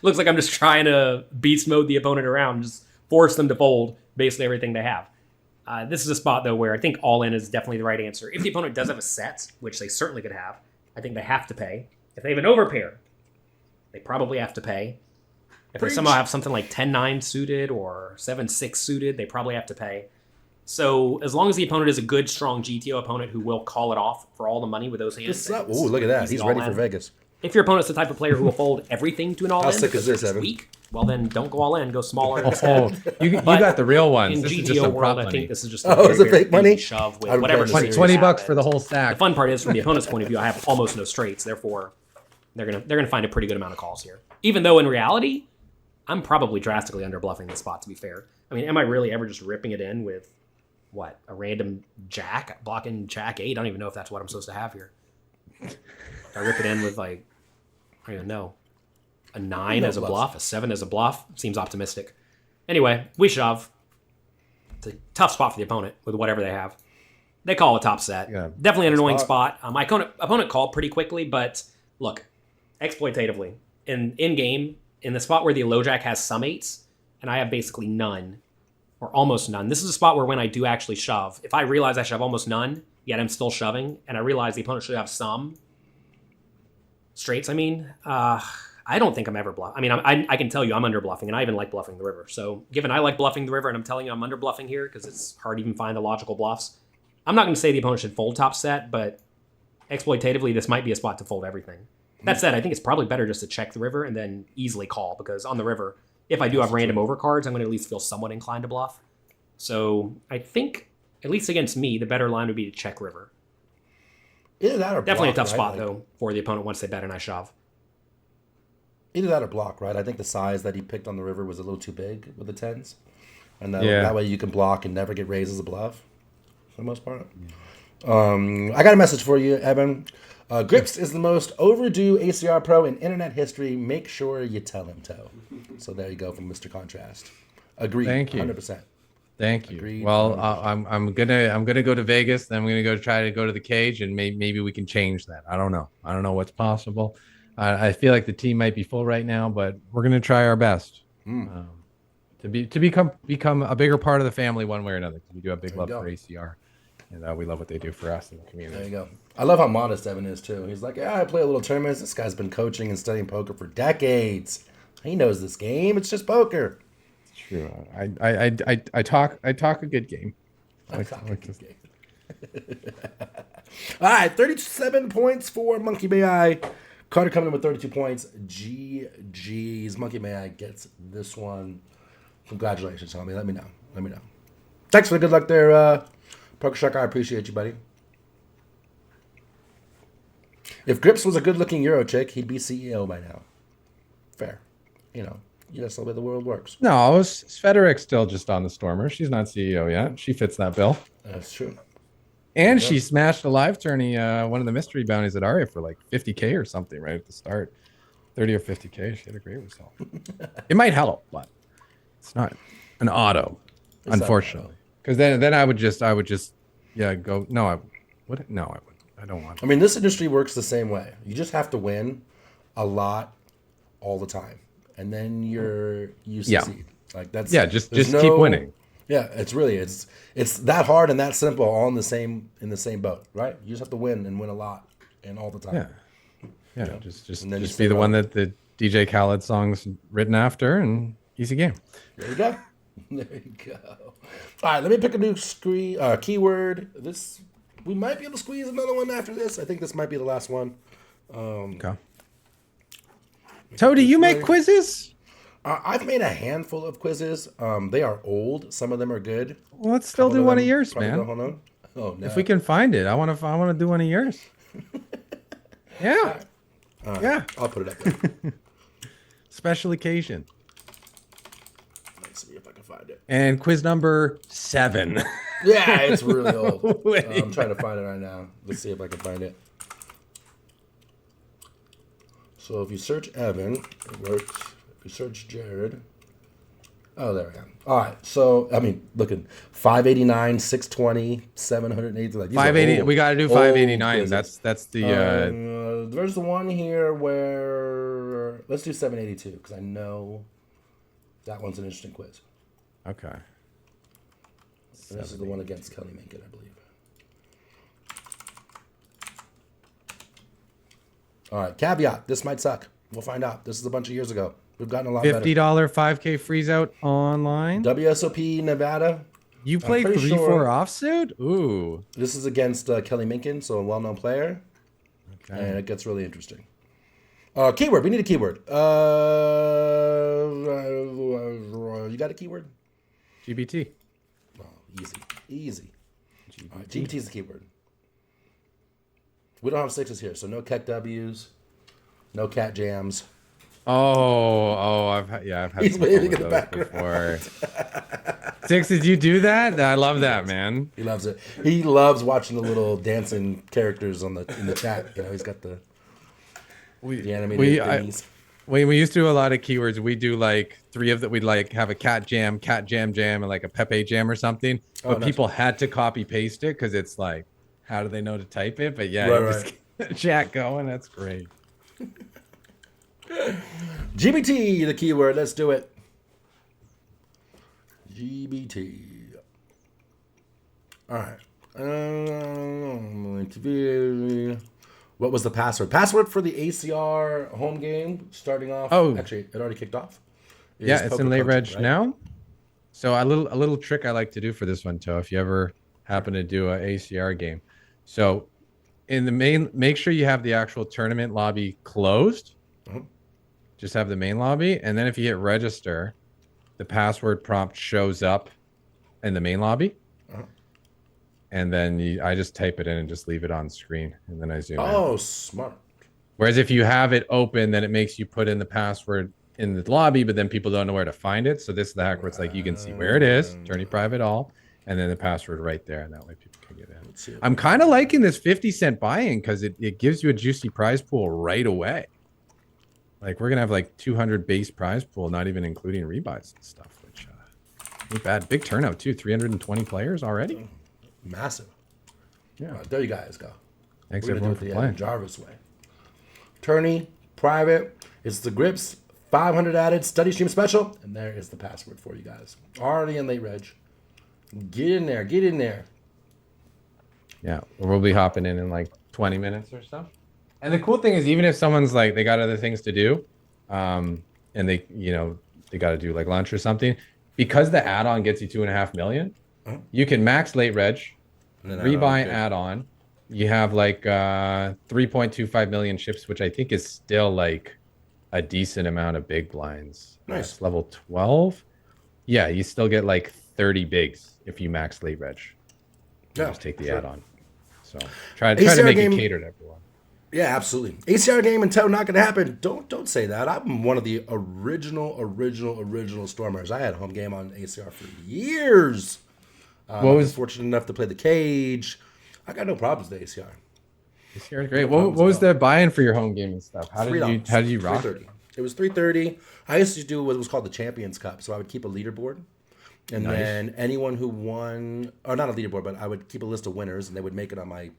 Looks like I'm just trying to beast mode the opponent around, just force them to fold basically everything they have. This is a spot, though, where I think all in is definitely the right answer. If the opponent does have a set, which they certainly could have, I think they have to pay. If they have an overpair, they probably have to pay. If they somehow have something like 10-9 suited or 7-6 suited, they probably have to pay. So as long as the opponent is a good, strong GTO opponent who will call it off for all the money with those hands. Ooh, look at that. He's ready for Vegas. If your opponent's the type of player who will fold everything to an all-in, How sick is this, Evan? weak, well then don't go all in, go smaller Oh, instead. you But got the real ones. In This is GTO just some world, prop I money. think this is just Oh, is it fake money? shove with I would whatever bet it's series you $20 have. for the whole stack. The fun part is, from the opponent's point of view, I have almost no straights. Therefore, they're gonna find a pretty good amount of calls here. Even though in reality, I'm probably drastically under bluffing this spot. To be fair, I mean, am I really ever just ripping it in with what, a random jack blocking jack 8? I don't even know if that's what I'm supposed to have here. I rip it in with like, I don't even know, a 9 as a bluff, a 7 as a bluff. Seems optimistic. Anyway, we shove. It's a tough spot for the opponent with whatever they have. They call a top set. Yeah, definitely an annoying spot. My opponent called pretty quickly, but look, exploitatively in game in the spot where the low jack has some 8s and I have basically none or almost none. This is a spot where when I do actually shove, if I realize I should have almost none, yet I'm still shoving, and I realize the opponent should have some straights. I mean, I don't think I'm ever bluff. I mean, I can tell you I'm under bluffing, and I even like bluffing the river. So given I like bluffing the river, and I'm telling you I'm under bluffing here because it's hard to even find the logical bluffs, I'm not going to say the opponent should fold top set, but exploitatively, this might be a spot to fold everything. That said, I think it's probably better just to check the river and then easily call, because on the river, if I do have random overcards, I'm going to at least feel somewhat inclined to bluff. So I think, at least against me, the better line would be to check river. Either that or definitely block, a tough spot, like, though, for the opponent once they bet and I shove. Either that or block, right? I think the size that he picked on the river was a little too big with the 10s. And that way you can block and never get raised as a bluff, for the most part. I got a message for you, Evan. Grips is the most overdue ACR pro in internet history. Make sure you tell him, Toe. So there you go from Mr. Contrast. Agreed. Thank you. 100%. Thank you. Agreed. Well, I'm gonna go to Vegas. Then I'm gonna go try to go to the cage, and maybe we can change that. I don't know. I don't know what's possible. I feel like the team might be full right now, but we're gonna try our best to become a bigger part of the family one way or another. We do have big love for ACR, and we love what they do for us in the community. There you go. I love how modest Evan is too. He's like, yeah, I play a little tournaments. This guy's been coaching and studying poker for decades. He knows this game. It's just poker. It's true. I talk a good game. All right, 37 points for Monkey May I. Carter coming in with 32 points. GG's. Monkey May I gets this one. Congratulations, homie. Let me know. Thanks for the good luck there, Poker Shark. I appreciate you, buddy. If Grips was a good-looking Euro chick, he'd be CEO by now. Fair. That's the way the world works. No, Federic's still just on the Stormer. She's not CEO yet. She fits that bill. That's true. And she smashed a live tourney, one of the mystery bounties at Aria for like 50K or something right at the start. 30 or 50K. She had a great result. It might help, but it's not an auto, unfortunately. Because then I would just go. No, I wouldn't. No, I wouldn't. I don't want to. I mean, this industry works the same way. You just have to win a lot all the time, and then you succeed. Like that's just keep winning. Yeah, it's that hard and that simple, all in the same boat, right? You just have to win and win a lot and all the time. Yeah. Just be the one that the DJ Khaled song's written after, and easy game. There you go. There you go. All right, let me pick a new keyword. We might be able to squeeze another one after this. I think this might be the last one. Okay. So, do you make quizzes? I've made a handful of quizzes. They are old. Some of them are good. Well, let's still do one of yours, man. Hold on. Oh, no. If we can find it, I want to do one of yours. Yeah. All right. Yeah. I'll put it up there. Special occasion. Let's see if I can find it. And quiz number 7. Yeah, it's really old. I'm trying to find it right now. Let's see if I can find it. So if you search Evan, it works. If you search Jared, oh, there we go. All right. So, I mean, looking 589, 620, 780. Like 580. We got to do 589. That's the. There's the one here where let's do 782 because I know that one's an interesting quiz. Okay. This is the one against Kelly Minkin, I believe. All right. Caveat: this might suck. We'll find out. This is a bunch of years ago. We've gotten a lot better. $50 5K freeze out online. WSOP Nevada. You played 3-4 offsuit? Ooh. This is against Kelly Minkin, so a well-known player. Okay. And it gets really interesting. Keyword. We need a keyword. You got a keyword? GBT. Oh, easy. GBT. All right, GBT is the keyword. We don't have 6s here, so no Keck W's, no cat jams. I've had He's waving in the background before. Six, did you do that? I love that, man. He loves it. He loves watching the little dancing characters in the chat. You know, he's got the animated thingies. We used to do a lot of keywords. We do like 3 of that. We'd like have a cat jam, and like a Pepe jam or something. But people had to copy paste it because it's like, how do they know to type it? But yeah, just get the chat going. That's great. GBT, the keyword. Let's do it. GBT. All right. What was the password? Password for the ACR home game starting off. Oh, actually, it already kicked off. Yeah, it's in late reg now. So a little trick I like to do for this one, Toe, if you ever happen to do a ACR game. So in the main, make sure you have the actual tournament lobby closed. Just have the main lobby, and then if you hit register, the password prompt shows up in the main lobby. And then I just type it in and just leave it on screen, and then I zoom in. Oh, smart. Whereas if you have it open, then it makes you put in the password in the lobby, but then people don't know where to find it. So this is the hack where it's like you can see where it is, tourney private all, and then the password right there, and that way people can get in. I'm kind of liking this 50-cent buy-in because it gives you a juicy prize pool right away. Like we're gonna have like 200 base prize pool, not even including rebuys and stuff, which ain't bad. Big turnout too, 320 players already. Massive. Yeah. Right, there you guys go. Thanks We're everyone gonna do for it playing. the Jarvis way. Tourney, private. It's the grips. 500 added. Study stream special. And there is the password for you guys. Already in late reg. Get in there. Get in there. Yeah, we'll be hopping in like 20 minutes or so. And the cool thing is, even if someone's like they got other things to do, and they they got to do like lunch or something, because the add-on gets you 2.5 million, you can max late reg, rebuy add-on. You have like 3.25 million chips, which I think is still like a decent amount of big blinds. Nice. Level 12. Yeah, you still get like 30 bigs if you max late reg. You just take the add-on. So try to make it cater to everyone. Yeah, absolutely. ACR game and toe not gonna happen. Don't say that. I'm one of the original Stormers. I had a home game on ACR for years. I was fortunate enough to play the cage. I got no problems with ACR. ACR is great. What was the buy-in for your home game and stuff? How did you rock? $3.30. It was $3.30. I used to do what was called the Champions Cup. So I would keep a leaderboard. And then anyone who won, or not a leaderboard, but I would keep a list of winners, and they would make it on my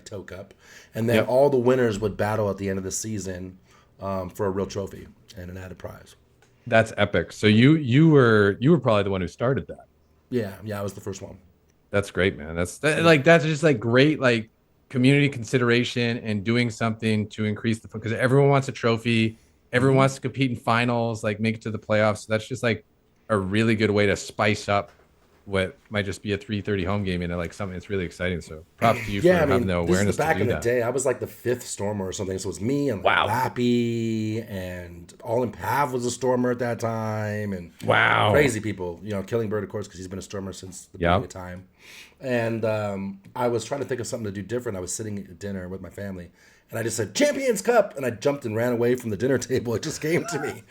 toe cup. And then all the winners would battle at the end of the season for a real trophy and an added prize. That's epic. So you were probably the one who started that. Yeah, I was the first one. That's great, man. That's just like great like community consideration and doing something to increase the because everyone wants a trophy, everyone wants to compete in finals, like make it to the playoffs. So that's just like a really good way to spice up what might just be a 3:30 home game into like something that's really exciting. So props to you for having the awareness back to do in the that. day, I was like the 5th Stormer or something. So it was me and Lappy and All in Pav was a Stormer at that time. And crazy people, Killing Bird, of course, because he's been a Stormer since the beginning of time. And I was trying to think of something to do different. I was sitting at dinner with my family. And I just said, Champions Cup! And I jumped and ran away from the dinner table. It just came to me.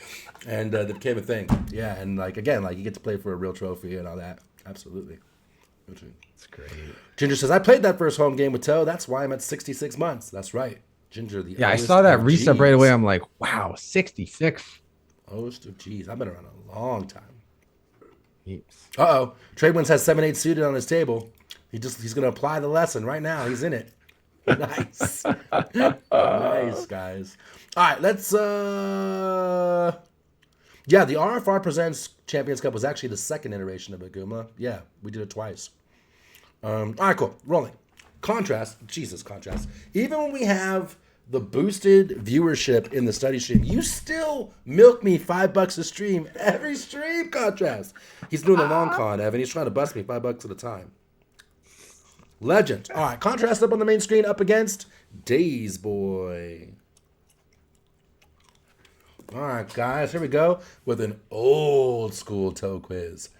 And it became a thing. Yeah, and again, you get to play for a real trophy and all that. Absolutely. That's great. Ginger says, I played that first home game with Toe. That's why I'm at 66 months. That's right. Ginger, the I saw that resub right away. I'm like, wow, 66. Host of G's. I've been around a long time. Heaps. Uh-oh. Tradewinds has 7-8 suited on his table. He's going to apply the lesson right now. He's in it. Nice. Nice, guys. All right, let's the RFR Presents Champions Cup was actually the second iteration of Aguma. Yeah, we did it twice. All right, cool. Rolling. Contrast. Even when we have the boosted viewership in the study stream, you still milk me $5 a stream every stream, Contrast. He's doing the long con, Evan. He's trying to bust me $5 at a time. Legend. All right, Contrast up on the main screen up against Daze Boy. All right, guys, here we go with an old school toe quiz.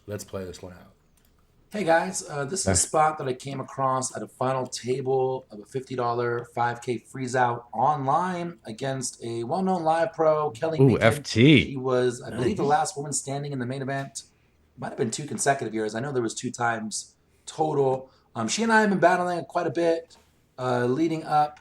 Let's play this one out. Hey guys, this is a spot that I came across at a final table of a $50 5K freeze out online against a well-known live pro, Kelly Meekin. FT. She was, I believe, the last woman standing in the main event. might have been 2 consecutive years. I know there was 2 times total. She and I have been battling quite a bit leading up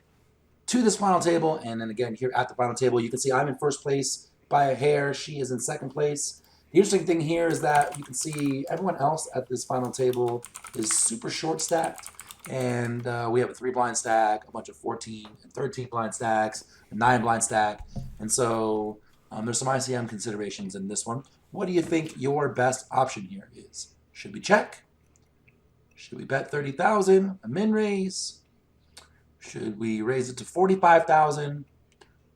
to this final table. And then again, here at the final table, you can see I'm in first place by a hair. She is in second place. The interesting thing here is that you can see everyone else at this final table is super short stacked. And we have a 3 blind stack, a bunch of 14 and 13 blind stacks, a 9 blind stack. And so there's some ICM considerations in this one. What do you think your best option here is? Should we check? Should we bet 30,000, a min raise? Should we raise it to 45,000,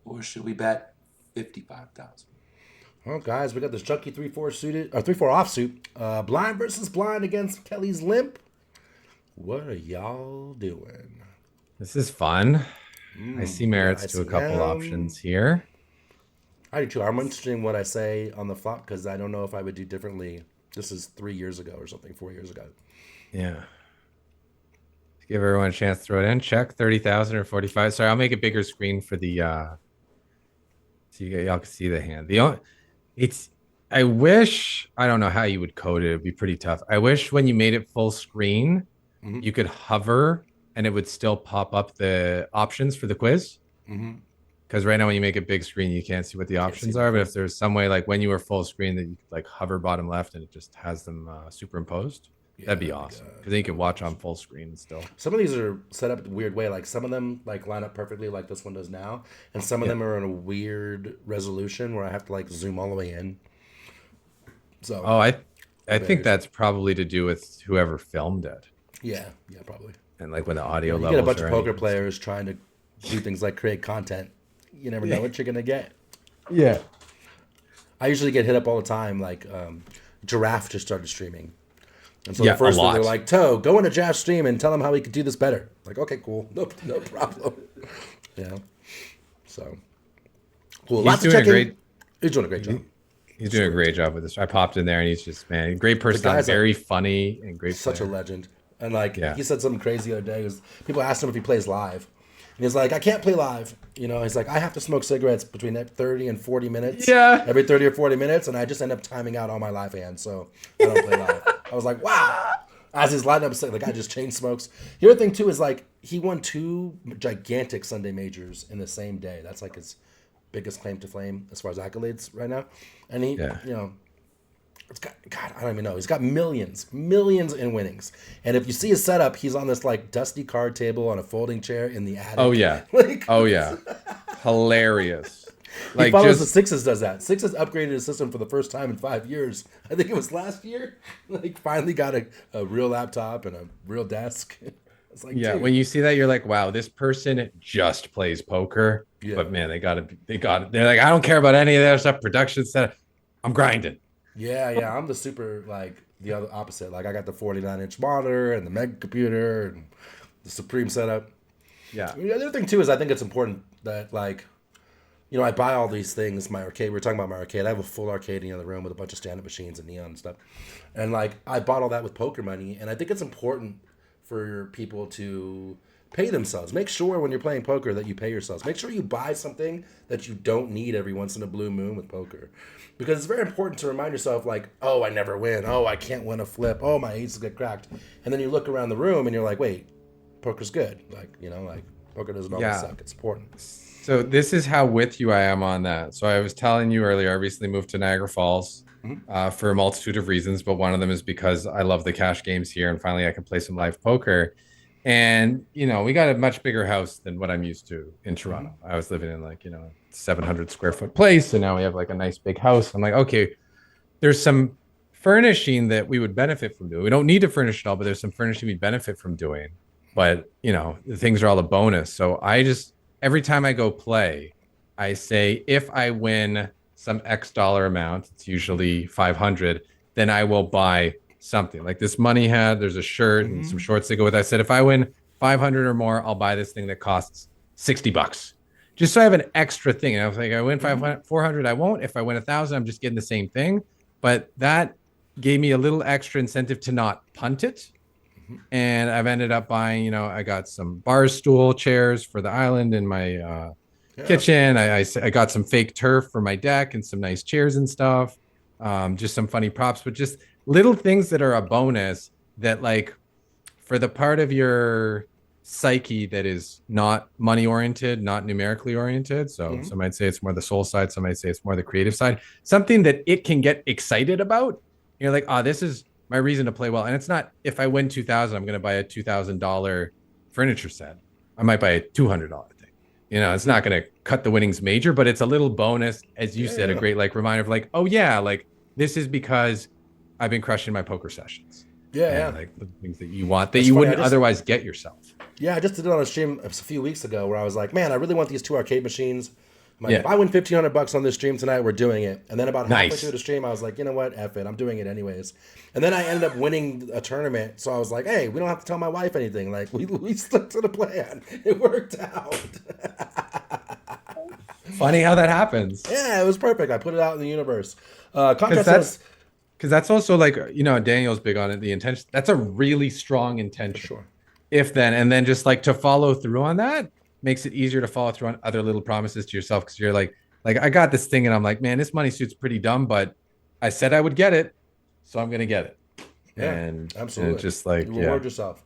or should we bet 55,000? Well, guys, we got this junky 3-4 suited or 3-4 offsuit. Blind versus blind against Kelly's limp. What are y'all doing? This is fun. I see merits to a couple options here. I do too. I'm interested in what I say on the flop because I don't know if I would do differently. This is 3 years ago or something, 4 years ago. Yeah. Give everyone a chance to throw it in. Check 30,000 or 45. Sorry, I'll make a bigger screen for the so y'all can see the hand. I wish, I don't know how you would code it. It'd be pretty tough. I wish when you made it full screen, you could hover and it would still pop up the options for the quiz. Because right now when you make a big screen, you can't see what the options are. But if there's some way, like when you were full screen, that you could like hover bottom left and it just has them superimposed. Yeah, that'd be awesome because then you could watch on full screen still. Some of these are set up in a weird way. Like some of them like line up perfectly like this one does now. And some of them are in a weird resolution where I have to like zoom all the way in. So I think that's probably to do with whoever filmed it. Yeah, probably. And like when the audio levels you get a bunch of poker players trying to do things like create content. You never know what you're gonna get. Yeah. I usually get hit up all the time. Like Giraffe just started streaming. And so the first thing they're like, Toe, go into Jeff's stream and tell him how we could do this better. Like, okay, cool. No problem. Yeah. So cool. He's doing a great job. He's doing a great job with this. I popped in there and he's just, man, great person, very funny and great such player. A legend. And like he said something crazy the other day. People asked him if he plays live. And he's like, I can't play live. You know, he's like, I have to smoke cigarettes between 30 and 40 minutes. Yeah. Every 30 or 40 minutes. And I just end up timing out all my live hands. So I don't play live. I was like, wow. As he's lining up, the guy just chain smokes. The other thing, too, is like he won 2 gigantic Sunday majors in the same day. That's like his biggest claim to fame as far as accolades right now. And he, you know, it's got, God, I don't even know. He's got millions in winnings. And if you see his setup, he's on this like dusty card table on a folding chair in the attic. Oh, yeah. Hilarious. He follows the Sixes does that. Sixes upgraded his system for the first time in 5 years. I think it was last year. Like finally got a real laptop and a real desk. It's like, dude. When you see that, you're like, wow, this person just plays poker. Yeah. But man, they got it. They're like, I don't care about any of that stuff. Production setup. I'm grinding. Yeah. I'm the super like the other opposite. Like I got the 49-inch monitor and the mega computer and the Supreme setup. Yeah. The other thing too is I think it's important that like, you know, I buy all these things. My arcade. We were talking about my arcade. I have a full arcade in the other room with a bunch of stand-up machines and neon and stuff. And like I bought all that with poker money. And I think it's important for people to pay themselves. Make sure when you're playing poker that you pay yourselves. Make sure you buy something that you don't need every once in a blue moon with poker. Because it's very important to remind yourself like, oh, I never win. Oh, I can't win a flip. Oh, my aces get cracked. And then you look around the room and you're like, wait, poker's good. Like, you know, like poker doesn't always suck. It's important. So this is how with you I am on that. So I was telling you earlier, I recently moved to Niagara Falls for a multitude of reasons, but one of them is because I love the cash games here and finally I can play some live poker. And, you know, we got a much bigger house than what I'm used to in Toronto. I was living in like, you know, 700 square foot place. And now we have like a nice big house. I'm like, okay, there's some furnishing that we would benefit from doing. We don't need to furnish it all, but there's some furnishing we benefit from doing. But, you know, the things are all a bonus. So every time I go play, I say, if I win some X dollar amount, it's usually 500, then I will buy something like this money hat. There's a shirt and some shorts that go with it. I said, if I win 500 or more, I'll buy this thing that costs $60 just so I have an extra thing. And I was like, I win 400, I won't. If I win 1,000, I'm just getting the same thing. But that gave me a little extra incentive to not punt it. And I've ended up buying, you know, I got some bar stool chairs for the island in my kitchen. I got some fake turf for my deck and some nice chairs and stuff. Just some funny props, but just little things that are a bonus that, like, for the part of your psyche that is not money oriented, not numerically oriented. So some might say it's more the soul side, some might say it's more the creative side. Something that it can get excited about. You're like, oh, this is my reason to play well. And it's not, if I win 2,000, I'm going to buy a $2,000 furniture set. I might buy a $200 thing. You know, it's not going to cut the winnings major, but it's a little bonus, as you said, a great like reminder of like, oh yeah, like this is because I've been crushing my poker sessions. Yeah, Like the things that you want that That's you funny, wouldn't otherwise get yourself. Yeah, I just did it on a stream a few weeks ago where I was like, man, I really want these 2 arcade machines. I'm like, if I win $1,500 on this stream tonight, we're doing it. And then about halfway through the stream, I was like, you know what, F it, I'm doing it anyways. And then I ended up winning a tournament, so I was like, hey, we don't have to tell my wife anything. Like, we stuck to the plan. It worked out. Funny how that happens. Yeah, it was perfect. I put it out in the universe. Contrast because that's also like, you know, Daniel's big on it. The intention, that's a really strong intention. For sure. If then, and then just like to follow through on that makes it easier to follow through on other little promises to yourself. Cause you're like I got this thing and I'm like, man, this money suit's pretty dumb, but I said I would get it. So I'm going to get it. Yeah, and absolutely. And just like, you reward yourself.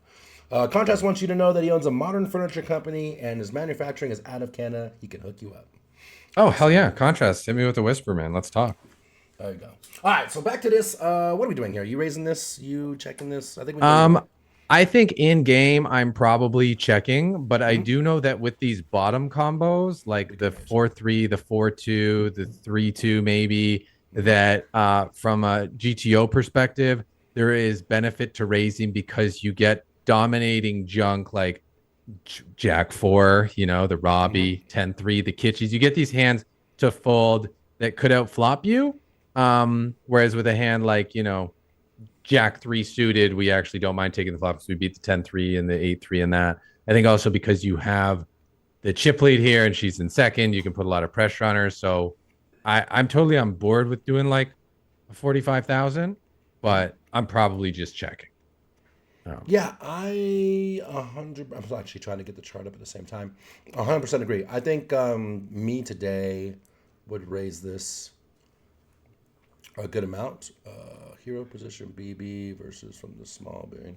Contrast wants you to know that he owns a modern furniture company and his manufacturing is out of Canada. He can hook you up. Oh, hell yeah. Contrast. Hit me with a whisper, man. Let's talk. There you go. All right, so back to this. What are we doing here? Are you raising this? You checking this? I think I think in game I'm probably checking, but I do know that with these bottom combos, like the 4-3, the 4-2, the 3-2, maybe that from a GTO perspective, there is benefit to raising because you get dominating junk like Jack 4, you know, the Robbie, 10-3, the Kitchies. You get these hands to fold that could outflop you. Whereas with a hand like, you know, Jack 3 suited, we actually don't mind taking the flop because we beat the 10-3 and the 8-3 and that. I think also because you have the chip lead here and she's in second, you can put a lot of pressure on her. So I'm totally on board with doing like a 45,000, but I'm probably just checking. Yeah, I'm actually trying to get the chart up at the same time. 100% agree. I think me today would raise this a good amount. Hero position BB versus from the small bearing.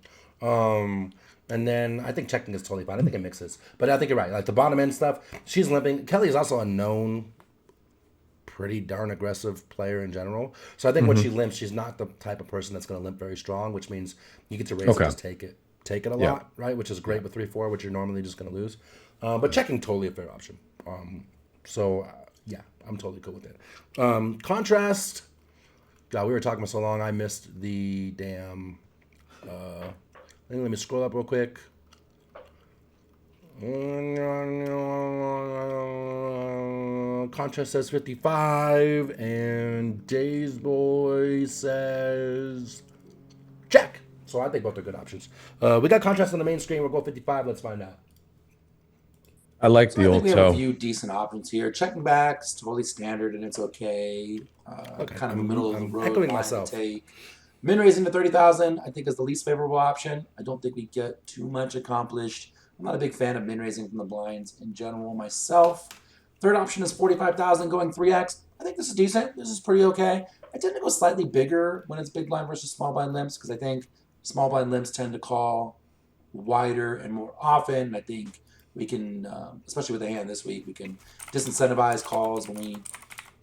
And then I think checking is totally fine. I think it mixes. But I think you're right. Like the bottom end stuff, she's limping. Kelly is also a known pretty darn aggressive player in general. So I think when she limps, she's not the type of person that's going to limp very strong, which means you get to raise and just take it a lot, right? Which is great with 3-4, which you're normally just going to lose. But checking totally a fair option. Yeah, I'm totally cool with it. Contrast. God, we were talking for so long, I missed the damn. Let me scroll up real quick. Contrast says 55, and Days Boy says check. So I think both are good options. We got contrast on the main screen. We'll go 55. Let's find out. I like the old we have toe. a few decent options here. Checking back is totally standard and it's okay. Kind of a middle of the road. Echoing myself. Take. Min raising to 30,000, I think, is the least favorable option. I don't think we get too much accomplished. I'm not a big fan of min raising from the blinds in general myself. Third option is 45,000 going 3x. I think this is decent. This is pretty okay. I tend to go slightly bigger when it's big blind versus small blind limps because I think small blind limps tend to call wider and more often. I think we can, especially with the hand this week, we can disincentivize calls when we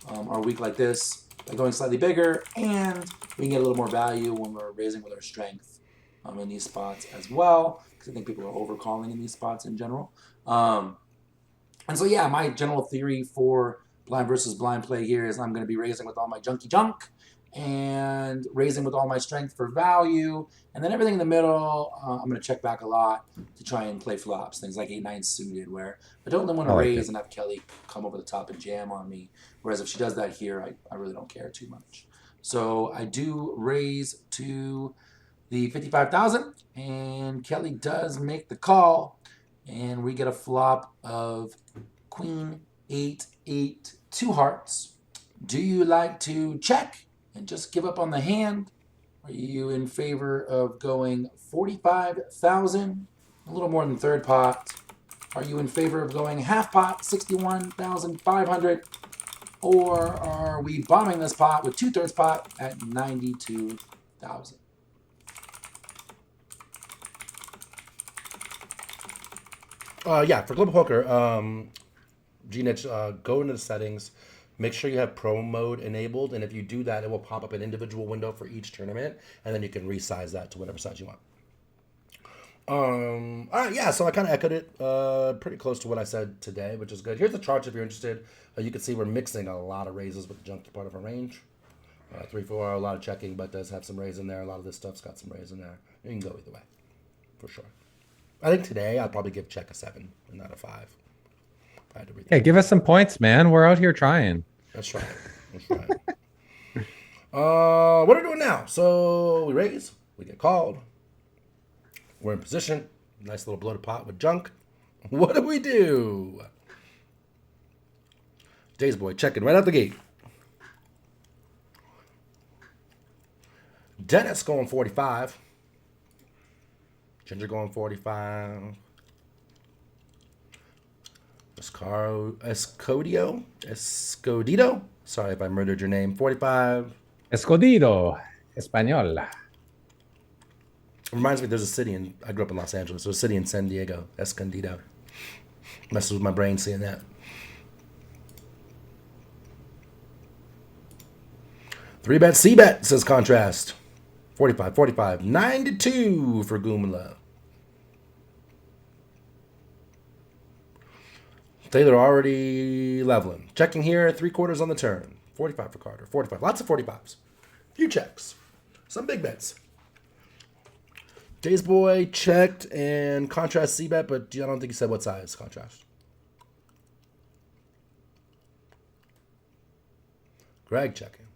are a week like this by going slightly bigger, and we can get a little more value when we're raising with our strength in these spots as well, because I think people are overcalling in these spots in general. And so, yeah, my general theory for blind versus blind play here is I'm going to be raising with all my junky junk and raising with all my strength for value. And then everything in the middle, I'm going to check back a lot to try and play flops, things like 8-9 suited, where I don't want to raise and have Kelly come over the top and jam on me. Whereas if she does that here, I really don't care too much. So I do raise to the 55,000, and Kelly does make the call, and we get a flop of Queen 8-8 2 hearts. Do you like to check and just give up on the hand? Are you in favor of going 45,000, a little more than third pot? Are you in favor of going half pot, 61,500? Or are we bombing this pot with 2/3 pot at 92,000? thousand. Yeah, for Global Poker, G-Niche, go into the settings. Make sure you have pro mode enabled, and if you do that, it will pop up an individual window for each tournament, and then you can resize that to whatever size you want. All right, yeah, so I kind of echoed it pretty close to what I said today, which is good. Here's the charts if you're interested. You can see we're mixing a lot of raises with the junky part of our range. 3-4, a lot of checking, but does have some raise in there. A lot of this stuff's got some raise in there. You can go either way, for sure. I think today I'll probably give check a 7 and not a 5. If I had to read Yeah, give us some points, man. We're out here trying. That's right. That's right. What are we doing now? So we raise, we get called. We're in position. Nice little bloated pot with junk. What do we do? Days boy checking right out the gate. Dennis going 45. Ginger going 45. Escodito. Sorry if I murdered your name. 45. Escondido. Español. Reminds me, there's a city I grew up in Los Angeles. There's a city in San Diego, Escondido. Messes with my brain seeing that. 3-bet, C-bet, says Contrast. 45, 45, 92 for Gumala. Taylor already leveling. Checking here, 3/4 on the turn. 45 for Carter. 45. Lots of 45s. Few checks. Some big bets. Days Boy checked and Contrast C-bet, but I don't think he said what size Contrast. Greg checking.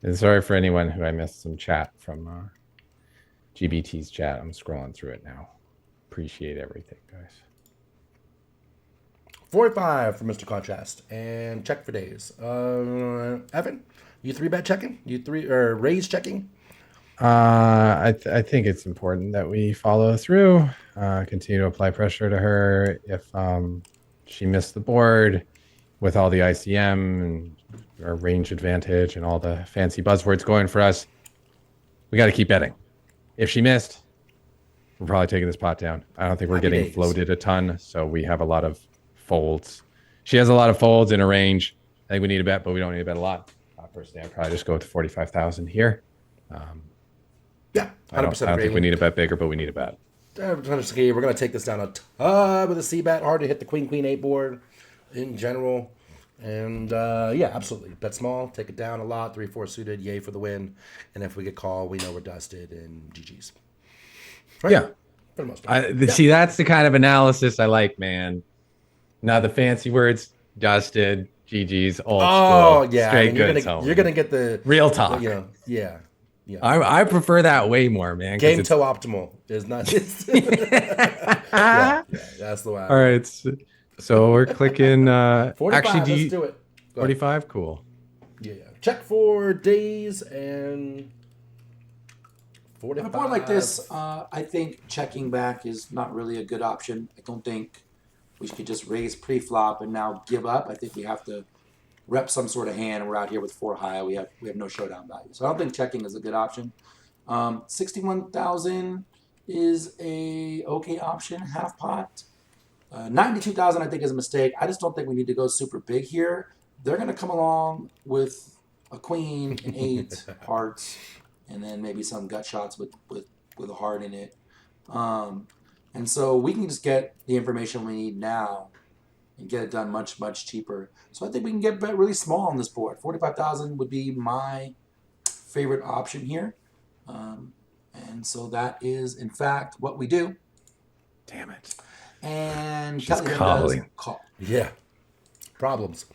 And sorry for anyone who I missed some chat from GBT's chat. I'm scrolling through it now. Appreciate everything, guys. 45 for Mr. Contrast and check for days. Evan, you 3-bet checking? You raise checking? I think it's important that we follow through. Continue to apply pressure to her. If she missed the board with all the ICM and our range advantage and all the fancy buzzwords going for us, we got to keep betting. If she missed, we're probably taking this pot down. I don't think we're getting floated a ton, so we have a lot of folds. She has a lot of folds in a range. I think we need a bet, but we don't need to bet a lot. Personally, I'd probably just go with the 45,000 here. Yeah, 100%. I don't think we need a bet bigger, but we need a bet. We're going to take this down a ton with a C-bet. Hard to hit the Queen 8 board in general. And yeah, absolutely. Bet small, take it down a lot. 3-4 suited, yay for the win. And if we get called, we know we're dusted and GG's. Right? Yeah. For the most part. See, that's the kind of analysis I like, man. Not the fancy words, dusted, GG's, old school. Yeah. Straight you're goods. gonna get the real talk. Yeah. I prefer that way more, man. Game toe optimal is not just. yeah, that's the way. All right. So we're clicking. 45, actually, let's do it. 45, cool. Yeah. Check for days and 45. On a board like this, I think checking back is not really a good option. I don't think we should just raise pre-flop and now give up. I think we have to rep some sort of hand, and we're out here with 4 high. We have no showdown value. So I don't think checking is a good option. 61,000 is a okay option, half pot. 92,000 I think is a mistake. I just don't think we need to go super big here. They're going to come along with a queen, an 8, hearts, and then maybe some gut shots with a heart in it. And so we can just get the information we need now and get it done much, much cheaper. So I think we can get bet really small on this board. 45,000 would be my favorite option here. And so that is, in fact, what we do. Damn it. And She's Kelly calling. does call. Yeah. Problems.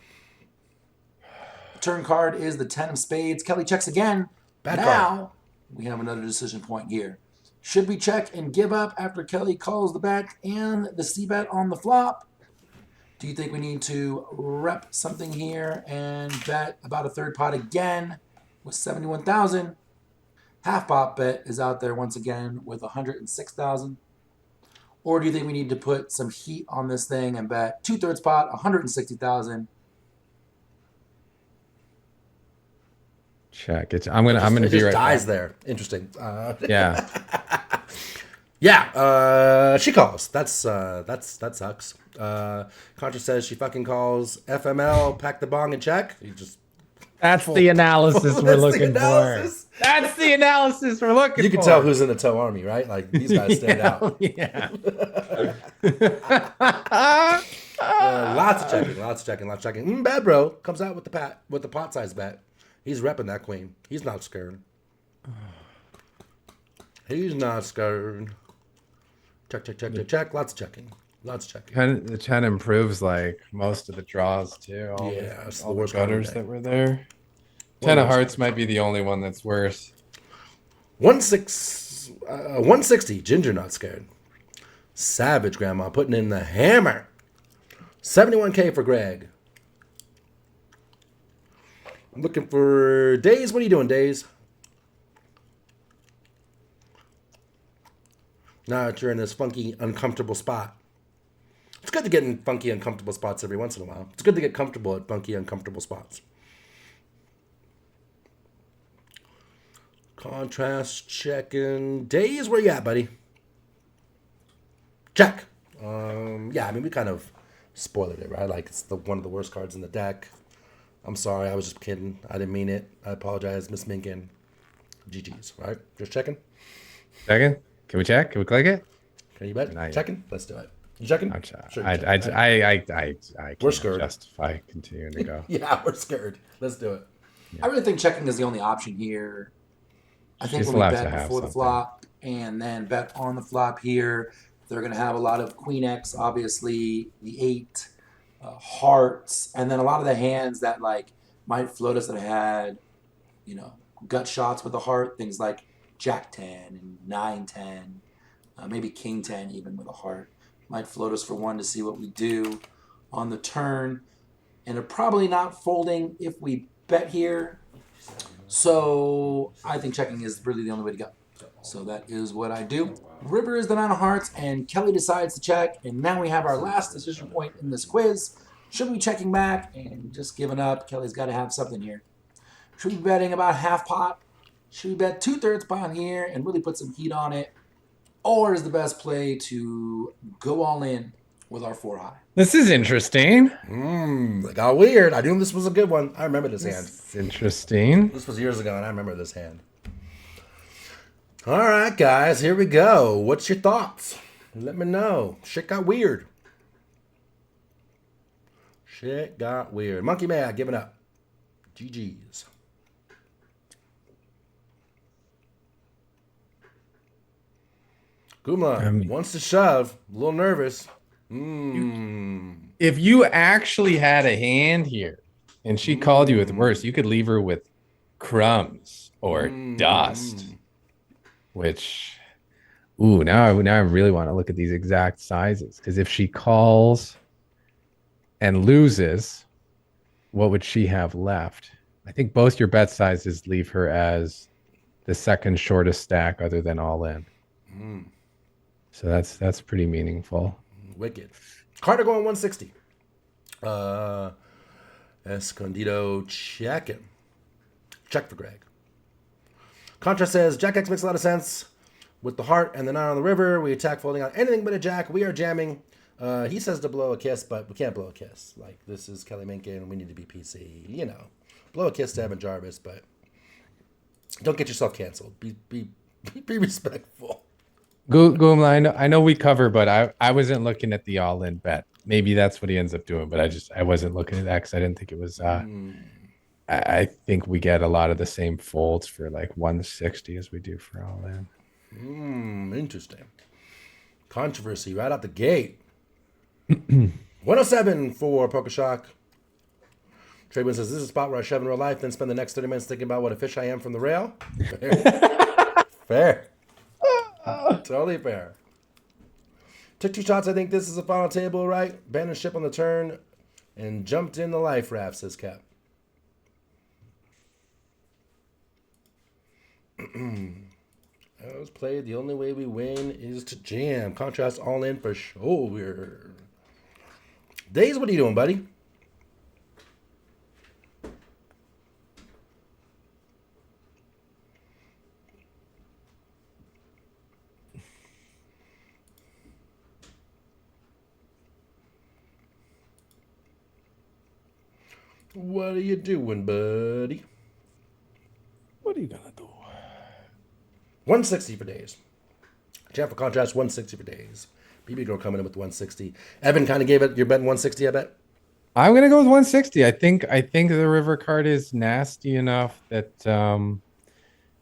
Turn card is the 10 of spades. Kelly checks again. Bad now, card. we have another decision point here. Should we check and give up after Kelly calls the bet and the C-bet on the flop? Do you think we need to rep something here and bet about a third pot again with 71,000? Half pot bet is out there once again with 106,000. Or do you think we need to put some heat on this thing and bet 2/3 pot, 160,000? check. I'm gonna It be just right dies back. there. Interesting. Yeah. Yeah, she calls. That sucks. Contra says she fucking calls FML, pack the bong and check. You just That's the analysis we're That's the looking analysis. for. That's the analysis we're looking for. You can tell who's in the toe army, right? Like these guys stand out. Yeah. Lots of checking. Bad bro comes out with the pot size bet. He's repping that queen. He's not scared. He's not scared. Check. Lots of checking. The 10 improves like most of the draws too. All it's all the worst the card of the gutters day. that were there. 10 of hearts might be the only one that's worse. 160. Ginger not scared. Savage grandma putting in the hammer. 71K for Greg. I'm looking for Days. What are you doing, Days? Now that you're in this funky, uncomfortable spot. It's good to get in funky, uncomfortable spots every once in a while. It's good to get comfortable at funky, uncomfortable spots. Contrast checking. Days, where you at, buddy? Check. Yeah, I mean, we kind of spoiled it, right? Like, it's one of the worst cards in the deck. I'm sorry, I was just kidding. I didn't mean it. I apologize, Miss Minkin. GG's, right? Just checking. Second? Can we check? Can we click it? Can you bet? Not yet. Checking? Let's do it. You checking? I'm Sure, I check. can't We're scared. justify continuing to go. Yeah, we're scared. Let's do it. I really think checking is the only option here. I think She's when we allowed to bet have before the something. flop and then bet on the flop here, they're going to have a lot of Queen X, obviously, the 8, hearts, and then a lot of the hands that like might float us that had, gut shots with the heart, things like Jack 10 and 9-10, maybe King 10 even with a heart. Might float us for 1 to see what we do on the turn. And are probably not folding if we bet here. So I think checking is really the only way to go. So that is what I do. River is the 9 of hearts, and Kelly decides to check. And now we have our last decision point in this quiz. Should we be checking back and just giving up? Kelly's got to have something here. Should we be betting about half pot? Should we bet 2/3 pot here and really put some heat on it? Or is the best play to go all in with our 4 high? This is interesting. It got weird. I knew this was a good one. I remember this hand. It's interesting. This was years ago, and I remember this hand. All right, guys, here we go. What's your thoughts? Let me know. Shit got weird. Monkey Mad, giving up. GG's. Guma wants to shove. A little nervous. If you actually had a hand here and she called you with worse, you could leave her with crumbs or dust. Which, now I really want to look at these exact sizes, because if she calls and loses, what would she have left? I think both your bet sizes leave her as the second shortest stack other than all in. So that's pretty meaningful. Wicked. Carter going 160. Escondido checking. Check for Greg. Contra says, Jack X makes a lot of sense. With the heart and the 9 on the river, we attack folding on anything but a jack. We are jamming. He says to blow a kiss, but we can't blow a kiss. Like, this is Kelly Minkin. We need to be PC. Blow a kiss to Evan Jarvis, but don't get yourself canceled. Be respectful. Goomla, I know we cover, but I wasn't looking at the all-in bet. Maybe that's what he ends up doing, but I wasn't looking at that because I didn't think it was. I think we get a lot of the same folds for like 160 as we do for all-in. Interesting. Controversy right out the gate. 107 for PokerShock. Tradewind says, this is a spot where I shove in real life, then spend the next 30 minutes thinking about what a fish I am from the rail. Fair. Totally fair. Took 2 shots. I think this is a final table, right? Abandoned ship on the turn and jumped in the life raft, says Cap. I was played. The only way we win is to jam. Contrast all in for sure. Days, what are you doing, buddy? What are you doing, buddy? What are you gonna do? 160 for days. Champ for contrast, 160 for days. BB girl coming in with 160. Evan kind of gave it. You're betting 160, I bet. I'm gonna go with 160. I think the river card is nasty enough that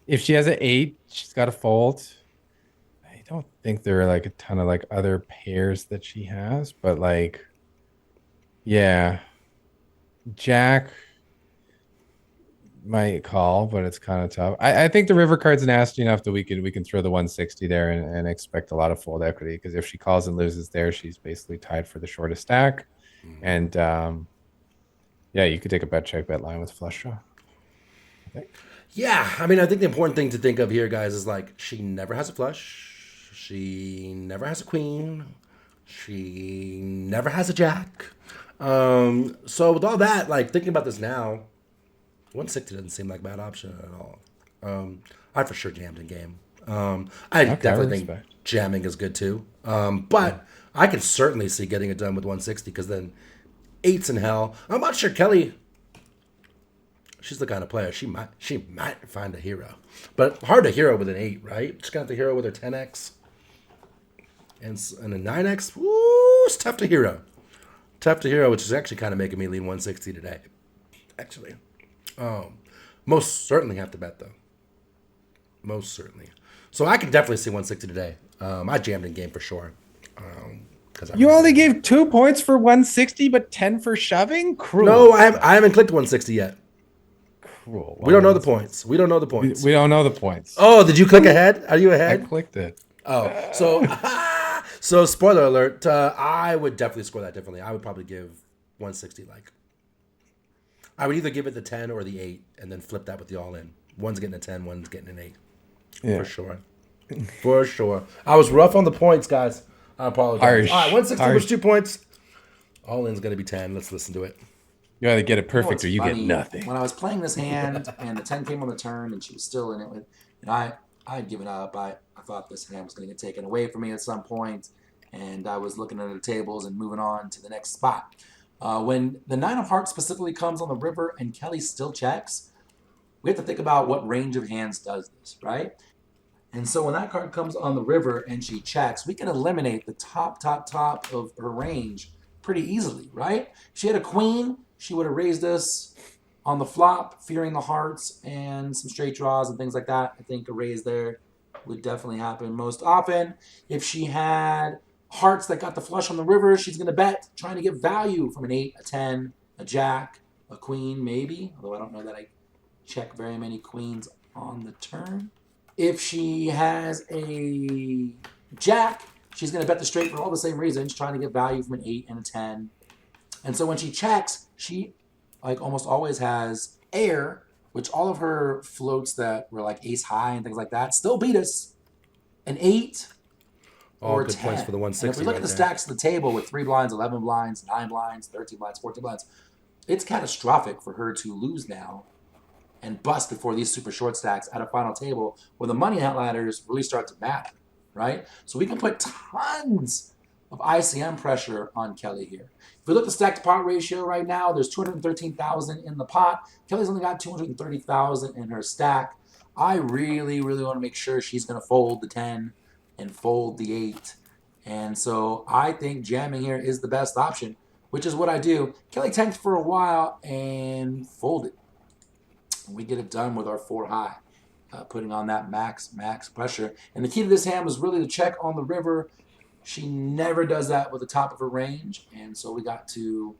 if she has an 8, she's got to fold. I don't think there are like a ton of like other pairs that she has, but like, yeah, Jack might call, but it's kind of tough. I think the river card's nasty enough that we can throw the 160 there and expect a lot of fold equity, because if she calls and loses there, she's basically tied for the shortest stack. And yeah, you could take a bet check bet line with flush draw, I think. Yeah, I mean, I think the important thing to think of here, guys, is like she never has a flush. She never has a queen. She never has a jack. So with all that, like thinking about this now, 160 doesn't seem like a bad option at all. I for sure jammed in game. I definitely think jamming is good too. But I can certainly see getting it done with 160, because then 8's in hell. I'm not sure Kelly. She's the kind of player she might find a hero, but hard to hero with an 8, right? She's got the hero with her 10x and a 9x. Woo, it's tough to hero. Tough to hero, which is actually kind of making me lean 160 today. Actually, most certainly have to bet though. Most certainly. So I can definitely see 160 today. I jammed in game for sure. You only gave 2 points for 160, but 10 for shoving? Cruel. No, I haven't clicked 160 yet. Cruel. We don't know the points. We don't know the points. We don't know the points. Oh, did you click ahead? Are you ahead? I clicked it. Oh, so spoiler alert. I would definitely score that differently. I would probably give 160. Like, I would either give it the 10 or the 8, and then flip that with the all in. One's getting a 10, one's getting an 8. Yeah. For sure. For sure. I was rough on the points, guys. I apologize. Harsh. All right, 160 was 2 points. All in's going to be 10. Let's listen to it. You either get it perfect or you funny? get nothing. When I was playing this hand and the 10 came on the turn and she was still in it, and I had given up. I thought this hand was going to get taken away from me at some point, and I was looking at the tables and moving on to the next spot. When the 9 of hearts specifically comes on the river and Kelly still checks, we have to think about what range of hands does this, right? And so when that card comes on the river and she checks, we can eliminate the top of her range pretty easily, right? If she had a queen, she would have raised us on the flop, fearing the hearts and some straight draws and things like that. I think a raise there would definitely happen most often. If she had hearts that got the flush on the river, she's going to bet, trying to get value from an 8, a 10, a jack, a queen maybe, although I don't know that I check very many queens on the turn. If she has a jack, she's going to bet the straight for all the same reasons, trying to get value from an 8 and a 10. And so when she checks, she like almost always has air, which all of her floats that were like ace high and things like that still beat us. An 8 or good 10. points for the 160. And if we look at the stacks of the table with 3 blinds, 11 blinds, 9 blinds, 13 blinds, 14 blinds, it's catastrophic for her to lose now and bust before these super short stacks at a final table where the money outliers really start to matter, right? So we can put tons of ICM pressure on Kelly here. If we look at the stack to pot ratio right now, there's 213,000 in the pot. Kelly's only got 230,000 in her stack. I really, really want to make sure she's going to fold the 10 and fold the 8. And so I think jamming here is the best option, which is what I do. Kelly tanked for a while and folded. We get it done with our 4 high, putting on that max pressure. And the key to this hand was really to check on the river. She never does that with the top of her range, and so we got to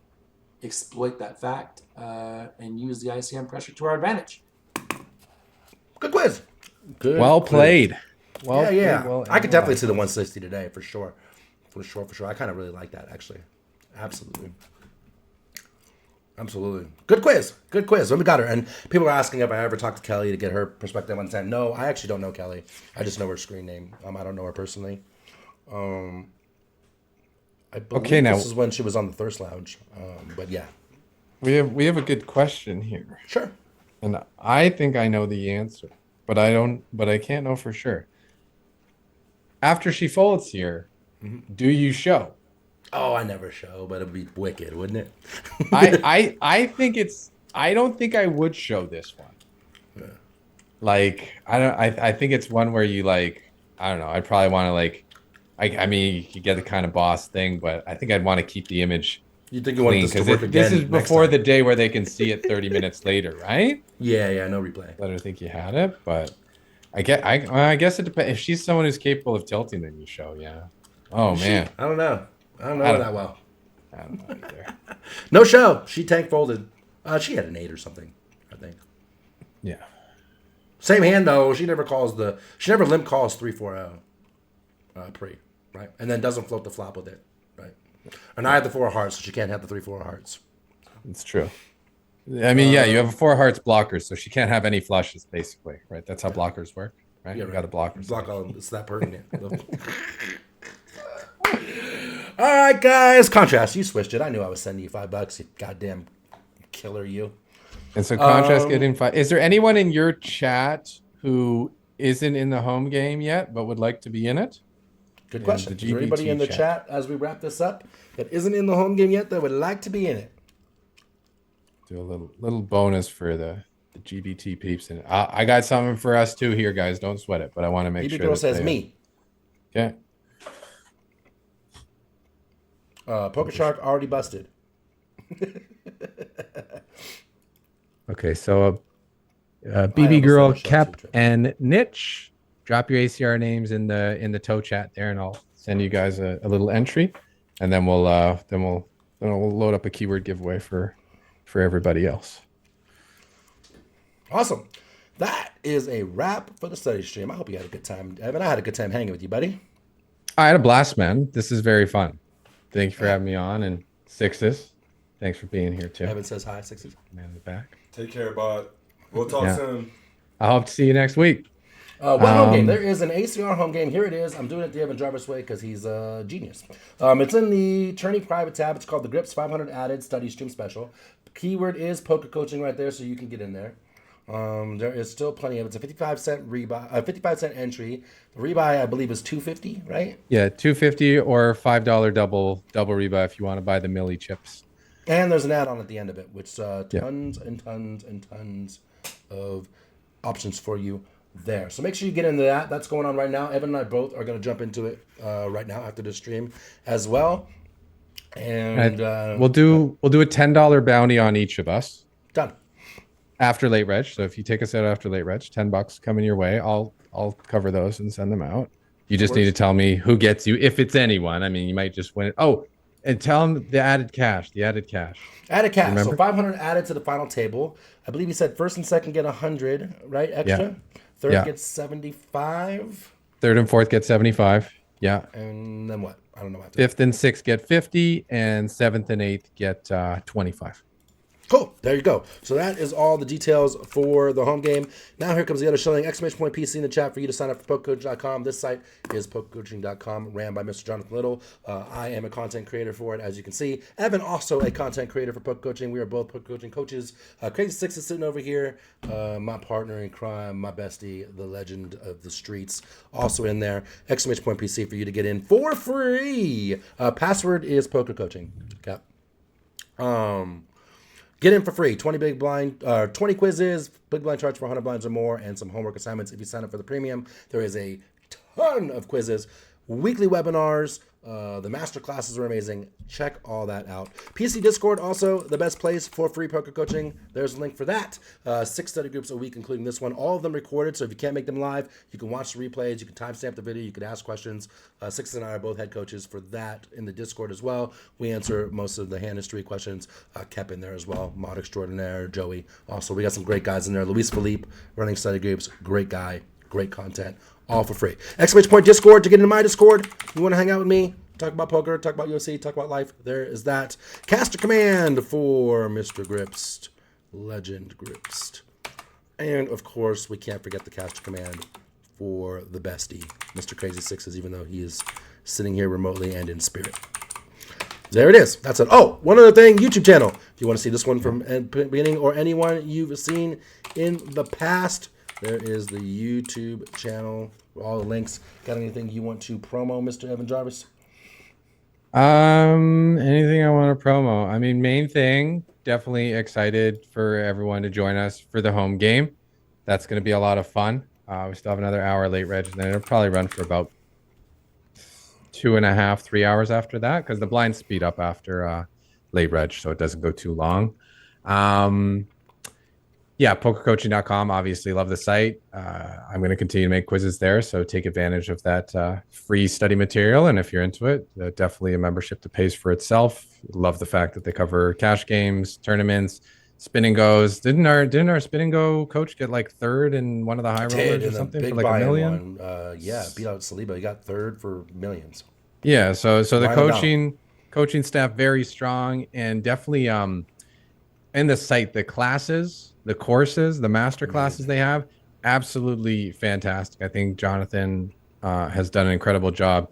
exploit that fact and use the ICM pressure to our advantage. Good quiz. Good. Well quiz. played. Well, yeah. played, well I could definitely analyzed. see the 160 today for sure. For sure. I kind of really like that, actually. Absolutely. Good quiz. When we got her. And people are asking if I ever talked to Kelly to get her perspective on 10. No, I actually don't know Kelly. I just know her screen name. I don't know her personally. I believe now this is when she was on the Thirst Lounge. But yeah. We have a good question here. Sure. And I think I know the answer, but I can't know for sure. After she folds here, do you show? Oh, I never show, but it'd be wicked, wouldn't it? I think it's. I don't think I would show this one. Yeah. Like I think it's one where you like. I don't know. I'd probably want to like. I mean, you could get the kind of boss thing, but I think I'd want to keep the image. You think you want this to because work again? this is next before time. the day where they can see it 30 minutes later, right? Yeah, no replay. Let her think you had it, but I guess it depends. If she's someone who's capable of tilting, then you show, yeah. Oh man, I don't know. I don't know her that well. I don't know either. No show. She tank folded. She had an 8 or something, I think. Yeah. Same hand though. She never limp calls 3-4 pre, right? And then doesn't float the flop with it, right? And I have the 4 of hearts, so she can't have the 3-4 of hearts. It's true. I mean, yeah, you have a 4 hearts blocker, so she can't have any flushes, basically, right? That's how blockers work, right? Yeah, You got to block her. Block all. It's that pertinent. All right, guys. Contrast. You switched it. I knew I was sending you $5. You goddamn killer, you. And so contrast getting 5. Is there anyone in your chat who isn't in the home game yet, but would like to be in it? Good question. Is there anybody in the chat as we wrap this up that isn't in the home game yet that would like to be in it? Do a little bonus for the GBT peeps. And I got something for us too here, guys. Don't sweat it, but I want to make BB sure. Girl says me. Okay. Poker Shark already busted. Okay, so BB Girl, Kep, and Niche, drop your ACR names in the toe chat there, and I'll send you guys a little entry, and then we'll load up a keyword giveaway for everybody else. Awesome. That is a wrap for the study stream. I hope you had a good time, Evan. I had a good time hanging with you, buddy. I had a blast, man. This is very fun. Thank you for having me on, and Sixes, thanks for being here too. Evan says hi, Sixes. Man in the back. Take care, bud. We'll talk soon. I hope to see you next week. One home game. There is an ACR home game. Here it is. I'm doing it the Evan Jarvis way because he's a genius. It's in the Tourney private tab. It's called the Grips 500 Added Study Stream Special. Keyword is poker coaching right there, so you can get in there. There is still plenty of it. It's a 55-cent rebuy, 55-cent entry. The rebuy, I believe, is $2.50, right? Yeah, $2.50 or $5 double rebuy if you want to buy the Millie chips. And there's an add-on at the end of it, which tons and tons and tons of options for you there. So make sure you get into that. That's going on right now. Evan and I both are going to jump into it right now after the stream as well. And we'll do a $10 bounty on each of us. Done. After late reg. So if you take us out after late reg, $10 coming your way. I'll cover those and send them out. You just need to tell me who gets you, if it's anyone. I mean, you might just win. Oh, and tell them the added cash. Added cash. So 500 added to the final table. I believe he said first and second get 100, right? Extra. Yeah. Third gets 75. Third and fourth get 75. Yeah. And then what? I don't know. Fifth and sixth get 50, and seventh and eighth get 25. Cool. There you go. So that is all the details for the home game. Now here comes the other shilling. Exclamation point PC in the chat for you to sign up for PokerCoaching.com. This site is PokerCoaching.com, ran by Mr. Jonathan Little. I am a content creator for it, as you can see. Evan, also a content creator for Poker Coaching. We are both Poker Coaching coaches. Crazy Six is sitting over here. My partner in crime, my bestie, the legend of the streets, also in there. Exclamation point PC for you to get in for free. Password is Poker Coaching. Cap. Get in for free. 20 big blind, 20 quizzes, big blind charge for 100 blinds or more, and some homework assignments if you sign up for the premium. There is a ton of quizzes, weekly webinars. The master classes are amazing. Check all that out. PC Discord, also the best place for free poker coaching. There's a link for that. 6 study groups a week, including this one. All of them recorded, so if you can't make them live, you can watch the replays. You can timestamp the video. You can ask questions. Six and I are both head coaches for that in the Discord as well. We answer most of the hand history questions. Kep in there as well. Mod Extraordinaire, Joey. Also, we got some great guys in there. Luis Philippe, running study groups. Great guy. Great content. All for free. Exclamation point Discord to get into my Discord. You want to hang out with me? Talk about poker, talk about UFC, talk about life. There is that. Caster Command for Mr. Gripst. Legend Gripst. And, of course, we can't forget the Caster Command for the bestie, Mr. Crazy Sixes, even though he is sitting here remotely and in spirit. There it is. That's it. Oh, one other thing, YouTube channel. If you want to see this one from the beginning or anyone you've seen in the past, there is the YouTube channel. All the links. Got anything you want to promo, Mr. Evan Jarvis? Anything I want to promo? I mean, main thing, definitely excited for everyone to join us for the home game. That's going to be a lot of fun. We still have another hour late reg, and then it'll probably run for about 2.5, 3 hours after that because the blinds speed up after late reg, so it doesn't go too long. Yeah, PokerCoaching.com. Obviously, love the site. I'm going to continue to make quizzes there, so take advantage of that free study material. And if you're into it, definitely a membership that pays for itself. Love the fact that they cover cash games, tournaments, spin and goes. Didn't our spin and go coach get like third in one of the high rollers or something for like $1 million? Yeah, beat out Saliba. He got third for millions. Yeah, so the Line coaching staff very strong, and definitely in the site, the classes, the courses, the master classes they have, absolutely fantastic. I think Jonathan has done an incredible job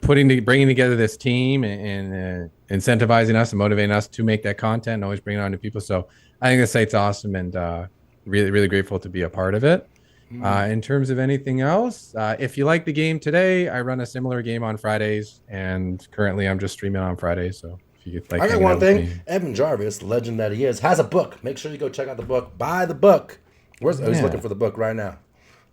bringing together this team and incentivizing us and motivating us to make that content and always bringing on new people. So I think the site's awesome, and really, really grateful to be a part of it. In terms of anything else, if you like the game today, I run a similar game on Fridays, and currently I'm just streaming on Fridays. So if you like, I got one thing. Evan Jarvis, legend that he is, has a book. Make sure you go check out the book. Buy the book. He's looking for the book right now.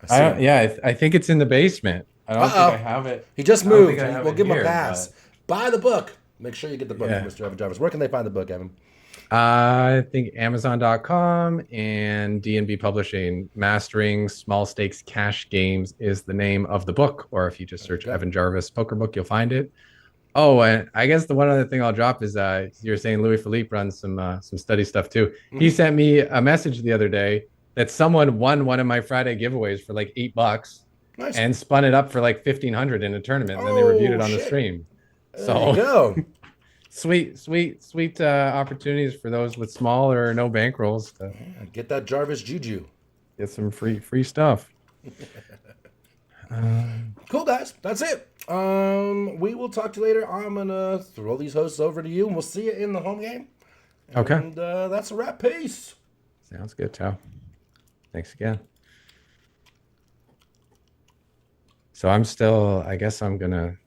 I think it's in the basement. I don't think I have it. He just moved. We'll give him a pass. Buy the book. Make sure you get the book, Mr. Evan Jarvis. Where can they find the book, Evan? I think Amazon.com and D&B Publishing. Mastering Small Stakes Cash Games is the name of the book. Or if you just search Evan Jarvis Poker Book, you'll find it. Oh, and I guess the one other thing I'll drop is you're saying Louis Philippe runs some study stuff too. He sent me a message the other day that someone won one of my Friday giveaways for like $8 and spun it up for like 1,500 in a tournament, and then they reviewed it on the stream. There you go. sweet opportunities for those with small or no bankrolls to get that Jarvis juju. Get some free stuff. Cool, guys. That's it. We will talk to you later. I'm gonna throw these hosts over to you, and we'll see you in the home game. Okay. And that's a wrap. Peace. Sounds good, Tao. Thanks again. So I guess I'm gonna